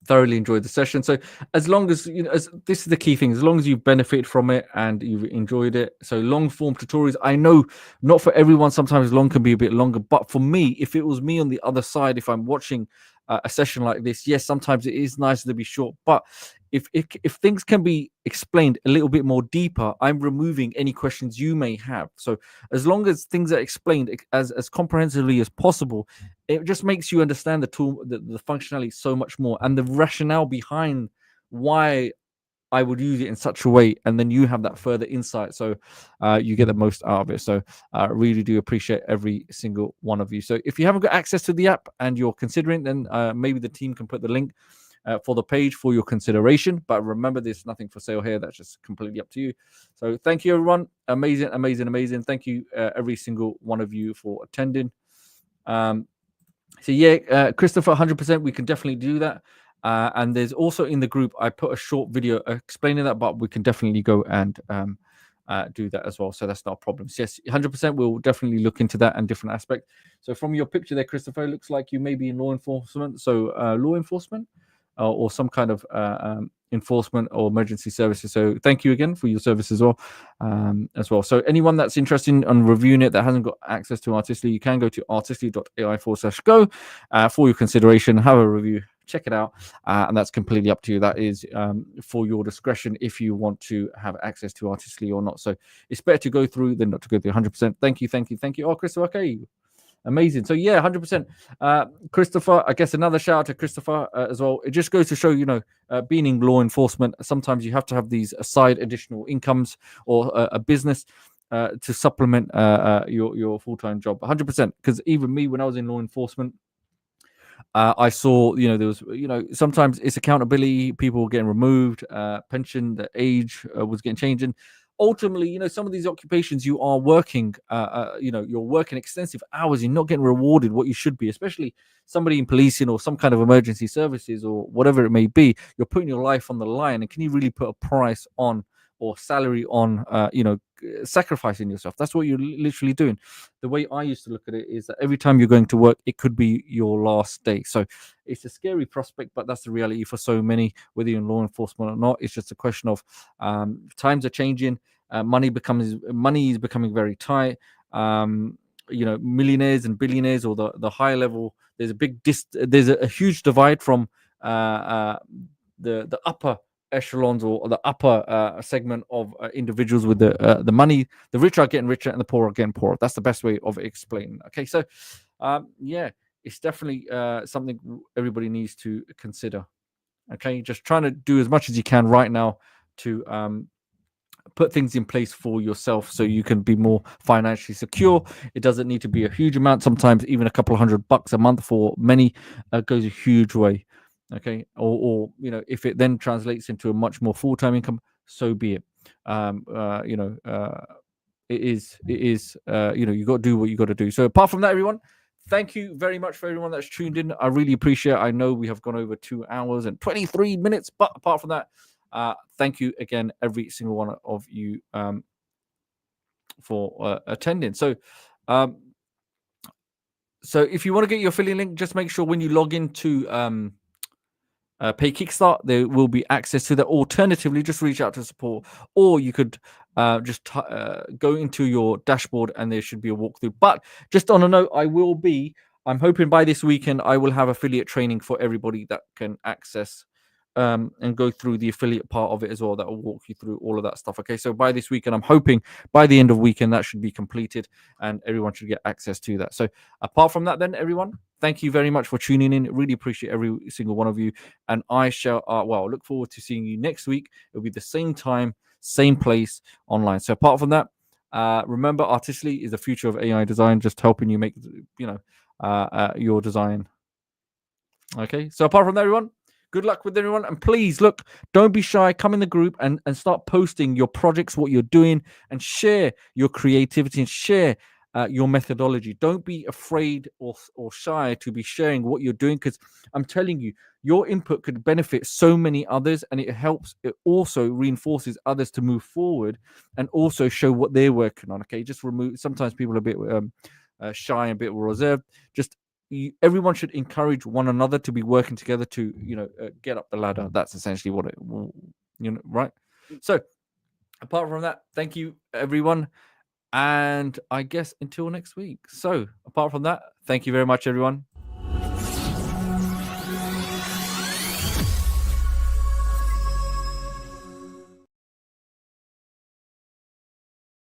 Thoroughly enjoyed the session. So as long as as this is the key thing, as long as you benefit from it and you've enjoyed it. So long form tutorials, I know not for everyone, sometimes long can be a bit longer, but for me, if it was me on the other side, if I'm watching a session like this, yes, sometimes it is nicer to be short, but if things can be explained a little bit more deeper, I'm removing any questions you may have. So as long as things are explained as comprehensively as possible, it just makes you understand the tool, the functionality so much more, and the rationale behind why I would use it in such a way, and then you have that further insight, so you get the most out of it. So I really do appreciate every single one of you. So if you haven't got access to the app and you're considering, then maybe the team can put the link for the page for your consideration. But remember, there's nothing for sale here. That's just completely up to you. So thank you, everyone. Amazing. Thank you, every single one of you, for attending. So yeah, Christopher, 100%, we can definitely do that. And there's also in the group, I put a short video explaining that, but we can definitely go and do that as well. So that's not a problem. So yes, 100%, we'll definitely look into that and different aspects. So from your picture there, Christopher, it looks like you may be in law enforcement. So law enforcement or some kind of enforcement or emergency services. So thank you again for your service as well. So anyone that's interested in reviewing it that hasn't got access to Artistly, you can go to artistly.ai/go for your consideration, have a review, check it out, and that's completely up to you. That is for your discretion if you want to have access to Artistly or not. So it's better to go through than not to go through. 100%. Thank you. Oh, Christopher, okay. Amazing. So yeah, 100%. Christopher, I guess another shout out to Christopher as well. It just goes to show, being in law enforcement, sometimes you have to have these side additional incomes or a business to supplement your full-time job. 100%. Because even me, when I was in law enforcement, I saw, there was, sometimes it's accountability, people getting removed, pension, the age was getting changed. And ultimately, some of these occupations you are working, you're working extensive hours, you're not getting rewarded what you should be, especially somebody in policing or some kind of emergency services or whatever it may be. You're putting your life on the line, and can you really put a price on or salary on, sacrificing yourself? That's what you're literally doing. The way I used to look at it is that every time you're going to work, it could be your last day. So it's a scary prospect, but that's the reality for so many, whether you're in law enforcement or not. It's just a question of times are changing. Money is becoming very tight. Millionaires and billionaires, or the high level, there's a huge divide from the upper echelons or the upper segment of individuals with the money. The rich are getting richer and the poor are getting poorer. That's the best way of explaining. Okay, so yeah, it's definitely something everybody needs to consider. Okay, just trying to do as much as you can right now to put things in place for yourself so you can be more financially secure. It doesn't need to be a huge amount. Sometimes even a couple of $100 a month for many goes a huge way. Okay, or if it then translates into a much more full-time income, so be it. It is you got to do what you got to do. So apart from that, everyone, thank you very much for everyone that's tuned in. I really appreciate it. I know we have gone over 2 hours and 23 minutes, but apart from that, thank you again, every single one of you, for attending. So if you want to get your affiliate link, just make sure when you log into Pay Kickstart, there will be access to that. Alternatively, just reach out to support, or you could just go into your dashboard and there should be a walkthrough. But just on a note, I'm hoping by this weekend I will have affiliate training for everybody that can access and go through the affiliate part of it as well. That will walk you through all of that stuff. Okay, so by this weekend, I'm hoping by the end of weekend that should be completed and everyone should get access to that. So apart from that, then everyone, thank you very much for tuning in. Really appreciate every single one of you, and I shall look forward to seeing you next week. It'll be the same time, same place online. So apart from that, remember, Artistically is the future of AI design, just helping you make your design. Okay, so apart from that, everyone, good luck with everyone. And please, look, don't be shy. Come in the group and start posting your projects, what you're doing, and share your creativity and share your methodology. Don't be afraid or shy to be sharing what you're doing, because I'm telling you, your input could benefit so many others, and it also reinforces others to move forward and also show what they're working on. Okay, just sometimes people are a bit shy and a bit reserved. Just everyone should encourage one another to be working together to get up the ladder. That's essentially what it right. So apart from that, thank you everyone, and I guess until next week. So apart from that, thank you very much everyone.